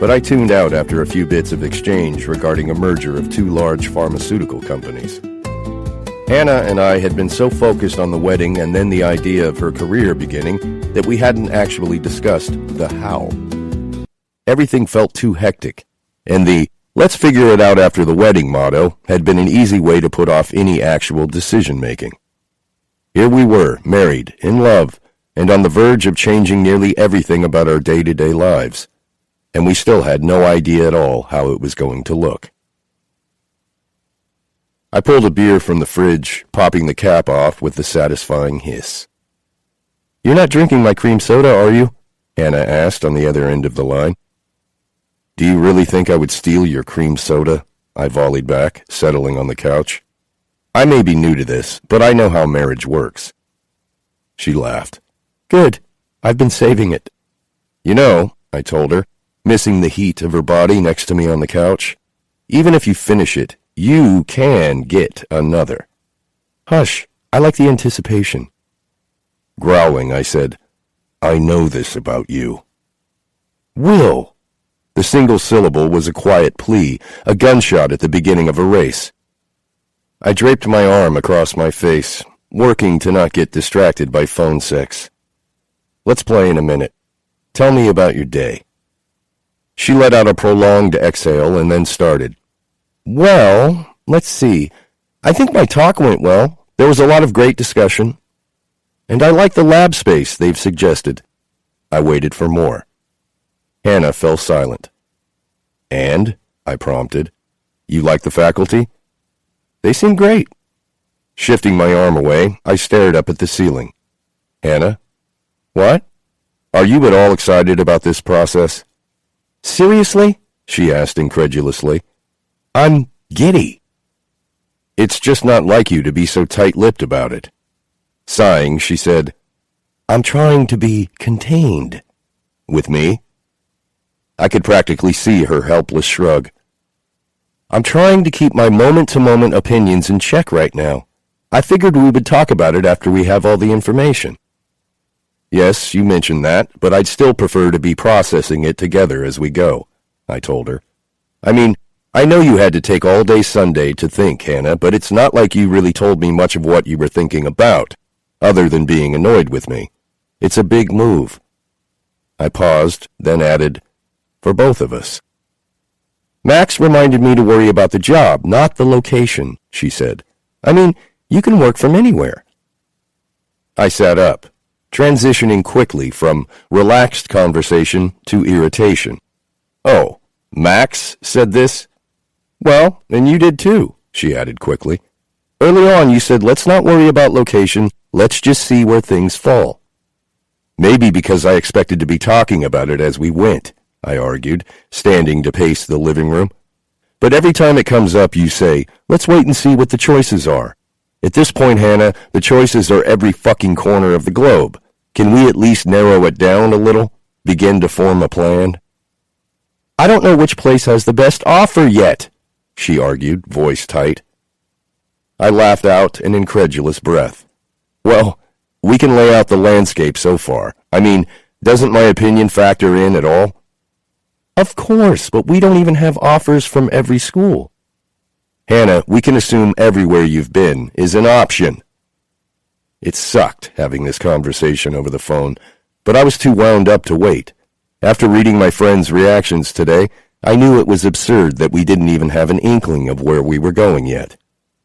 But I tuned out after a few bits of exchange regarding a merger of two large pharmaceutical companies. Hannah and I had been so focused on the wedding and then the idea of her career beginning that we hadn't actually discussed the how. Everything felt too hectic, and the "let's figure it out after the wedding" motto had been an easy way to put off any actual decision-making. Here we were, married, in love, and on the verge of changing nearly everything about our day-to-day lives, and we still had no idea at all how it was going to look. I pulled a beer from the fridge, popping the cap off with the satisfying hiss. "You're not drinking my cream soda, are you?" Hannah asked on the other end of the line. Do you really think I would steal your cream soda? I volleyed back, settling on the couch. I may be new to this, but I know how marriage works. She laughed. Good. I've been saving it. You know, I told her, missing the heat of her body next to me on the couch, even if you finish it, you can get another. Hush, I like the anticipation. Growling, I said, I know this about you. Will! The single syllable was a quiet plea, a gunshot at the beginning of a race. I draped my arm across my face, working to not get distracted by phone sex. Let's play in a minute. Tell me about your day. She let out a prolonged exhale and then started. Well, let's see. I think my talk went well. There was a lot of great discussion. And I like the lab space they've suggested. I waited for more. Hanna fell silent. And, I prompted, you like the faculty? They seem great. Shifting my arm away, I stared up at the ceiling. Hanna? What? Are you at all excited about this process? Seriously? She asked incredulously. I'm giddy. It's just not like you to be so tight-lipped about it. Sighing, she said, I'm trying to be contained. With me? I could practically see her helpless shrug. I'm trying to keep my moment-to-moment opinions in check right now. I figured we would talk about it after we have all the information. Yes, you mentioned that, but I'd still prefer to be processing it together as we go, I told her. I mean, I know you had to take all day Sunday to think, Hanna, but it's not like you really told me much of what you were thinking about, other than being annoyed with me. It's a big move. I paused, then added, for both of us. Max reminded me to worry about the job, not the location, she said. I mean, you can work from anywhere. I sat up, transitioning quickly from relaxed conversation to irritation. Oh, Max said this? Well, and you did too, she added quickly. Early on you said, let's not worry about location, let's just see where things fall. Maybe because I expected to be talking about it as we went, I argued, standing to pace the living room. But every time it comes up, you say, let's wait and see what the choices are. At this point, Hanna, the choices are every fucking corner of the globe. Can we at least narrow it down a little? Begin to form a plan? I don't know which place has the best offer yet, she argued, voice tight. I laughed out an incredulous breath. Well, we can lay out the landscape so far. I mean, doesn't my opinion factor in at all? Of course, but we don't even have offers from every school. Hanna, we can assume everywhere you've been is an option. It sucked having this conversation over the phone, but I was too wound up to wait. After reading my friend's reactions today, I knew it was absurd that we didn't even have an inkling of where we were going yet.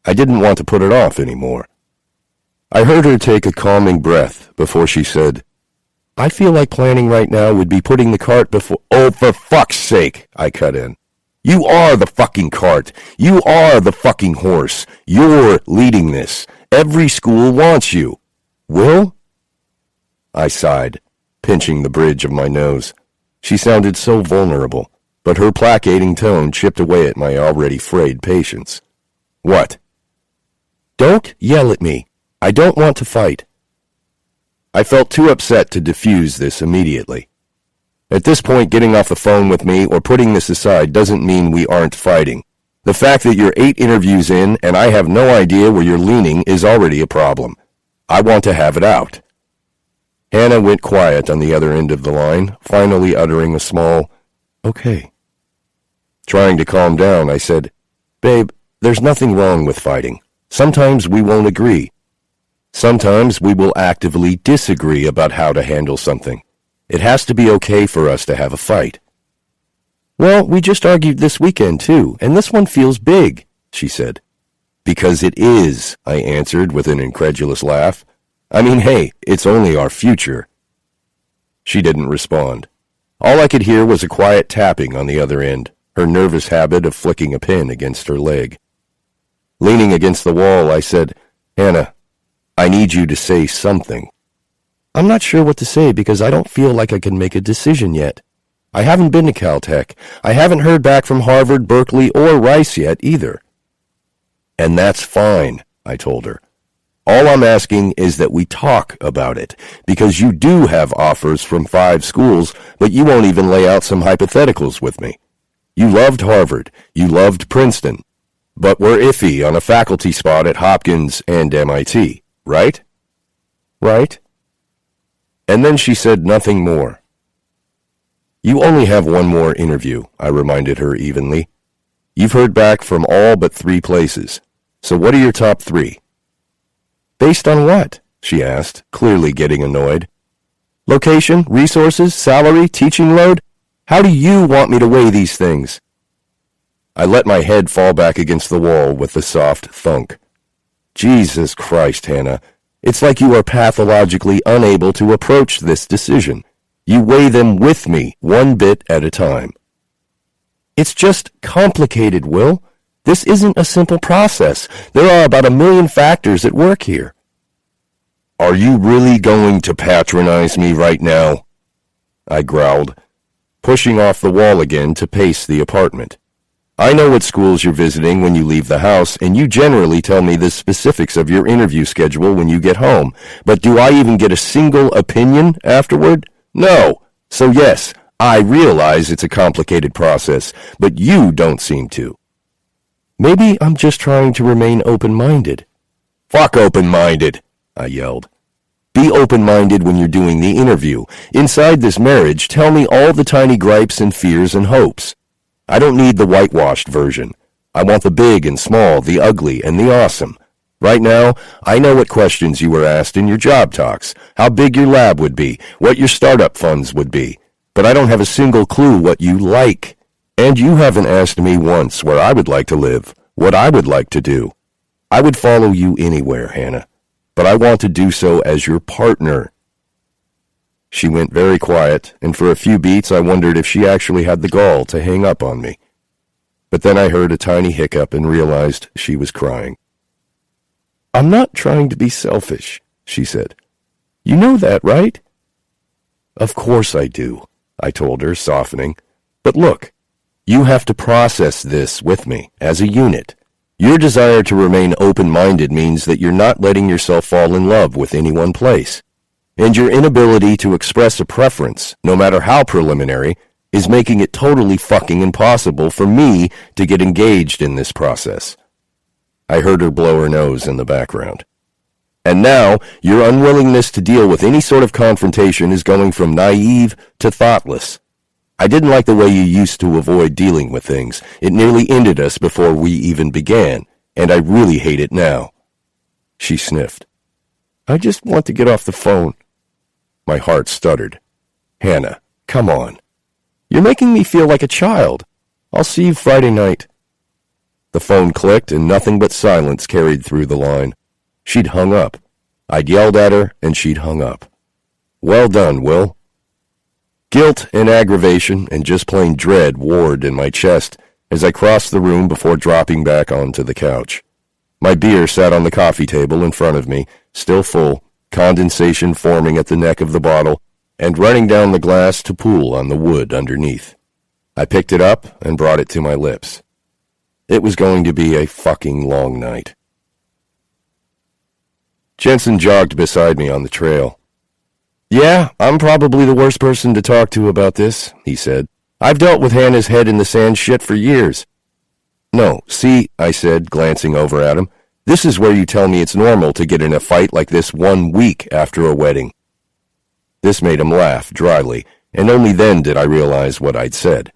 I didn't want to put it off anymore. I heard her take a calming breath before she said, I feel like planning right now would be putting the cart before— Oh, for fuck's sake, I cut in. You are the fucking cart. You are the fucking horse. You're leading this. Every school wants you. Will? I sighed, pinching the bridge of my nose. She sounded so vulnerable, but her placating tone chipped away at my already frayed patience. What? Don't yell at me. I don't want to fight. I felt too upset to diffuse this immediately. At this point, getting off the phone with me or putting this aside doesn't mean we aren't fighting. The fact that you're 8 interviews in and I have no idea where you're leaning is already a problem. I want to have it out. Hanna went quiet on the other end of the line, finally uttering a small, okay. Trying to calm down, I said, Babe, there's nothing wrong with fighting. Sometimes we won't agree. Sometimes we will actively disagree about how to handle something. It has to be okay for us to have a fight. Well, we just argued this weekend, too, and this one feels big, she said. Because it is, I answered with an incredulous laugh. I mean, hey, it's only our future. She didn't respond. All I could hear was a quiet tapping on the other end, her nervous habit of flicking a pin against her leg. Leaning against the wall, I said, Hanna, I need you to say something. I'm not sure what to say because I don't feel like I can make a decision yet. I haven't been to Caltech. I haven't heard back from Harvard, Berkeley, or Rice yet either. And that's fine, I told her. All I'm asking is that we talk about it, because you do have offers from 5 schools, but you won't even lay out some hypotheticals with me. You loved Harvard. You loved Princeton. But we're iffy on a faculty spot at Hopkins and MIT, right? Right? And then she said nothing more. You only have one more interview, I reminded her evenly. You've heard back from all but 3 places. So what are your top 3? Based on what? She asked, clearly getting annoyed. Location, resources, salary, teaching load? How do you want me to weigh these things? I let my head fall back against the wall with a soft thunk. Jesus Christ, Hannah. It's like you are pathologically unable to approach this decision. You weigh them with me, one bit at a time. It's just complicated, Will. This isn't a simple process. There are about 1 million factors at work here. Are you really going to patronize me right now? I growled, pushing off the wall again to pace the apartment. I know what schools you're visiting when you leave the house, and you generally tell me the specifics of your interview schedule when you get home. But do I even get a single opinion afterward? No. So yes, I realize it's a complicated process, but you don't seem to. Maybe I'm just trying to remain open-minded. Fuck open-minded, I yelled. Be open-minded when you're doing the interview. Inside this marriage, tell me all the tiny gripes and fears and hopes. I don't need the whitewashed version. I want the big and small, the ugly and the awesome. Right now, I know what questions you were asked in your job talks, how big your lab would be, what your startup funds would be. But I don't have a single clue what you like. And you haven't asked me once where I would like to live, what I would like to do. I would follow you anywhere, Hannah, but I want to do so as your partner. She went very quiet, and for a few beats I wondered if she actually had the gall to hang up on me. But then I heard a tiny hiccup and realized she was crying. I'm not trying to be selfish, she said. You know that, right? Of course I do, I told her, softening. But look, you have to process this with me, as a unit. Your desire to remain open-minded means that you're not letting yourself fall in love with any one place. And your inability to express a preference, no matter how preliminary, is making it totally fucking impossible for me to get engaged in this process. I heard her blow her nose in the background. And now, your unwillingness to deal with any sort of confrontation is going from naive to thoughtless. I didn't like the way you used to avoid dealing with things. It nearly ended us before we even began, and I really hate it now. She sniffed. I just want to get off the phone. My heart stuttered. Hannah, come on. You're making me feel like a child. I'll see you Friday night. The phone clicked, and nothing but silence carried through the line. She'd hung up. I'd yelled at her, and she'd hung up. Well done, Will. Guilt and aggravation and just plain dread warred in my chest as I crossed the room before dropping back onto the couch. My beer sat on the coffee table in front of me, still full, condensation forming at the neck of the bottle, and running down the glass to pool on the wood underneath. I picked it up and brought it to my lips. It was going to be a fucking long night. Jensen jogged beside me on the trail. Yeah, I'm probably the worst person to talk to about this, he said. I've dealt with Hannah's head in the sand shit for years. No, see, I said, glancing over at him, this is where you tell me it's normal to get in a fight like this 1 week after a wedding. This made him laugh dryly, and only then did I realize what I'd said.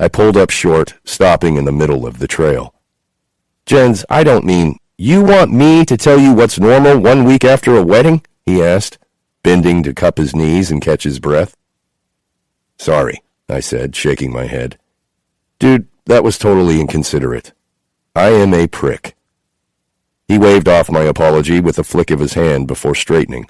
I pulled up short, stopping in the middle of the trail. Jens, I don't mean, you want me to tell you what's normal 1 week after a wedding? He asked, bending to cup his knees and catch his breath. Sorry, I said, shaking my head. Dude, that was totally inconsiderate. I am a prick. He waved off my apology with a flick of his hand before straightening.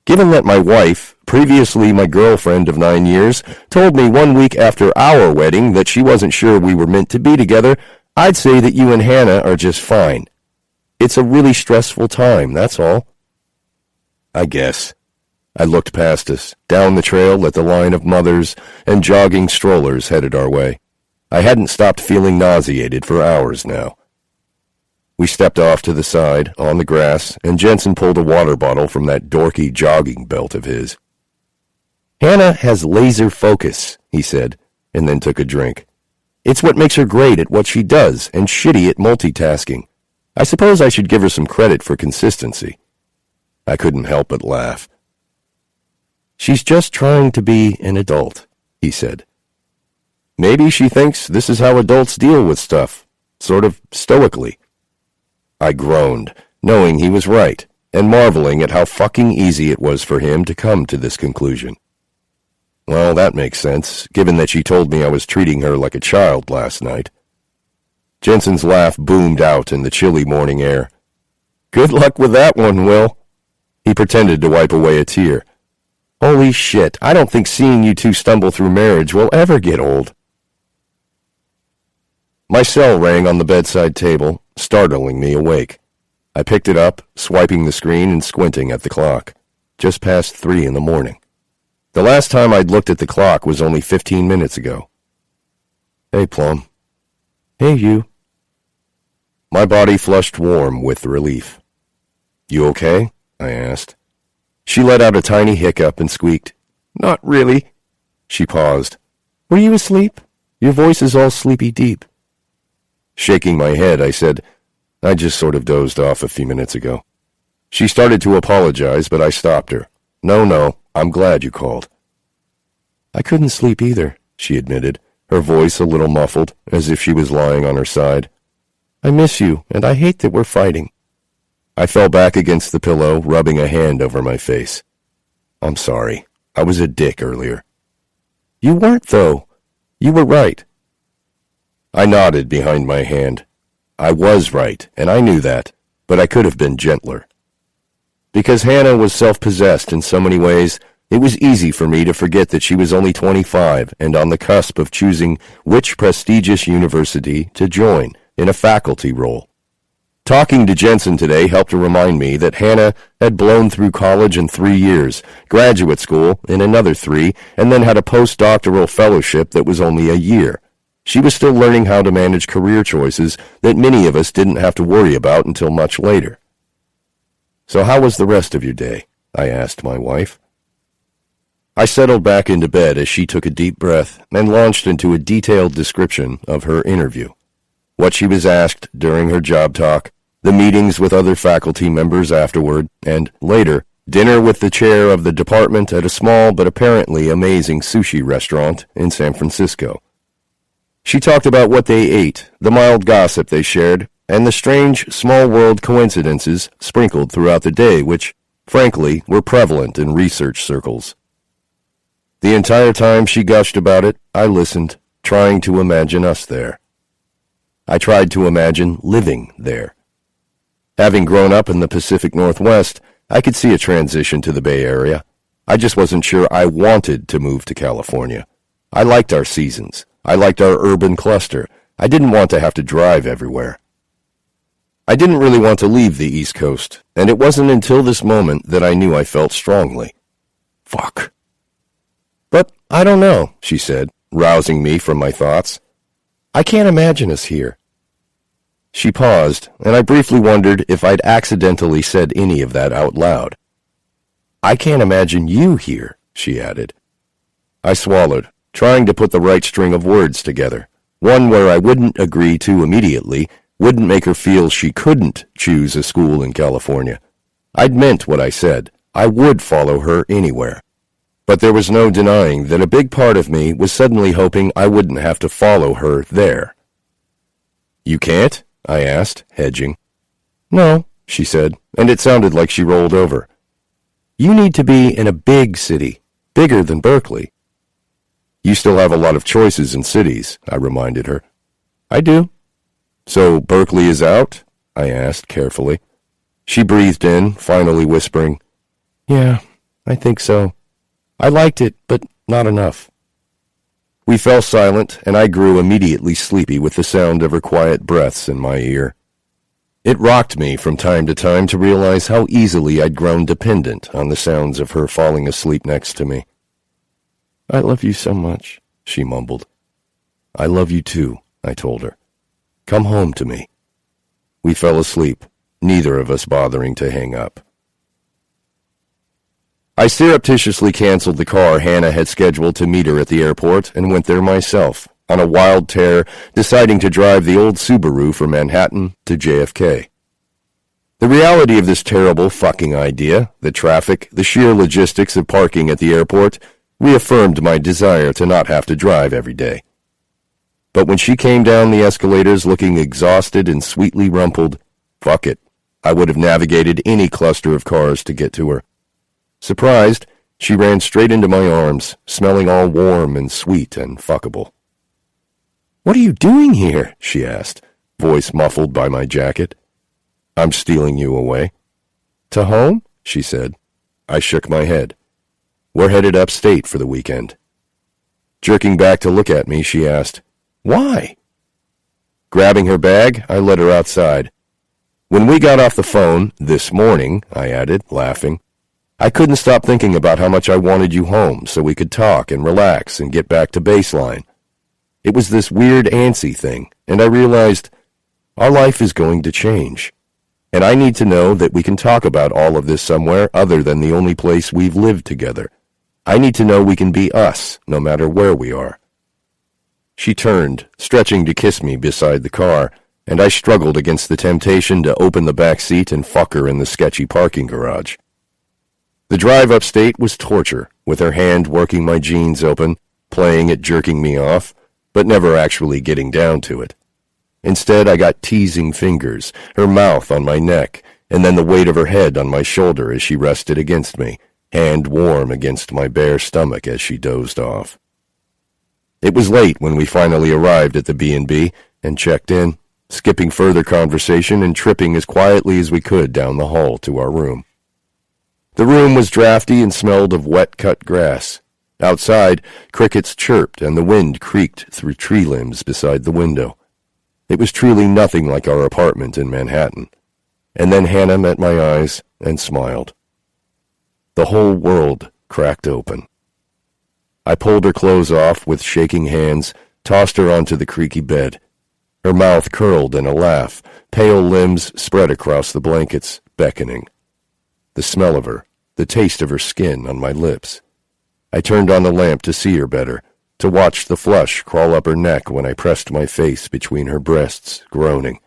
Given that my wife, previously my girlfriend of 9 years, told me 1 week after our wedding that she wasn't sure we were meant to be together, I'd say that you and Hannah are just fine. It's a really stressful time, that's all. I guess. I looked past us, down the trail at the line of mothers and jogging strollers headed our way. I hadn't stopped feeling nauseated for hours now. We stepped off to the side, on the grass, and Jensen pulled a water bottle from that dorky jogging belt of his. "Hanna has laser focus," he said, and then took a drink. "It's what makes her great at what she does and shitty at multitasking. I suppose I should give her some credit for consistency." I couldn't help but laugh. "She's just trying to be an adult," he said. "Maybe she thinks this is how adults deal with stuff, sort of stoically." I groaned, knowing he was right, and marveling at how fucking easy it was for him to come to this conclusion. Well, that makes sense, given that she told me I was treating her like a child last night. Jensen's laugh boomed out in the chilly morning air. "Good luck with that one, Will." He pretended to wipe away a tear. "Holy shit, I don't think seeing you two stumble through marriage will ever get old." My cell rang on the bedside table, startling me awake. I picked it up, swiping the screen and squinting at the clock. Just past 3 in the morning. The last time I'd looked at the clock was only 15 minutes ago. "Hey, Plum." "Hey, you." My body flushed warm with relief. "You okay?" I asked. She let out a tiny hiccup and squeaked, "Not really." She paused. "Were you asleep? Your voice is all sleepy deep." Shaking my head, I said, "I just sort of dozed off a few minutes ago." She started to apologize, but I stopped her. No, I'm glad you called." "I couldn't sleep either," she admitted, her voice a little muffled, as if she was lying on her side. "I miss you, and I hate that we're fighting." I fell back against the pillow, rubbing a hand over my face. "I'm sorry. I was a dick earlier." "You weren't, though. You were right." I nodded behind my hand. I was right, and I knew that, but I could have been gentler. Because Hanna was self-possessed in so many ways, it was easy for me to forget that she was only 25 and on the cusp of choosing which prestigious university to join in a faculty role. Talking to Jensen today helped to remind me that Hanna had blown through college in 3 years, graduate school in another 3, and then had a postdoctoral fellowship that was only a year. She was still learning how to manage career choices that many of us didn't have to worry about until much later. "So how was the rest of your day?" I asked my wife. I settled back into bed as she took a deep breath and launched into a detailed description of her interview. What she was asked during her job talk, the meetings with other faculty members afterward, and, later, dinner with the chair of the department at a small but apparently amazing sushi restaurant in San Francisco. She talked about what they ate, the mild gossip they shared, and the strange, small-world coincidences sprinkled throughout the day which, frankly, were prevalent in research circles. The entire time she gushed about it, I listened, trying to imagine us there. I tried to imagine living there. Having grown up in the Pacific Northwest, I could see a transition to the Bay Area. I just wasn't sure I wanted to move to California. I liked our seasons. I liked our urban cluster. I didn't want to have to drive everywhere. I didn't really want to leave the East Coast, and it wasn't until this moment that I knew I felt strongly. Fuck. "But I don't know," she said, rousing me from my thoughts. "I can't imagine us here." She paused, and I briefly wondered if I'd accidentally said any of that out loud. "I can't imagine you here," she added. I swallowed, trying to put the right string of words together, one where I wouldn't agree to immediately, wouldn't make her feel she couldn't choose a school in California. I'd meant what I said. I would follow her anywhere. But there was no denying that a big part of me was suddenly hoping I wouldn't have to follow her there. "You can't?" I asked, hedging. "No," she said, and it sounded like she rolled over. "You need to be in a big city, bigger than Berkeley." "You still have a lot of choices in cities," I reminded her. "I do." "So Berkeley is out?" I asked carefully. She breathed in, finally whispering, "Yeah, I think so. I liked it, but not enough." We fell silent, and I grew immediately sleepy with the sound of her quiet breaths in my ear. It rocked me from time to time to realize how easily I'd grown dependent on the sounds of her falling asleep next to me. "I love you so much," she mumbled. "I love you too," I told her. "Come home to me." We fell asleep, neither of us bothering to hang up. I surreptitiously canceled the car Hanna had scheduled to meet her at the airport and went there myself, on a wild tear, deciding to drive the old Subaru from Manhattan to JFK. The reality of this terrible fucking idea, the traffic, the sheer logistics of parking at the airport, reaffirmed my desire to not have to drive every day. But when she came down the escalators looking exhausted and sweetly rumpled, fuck it, I would have navigated any cluster of cars to get to her. Surprised, she ran straight into my arms, smelling all warm and sweet and fuckable. "What are you doing here?" she asked, voice muffled by my jacket. "I'm stealing you away." "To home?" she said. I shook my head. "We're headed upstate for the weekend." Jerking back to look at me, she asked, "Why?" Grabbing her bag, I led her outside. "When we got off the phone, this morning," I added, laughing, "I couldn't stop thinking about how much I wanted you home so we could talk and relax and get back to baseline. It was this weird antsy thing, and I realized our life is going to change. And I need to know that we can talk about all of this somewhere other than the only place we've lived together. I need to know we can be us, no matter where we are." She turned, stretching to kiss me beside the car, and I struggled against the temptation to open the back seat and fuck her in the sketchy parking garage. The drive upstate was torture, with her hand working my jeans open, playing at jerking me off, but never actually getting down to it. Instead, I got teasing fingers, her mouth on my neck, and then the weight of her head on my shoulder as she rested against me, hand warm against my bare stomach as she dozed off. It was late when we finally arrived at the B&B and checked in, skipping further conversation and tripping as quietly as we could down the hall to our room. The room was drafty and smelled of wet cut grass. Outside, crickets chirped and the wind creaked through tree limbs beside the window. It was truly nothing like our apartment in Manhattan. And then Hanna met my eyes and smiled. The whole world cracked open. I pulled her clothes off with shaking hands, tossed her onto the creaky bed. Her mouth curled in a laugh, pale limbs spread across the blankets, beckoning. The smell of her, the taste of her skin on my lips. I turned on the lamp to see her better, to watch the flush crawl up her neck when I pressed my face between her breasts, groaning.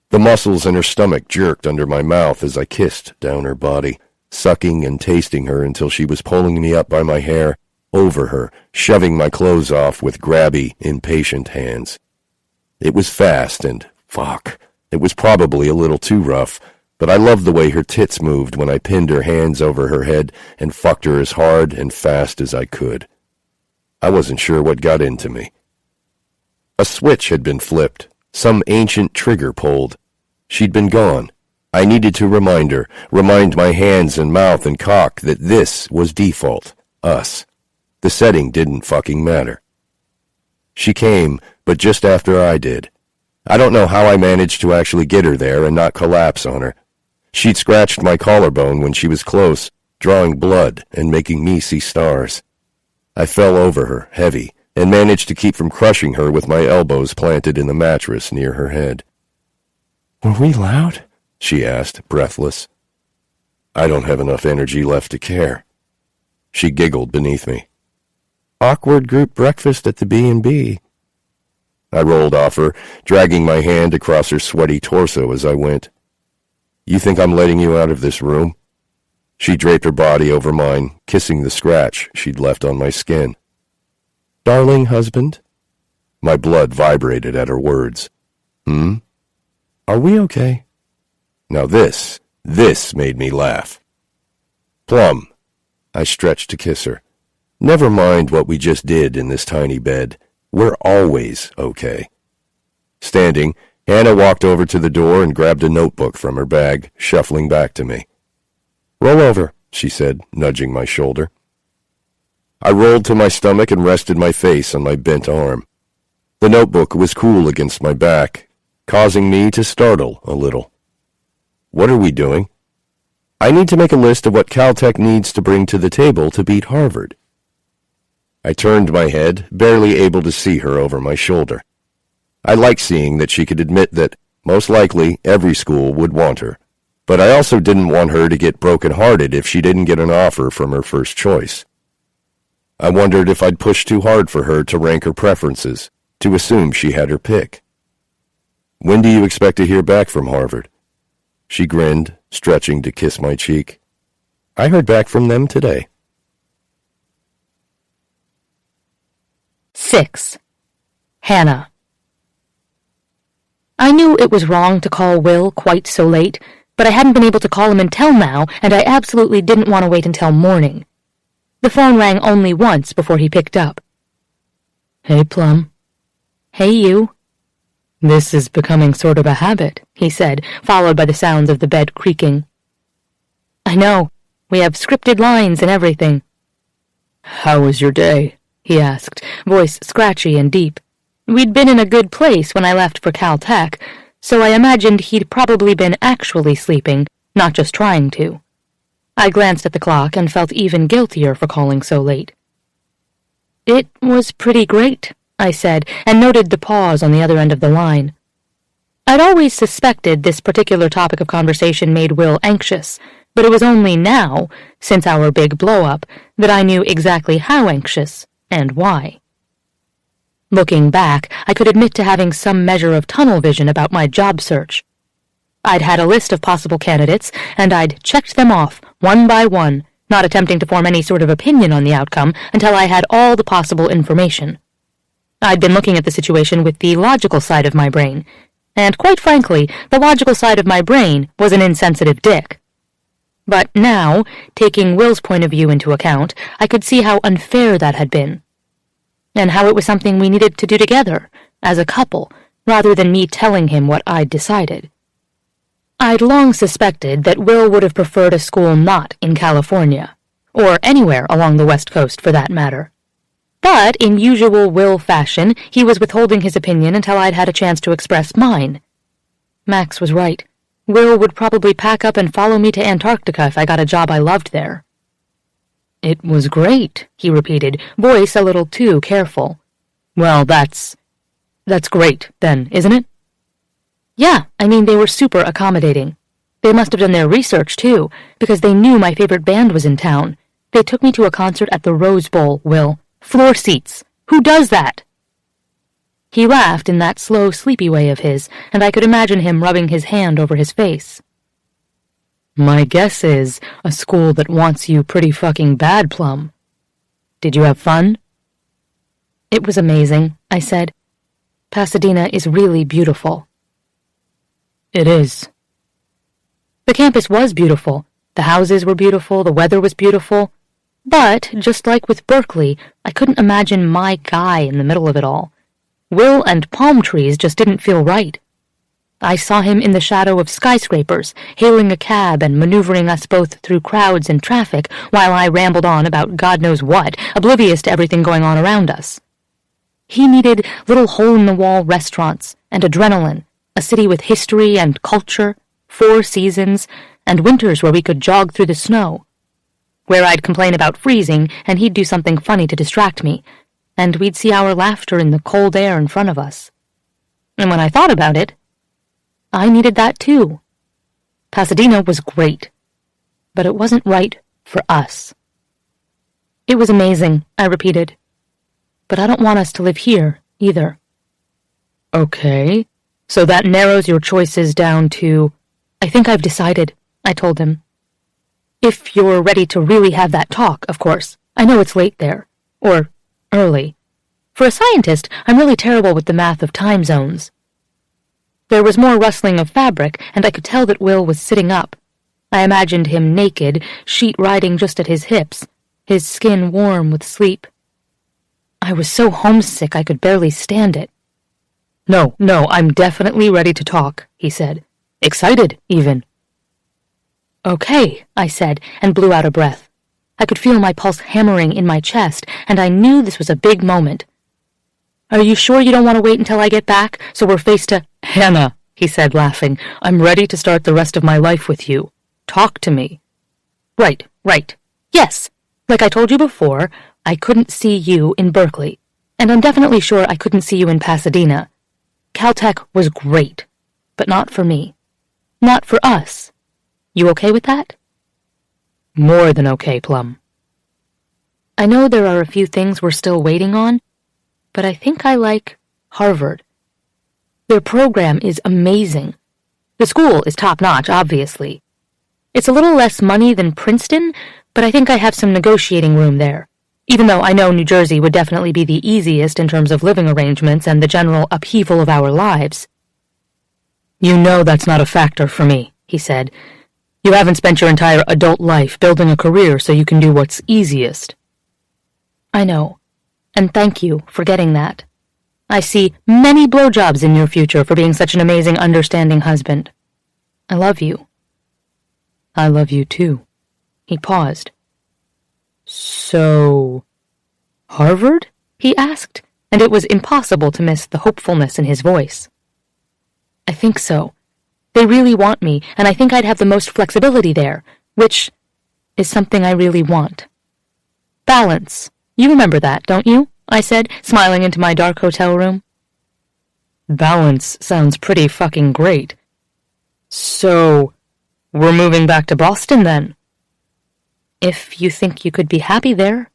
The muscles in her stomach jerked under my mouth as I kissed down her body, sucking and tasting her until she was pulling me up by my hair, over her, shoving my clothes off with grabby, impatient hands. It was fast and, fuck, it was probably a little too rough, but I loved the way her tits moved when I pinned her hands over her head and fucked her as hard and fast as I could. I wasn't sure what got into me. A switch had been flipped, some ancient trigger pulled. She'd been gone. I needed to remind my hands and mouth and cock that this was default, us. The setting didn't fucking matter. She came, but just after I did. I don't know how I managed to actually get her there and not collapse on her. She'd scratched my collarbone when she was close, drawing blood and making me see stars. I fell over her, heavy, and managed to keep from crushing her with my elbows planted in the mattress near her head. "Were we loud?" she asked, breathless. "I don't have enough energy left to care." She giggled beneath me. "Awkward group breakfast at the B&B. I rolled off her, dragging my hand across her sweaty torso as I went. "You think I'm letting you out of this room?" She draped her body over mine, kissing the scratch she'd left on my skin. "Darling husband?" My blood vibrated at her words. Are we okay?" Now this made me laugh. "Plum." I stretched to kiss her. "Never mind what we just did in this tiny bed. We're always okay." Standing, Hanna walked over to the door and grabbed a notebook from her bag, shuffling back to me. "Roll over," she said, nudging my shoulder. I rolled to my stomach and rested my face on my bent arm. The notebook was cool against my back. causing me to startle a little. What are we doing? I need to make a list of what Caltech needs to bring to the table to beat Harvard. I turned my head, barely able to see her over my shoulder. I liked seeing that she could admit that, most likely, every school would want her. But I also didn't want her to get broken-hearted if she didn't get an offer from her first choice. I wondered if I'd pushed too hard for her to rank her preferences, to assume she had her pick. When do you expect to hear back from Harvard? She grinned, stretching to kiss my cheek. I heard back from them today. 6. Hannah. I knew it was wrong to call Will quite so late, but I hadn't been able to call him until now, and I absolutely didn't want to wait until morning. The phone rang only once before he picked up. "Hey, Plum." "Hey, you." "This is becoming sort of a habit," he said, followed by the sounds of the bed creaking. "I know. We have scripted lines and everything." "How was your day?" he asked, voice scratchy and deep. We'd been in a good place when I left for Caltech, so I imagined he'd probably been actually sleeping, not just trying to. I glanced at the clock and felt even guiltier for calling so late. "It was pretty great," I said, and noted the pause on the other end of the line. I'd always suspected this particular topic of conversation made Will anxious, but it was only now, since our big blow-up, that I knew exactly how anxious and why. Looking back, I could admit to having some measure of tunnel vision about my job search. I'd had a list of possible candidates, and I'd checked them off, one by one, not attempting to form any sort of opinion on the outcome until I had all the possible information. I'd been looking at the situation with the logical side of my brain, and quite frankly, the logical side of my brain was an insensitive dick. But now, taking Will's point of view into account, I could see how unfair that had been, and how it was something we needed to do together, as a couple, rather than me telling him what I'd decided. I'd long suspected that Will would have preferred a school not in California, or anywhere along the West Coast for that matter. But in usual Will fashion, he was withholding his opinion until I'd had a chance to express mine. Max was right. Will would probably pack up and follow me to Antarctica if I got a job I loved there. "It was great," he repeated, voice a little too careful. "Well, that's great, then, isn't it?" "Yeah, I mean, they were super accommodating. They must have done their research, too, because they knew my favorite band was in town. They took me to a concert at the Rose Bowl, Will. Floor seats. Who does that?" He laughed in that slow, sleepy way of his, and I could imagine him rubbing his hand over his face. "My guess is a school that wants you pretty fucking bad, Plum. Did you have fun?" "It was amazing," I said. "Pasadena is really beautiful." "It is." The campus was beautiful. The houses were beautiful, the weather was beautiful. But, just like with Berkeley, I couldn't imagine my guy in the middle of it all. Will and palm trees just didn't feel right. I saw him in the shadow of skyscrapers, hailing a cab and maneuvering us both through crowds and traffic while I rambled on about God knows what, oblivious to everything going on around us. He needed little hole-in-the-wall restaurants and adrenaline, a city with history and culture, 4 seasons, and winters where we could jog through the snow, where I'd complain about freezing and he'd do something funny to distract me, and we'd see our laughter in the cold air in front of us. And when I thought about it, I needed that too. Pasadena was great, but it wasn't right for us. "It was amazing," I repeated. "But I don't want us to live here, either." "Okay, so that narrows your choices down to—" "I think I've decided," I told him. "If you're ready to really have that talk, of course. I know it's late there. Or early. For a scientist, I'm really terrible with the math of time zones." There was more rustling of fabric, and I could tell that Will was sitting up. I imagined him naked, sheet riding just at his hips, his skin warm with sleep. I was so homesick I could barely stand it. No, I'm definitely ready to talk," he said. "Excited, even." "Okay," I said, and blew out a breath. I could feel my pulse hammering in my chest, and I knew this was a big moment. "Are you sure you don't want to wait until I get back, so we're face to—" "Hannah," he said, laughing. "I'm ready to start the rest of my life with you. Talk to me." Right. Yes. Like I told you before, I couldn't see you in Berkeley, and I'm definitely sure I couldn't see you in Pasadena. Caltech was great, but not for me. Not for us. You okay with that? More than okay, Plum. I know there are a few things we're still waiting on, but I think I like Harvard. Their program is amazing. The school is top-notch, obviously. It's a little less money than Princeton, but I think I have some negotiating room there, even though I know New Jersey would definitely be the easiest in terms of living arrangements and the general upheaval of our lives. You know that's not a factor for me, he said. You haven't spent your entire adult life building a career so you can do what's easiest. I know, and thank you for getting that. I see many blowjobs in your future for being such an amazing, understanding husband. I love you. I love you too. He paused. So, Harvard? He asked, and it was impossible to miss the hopefulness in his voice. I think so. They really want me, and I think I'd have the most flexibility there, which is something I really want. Balance. You remember that, don't you? I said, smiling into my dark hotel room. Balance sounds pretty fucking great. So, we're moving back to Boston then? If you think you could be happy there.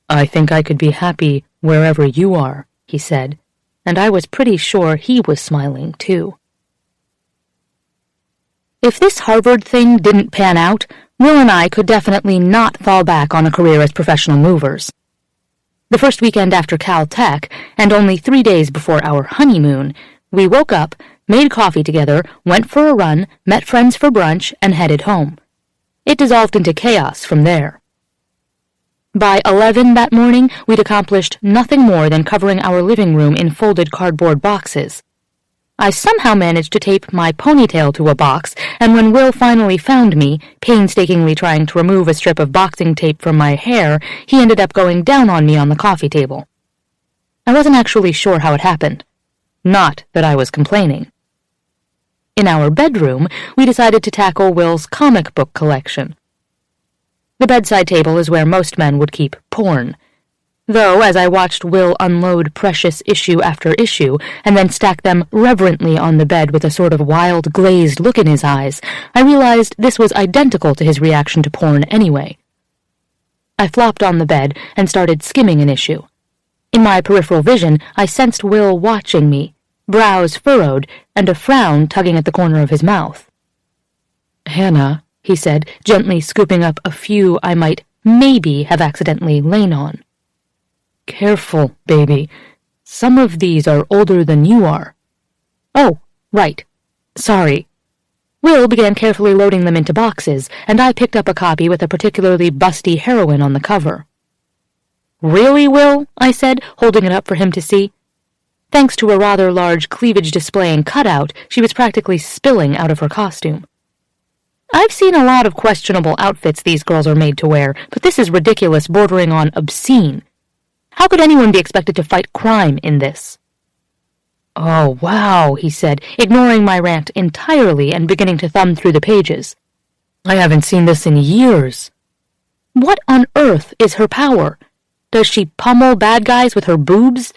I think I could be happy wherever you are, he said, and I was pretty sure he was smiling too. If this Harvard thing didn't pan out, Will and I could definitely not fall back on a career as professional movers. The first weekend after Caltech, and only 3 days before our honeymoon, we woke up, made coffee together, went for a run, met friends for brunch, and headed home. It dissolved into chaos from there. By 11 that morning, we'd accomplished nothing more than covering our living room in folded cardboard boxes. I somehow managed to tape my ponytail to a box, and when Will finally found me, painstakingly trying to remove a strip of boxing tape from my hair, he ended up going down on me on the coffee table. I wasn't actually sure how it happened. Not that I was complaining. In our bedroom, we decided to tackle Will's comic book collection. The bedside table is where most men would keep porn. Though, as I watched Will unload precious issue after issue, and then stack them reverently on the bed with a sort of wild, glazed look in his eyes, I realized this was identical to his reaction to porn anyway. I flopped on the bed and started skimming an issue. In my peripheral vision, I sensed Will watching me, brows furrowed, and a frown tugging at the corner of his mouth. "Hannah," he said, gently scooping up a few I might maybe have accidentally lain on. "Careful, baby. Some of these are older than you are." "Oh, right. Sorry." Will began carefully loading them into boxes, and I picked up a copy with a particularly busty heroine on the cover. "Really, Will?" I said, holding it up for him to see. Thanks to a rather large cleavage-displaying cutout, she was practically spilling out of her costume. I've seen a lot of questionable outfits these girls are made to wear, but this is ridiculous, bordering on obscene. How could anyone be expected to fight crime in this? "Oh, wow," he said, ignoring my rant entirely and beginning to thumb through the pages. "I haven't seen this in years." What on earth is her power? Does she pummel bad guys with her boobs?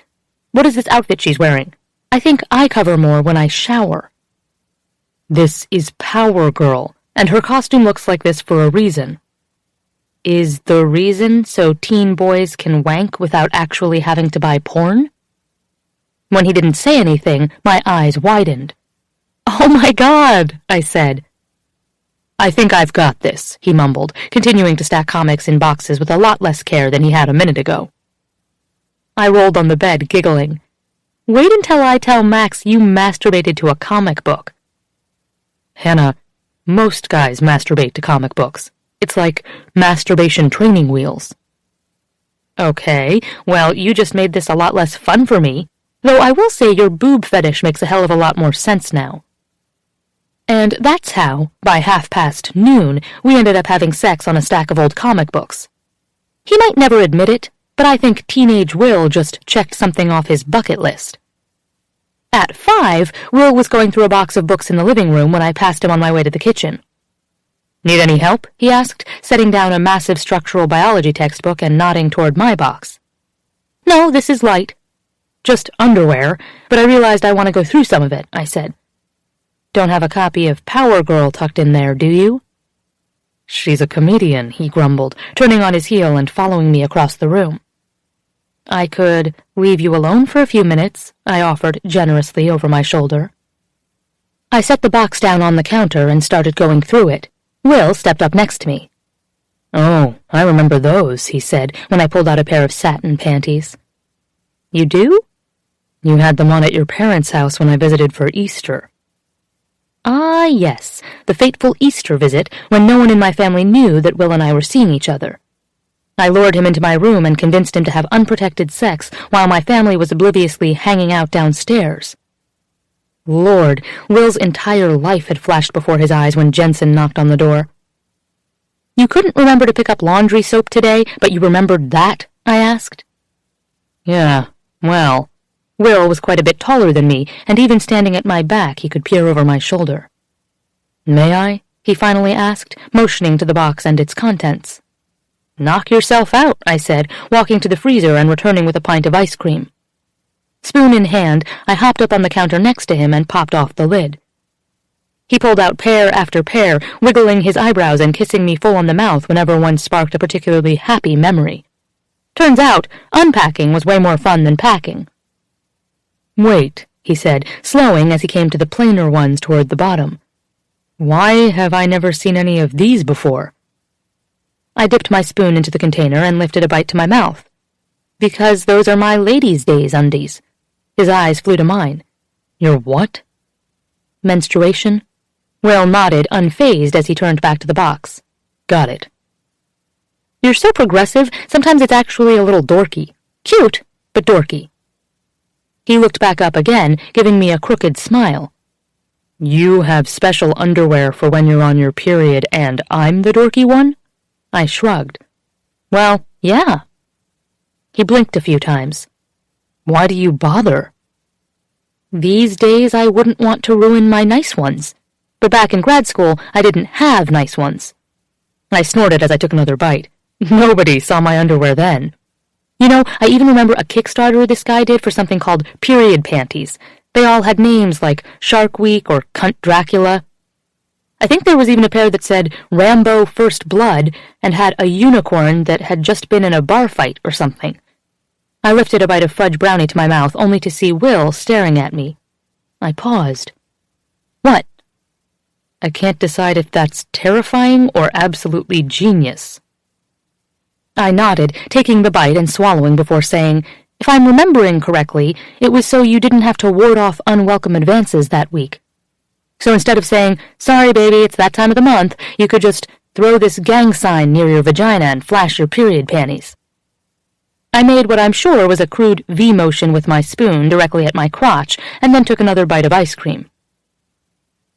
What is this outfit she's wearing? I think I cover more when I shower. This is Power Girl, and her costume looks like this for a reason. Is the reason so teen boys can wank without actually having to buy porn? When he didn't say anything, my eyes widened. "Oh my God," I said. "I think I've got this," he mumbled, continuing to stack comics in boxes with a lot less care than he had a minute ago. I rolled on the bed, giggling. "Wait until I tell Max you masturbated to a comic book." "Hannah, most guys masturbate to comic books. It's like masturbation training wheels." "Okay, well, you just made this a lot less fun for me, though I will say your boob fetish makes a hell of a lot more sense now." And that's how, by noon, we ended up having sex on a stack of old comic books. He might never admit it, but I think teenage Will just checked something off his bucket list. At 5, Will was going through a box of books in the living room when I passed him on my way to the kitchen. "Need any help?" he asked, setting down a massive structural biology textbook and nodding toward my box. "No, this is light. Just underwear, but I realized I want to go through some of it," I said. "Don't have a copy of Power Girl tucked in there, do you?" "She's a comedian," he grumbled, turning on his heel and following me across the room. "I could leave you alone for a few minutes," I offered generously over my shoulder. I set the box down on the counter and started going through it. Will stepped up next to me. "Oh, I remember those," he said when I pulled out a pair of satin panties. "You do?" "You had them on at your parents' house when I visited for Easter." Ah, yes, the fateful Easter visit when no one in my family knew that Will and I were seeing each other. I lured him into my room and convinced him to have unprotected sex while my family was obliviously hanging out downstairs. Lord, Will's entire life had flashed before his eyes when Jensen knocked on the door. "You couldn't remember to pick up laundry soap today, but you remembered that?" I asked. "Yeah, well..." Will was quite a bit taller than me, and even standing at my back he could peer over my shoulder. "May I?" he finally asked, motioning to the box and its contents. "Knock yourself out," I said, walking to the freezer and returning with a pint of ice cream. Spoon in hand, I hopped up on the counter next to him and popped off the lid. He pulled out pair after pair, wiggling his eyebrows and kissing me full on the mouth whenever one sparked a particularly happy memory. Turns out, unpacking was way more fun than packing. "Wait," he said, slowing as he came to the plainer ones toward the bottom. "Why have I never seen any of these before?" I dipped my spoon into the container and lifted a bite to my mouth. "Because those are my ladies' days undies." His eyes flew to mine. "Your what?" "Menstruation?" Will nodded, unfazed, as he turned back to the box. "Got it." "You're so progressive, sometimes it's actually a little dorky. Cute, but dorky." He looked back up again, giving me a crooked smile. "You have special underwear for when you're on your period and I'm the dorky one?" I shrugged. "Well, yeah." He blinked a few times. "Why do you bother?" "These days I wouldn't want to ruin my nice ones. But back in grad school, I didn't have nice ones." I snorted as I took another bite. Nobody saw my underwear then. You know, I even remember a Kickstarter this guy did for something called period panties. They all had names like Shark Week or Cunt Dracula. I think there was even a pair that said Rambo First Blood and had a unicorn that had just been in a bar fight or something. I lifted a bite of fudge brownie to my mouth only to see Will staring at me. I paused. "What?" "I can't decide if that's terrifying or absolutely genius." I nodded, taking the bite and swallowing before saying, "If I'm remembering correctly, it was so you didn't have to ward off unwelcome advances that week. So instead of saying, 'Sorry, baby, it's that time of the month,' you could just throw this gang sign near your vagina and flash your period panties." I made what I'm sure was a crude V motion with my spoon directly at my crotch, and then took another bite of ice cream.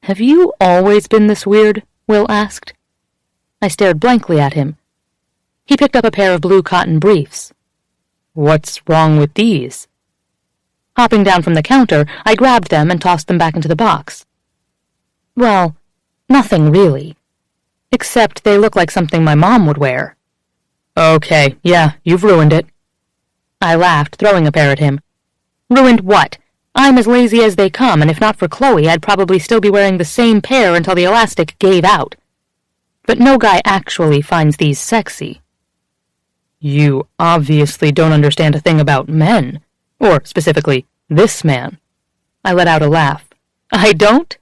"Have you always been this weird?" Will asked. I stared blankly at him. He picked up a pair of blue cotton briefs. "What's wrong with these?" Hopping down from the counter, I grabbed them and tossed them back into the box. "Well, nothing really. Except they look like something my mom would wear." "Okay, yeah, you've ruined it." I laughed, throwing a pair at him. "Ruined what? I'm as lazy as they come, and if not for Chloe, I'd probably still be wearing the same pair until the elastic gave out. But no guy actually finds these sexy." "You obviously don't understand a thing about men, or specifically, this man." I let out a laugh. "I don't?"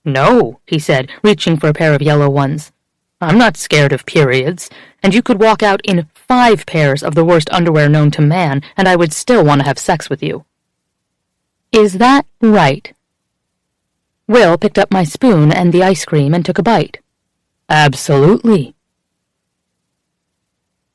"No," he said, reaching for a pair of yellow ones. "I'm not scared of periods, and you could walk out in 5 pairs of the worst underwear known to man, and I would still want to have sex with you." "Is that right?" Will picked up my spoon and the ice cream and took a bite. "Absolutely."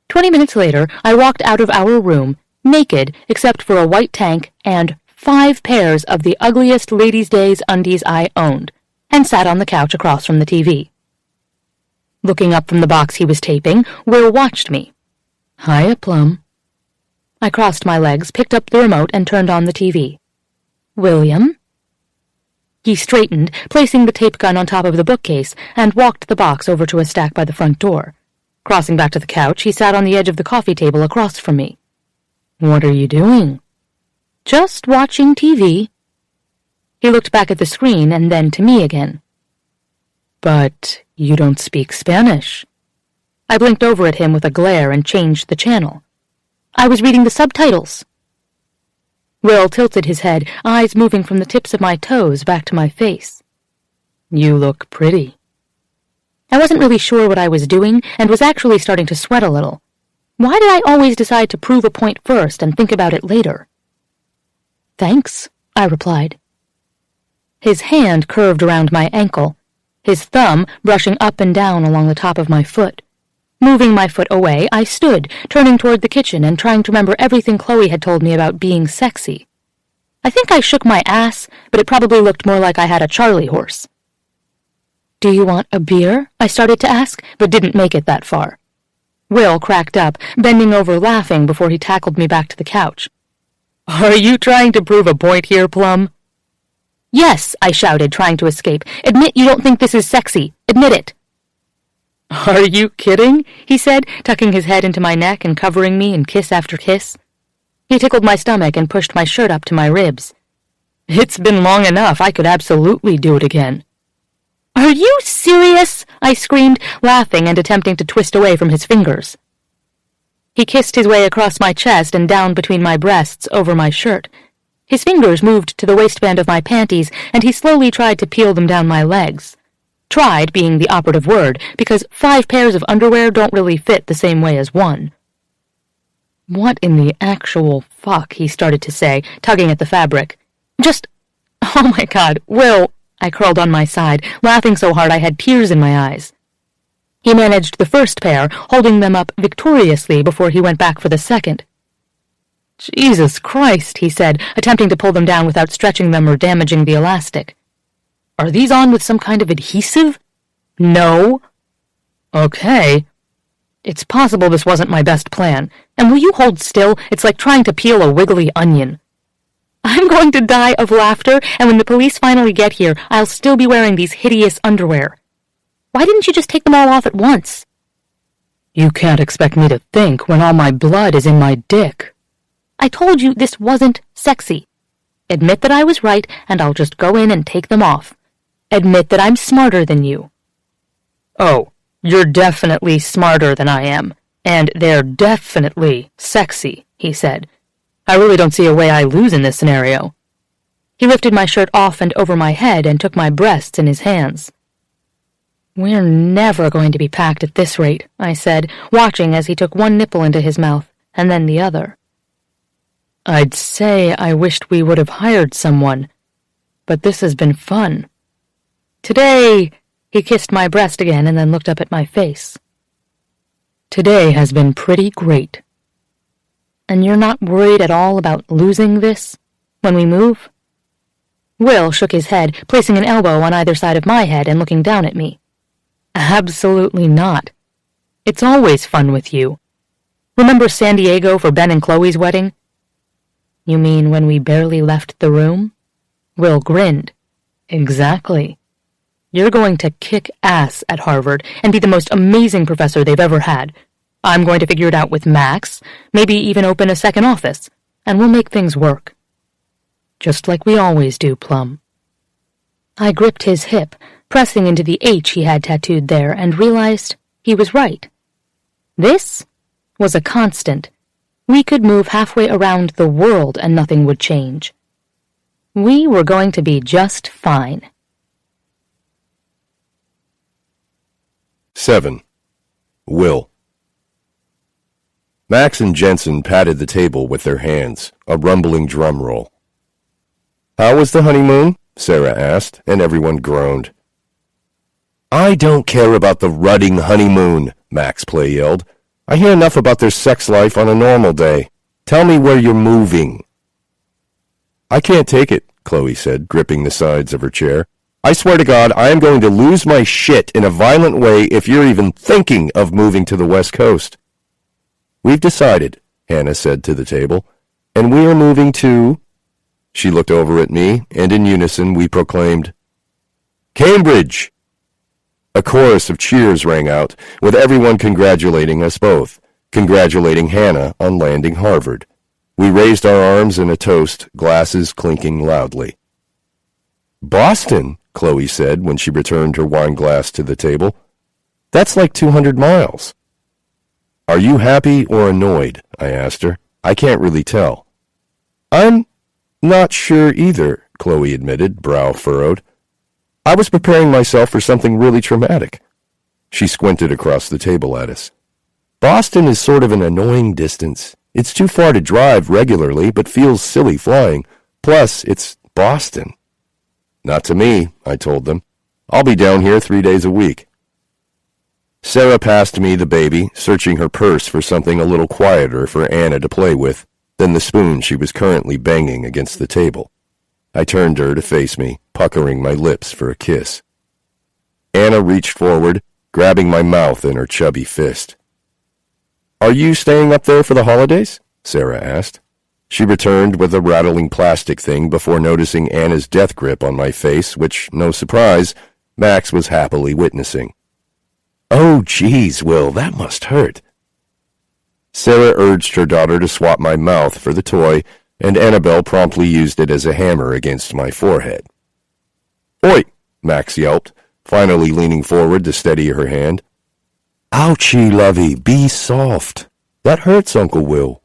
20 minutes later, I walked out of our room, naked except for a white tank and 5 pairs of the ugliest ladies' days undies I owned, and sat on the couch across from the TV. Looking up from the box he was taping, Will watched me. "Hiya, Plum." I crossed my legs, picked up the remote, and turned on the TV. William? He straightened, placing the tape gun on top of the bookcase, and walked the box over to a stack by the front door. Crossing back to the couch, he sat on the edge of the coffee table across from me. What are you doing? Just watching TV. He looked back at the screen and then to me again. But you don't speak Spanish. I blinked over at him with a glare and changed the channel. I was reading the subtitles. Will tilted his head, eyes moving from the tips of my toes back to my face. You look pretty. I wasn't really sure what I was doing and was actually starting to sweat a little. Why did I always decide to prove a point first and think about it later? Thanks, I replied. His hand curved around my ankle, his thumb brushing up and down along the top of my foot. Moving my foot away, I stood, turning toward the kitchen and trying to remember everything Chloe had told me about being sexy. I think I shook my ass, but it probably looked more like I had a Charlie horse. Do you want a beer? I started to ask, but didn't make it that far. Will cracked up, bending over laughing before he tackled me back to the couch. Are you trying to prove a point here, Plum? Yes, I shouted, trying to escape. Admit you don't think this is sexy. Admit it. Are you kidding? He said, tucking his head into my neck and covering me in kiss after kiss. He tickled my stomach and pushed my shirt up to my ribs. It's been long enough. I could absolutely do it again. Are you serious? I screamed, laughing and attempting to twist away from his fingers. He kissed his way across my chest and down between my breasts over my shirt. His fingers moved to the waistband of my panties, and he slowly tried to peel them down my legs. Tried being the operative word, because 5 pairs of underwear don't really fit the same way as one. What in the actual fuck, he started to say, tugging at the fabric. Oh my God, Will, I curled on my side, laughing so hard I had tears in my eyes. He managed the first pair, holding them up victoriously before he went back for the second. Jesus Christ, he said, attempting to pull them down without stretching them or damaging the elastic. Are these on with some kind of adhesive? No. Okay. It's possible this wasn't my best plan. And will you hold still? It's like trying to peel a wiggly onion. I'm going to die of laughter, and when the police finally get here, I'll still be wearing these hideous underwear. Why didn't you just take them all off at once? You can't expect me to think when all my blood is in my dick. I told you this wasn't sexy. Admit that I was right, and I'll just go in and take them off. Admit that I'm smarter than you. Oh, you're definitely smarter than I am, and they're definitely sexy, he said. I really don't see a way I lose in this scenario. He lifted my shirt off and over my head and took my breasts in his hands. We're never going to be packed at this rate, I said, watching as he took one nipple into his mouth, and then the other. I'd say I wished we would have hired someone, but this has been fun. Today, he kissed my breast again and then looked up at my face. Today has been pretty great. And you're not worried at all about losing this when we move? Will shook his head, placing an elbow on either side of my head and looking down at me. Absolutely not. It's always fun with you. Remember San Diego for Ben and Chloe's wedding? You mean when we barely left the room? Will grinned. Exactly. You're going to kick ass at Harvard and be the most amazing professor they've ever had. I'm going to figure it out with Max, maybe even open a second office, and we'll make things work. Just like we always do, Plum. I gripped his hip, pressing into the H he had tattooed there, and realized he was right. This was a constant. We could move halfway around the world and nothing would change. We were going to be just fine. 7. Will. Max and Jensen patted the table with their hands, a rumbling drum roll. How was the honeymoon? Sarah asked, and everyone groaned. I don't care about the rutting honeymoon, Max Play yelled. I hear enough about their sex life on a normal day. Tell me where you're moving. I can't take it, Chloe said, gripping the sides of her chair. I swear to God, I am going to lose my shit in a violent way if you're even thinking of moving to the West Coast. We've decided, Hannah said to the table, and we are moving to... She looked over at me, and in unison we proclaimed, "Cambridge!" A chorus of cheers rang out, with everyone congratulating us both, congratulating Hannah on landing Harvard. We raised our arms in a toast, glasses clinking loudly. "Boston," Chloe said when she returned her wine glass to the table. "That's like 200 miles. "Are you happy or annoyed?" I asked her. "I can't really tell." "I'm not sure either," Chloe admitted, brow furrowed. "I was preparing myself for something really traumatic." She squinted across the table at us. "Boston is sort of an annoying distance. It's too far to drive regularly, but feels silly flying. Plus, it's Boston." "Not to me," I told them. "I'll be down here 3 days a week." Sarah passed me the baby, searching her purse for something a little quieter for Anna to play with than the spoon she was currently banging against the table. I turned her to face me, puckering my lips for a kiss. Anna reached forward, grabbing my mouth in her chubby fist. "Are you staying up there for the holidays?" Sarah asked. She returned with a rattling plastic thing before noticing Anna's death grip on my face, which, no surprise, Max was happily witnessing. "Oh, geez, Will, that must hurt." Sarah urged her daughter to swap my mouth for the toy, and Annabelle promptly used it as a hammer against my forehead. "Oi!" Max yelped, finally leaning forward to steady her hand. "Ouchie, lovey, be soft. That hurts, Uncle Will."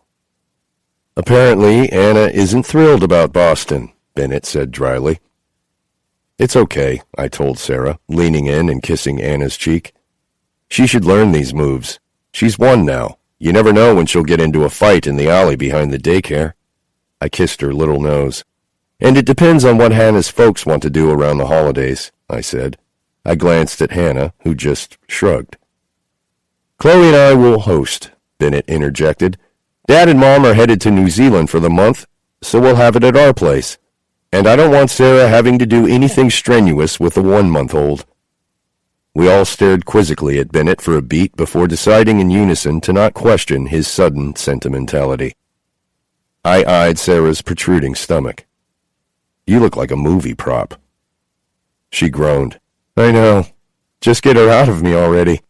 "Apparently, Anna isn't thrilled about Boston," Bennett said dryly. "It's okay," I told Sarah, leaning in and kissing Anna's cheek. "She should learn these moves. She's one now. You never know when she'll get into a fight in the alley behind the daycare." I kissed her little nose. "And it depends on what Hannah's folks want to do around the holidays," I said. I glanced at Hannah, who just shrugged. "Chloe and I will host," Bennett interjected. "Dad and Mom are headed to New Zealand for the month, so we'll have it at our place. And I don't want Sarah having to do anything strenuous with the 1-month-old. We all stared quizzically at Bennett for a beat before deciding in unison to not question his sudden sentimentality. I eyed Sarah's protruding stomach. "You look like a movie prop." She groaned. "I know. Just get her out of me already."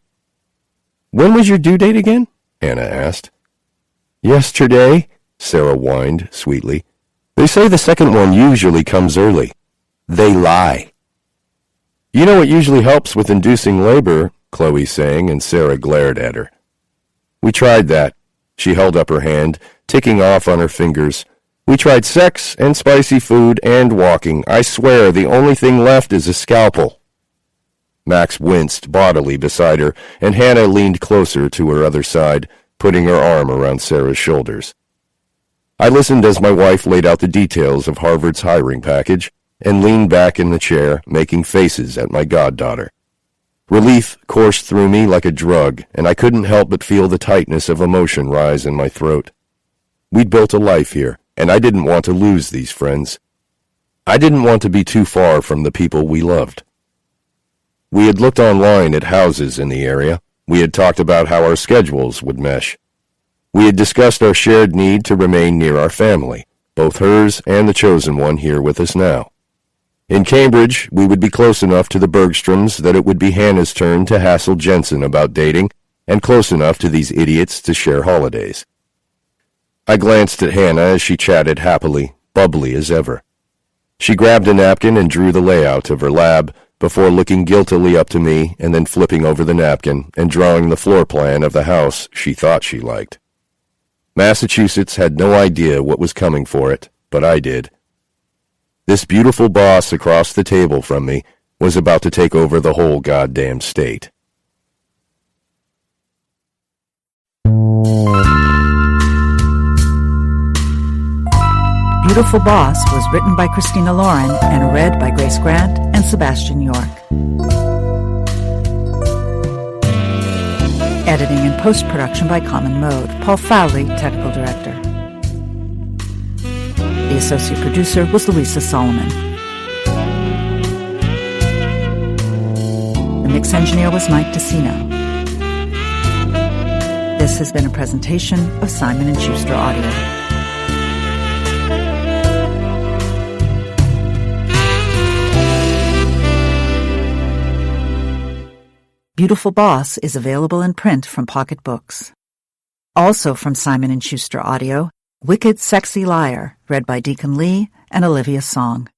"When was your due date again?" Anna asked. "Yesterday," Sarah whined sweetly. "They say the second one usually comes early. They lie." "You know what usually helps with inducing labor," Chloe sang, and Sarah glared at her. "We tried that." She held up her hand, ticking off on her fingers. "We tried sex and spicy food and walking. I swear the only thing left is a scalpel." Max winced bodily beside her, and Hannah leaned closer to her other side, putting her arm around Sarah's shoulders. I listened as my wife laid out the details of Harvard's hiring package, and leaned back in the chair, making faces at my goddaughter. Relief coursed through me like a drug, and I couldn't help but feel the tightness of emotion rise in my throat. We'd built a life here, and I didn't want to lose these friends. I didn't want to be too far from the people we loved. We had looked online at houses in the area. We had talked about how our schedules would mesh. We had discussed our shared need to remain near our family, both hers and the chosen one here with us now. In Cambridge, we would be close enough to the Bergstroms that it would be Hannah's turn to hassle Jensen about dating, and close enough to these idiots to share holidays. I glanced at Hannah as she chatted happily, bubbly as ever. She grabbed a napkin and drew the layout of her lab, before looking guiltily up to me and then flipping over the napkin and drawing the floor plan of the house she thought she liked. Massachusetts had no idea what was coming for it, but I did. This beautiful boss across the table from me was about to take over the whole goddamn state. Beautiful Boss was written by Christina Lauren and read by Grace Grant and Sebastian York. Editing and post-production by Common Mode. Paul Fowley, technical director. The associate producer was Louisa Solomon. The mix engineer was Mike DeCino. This has been a presentation of Simon & Schuster Audio. Beautiful Boss is available in print from Pocket Books. Also from Simon & Schuster Audio, Wicked Sexy Liar, read by Deacon Lee and Olivia Song.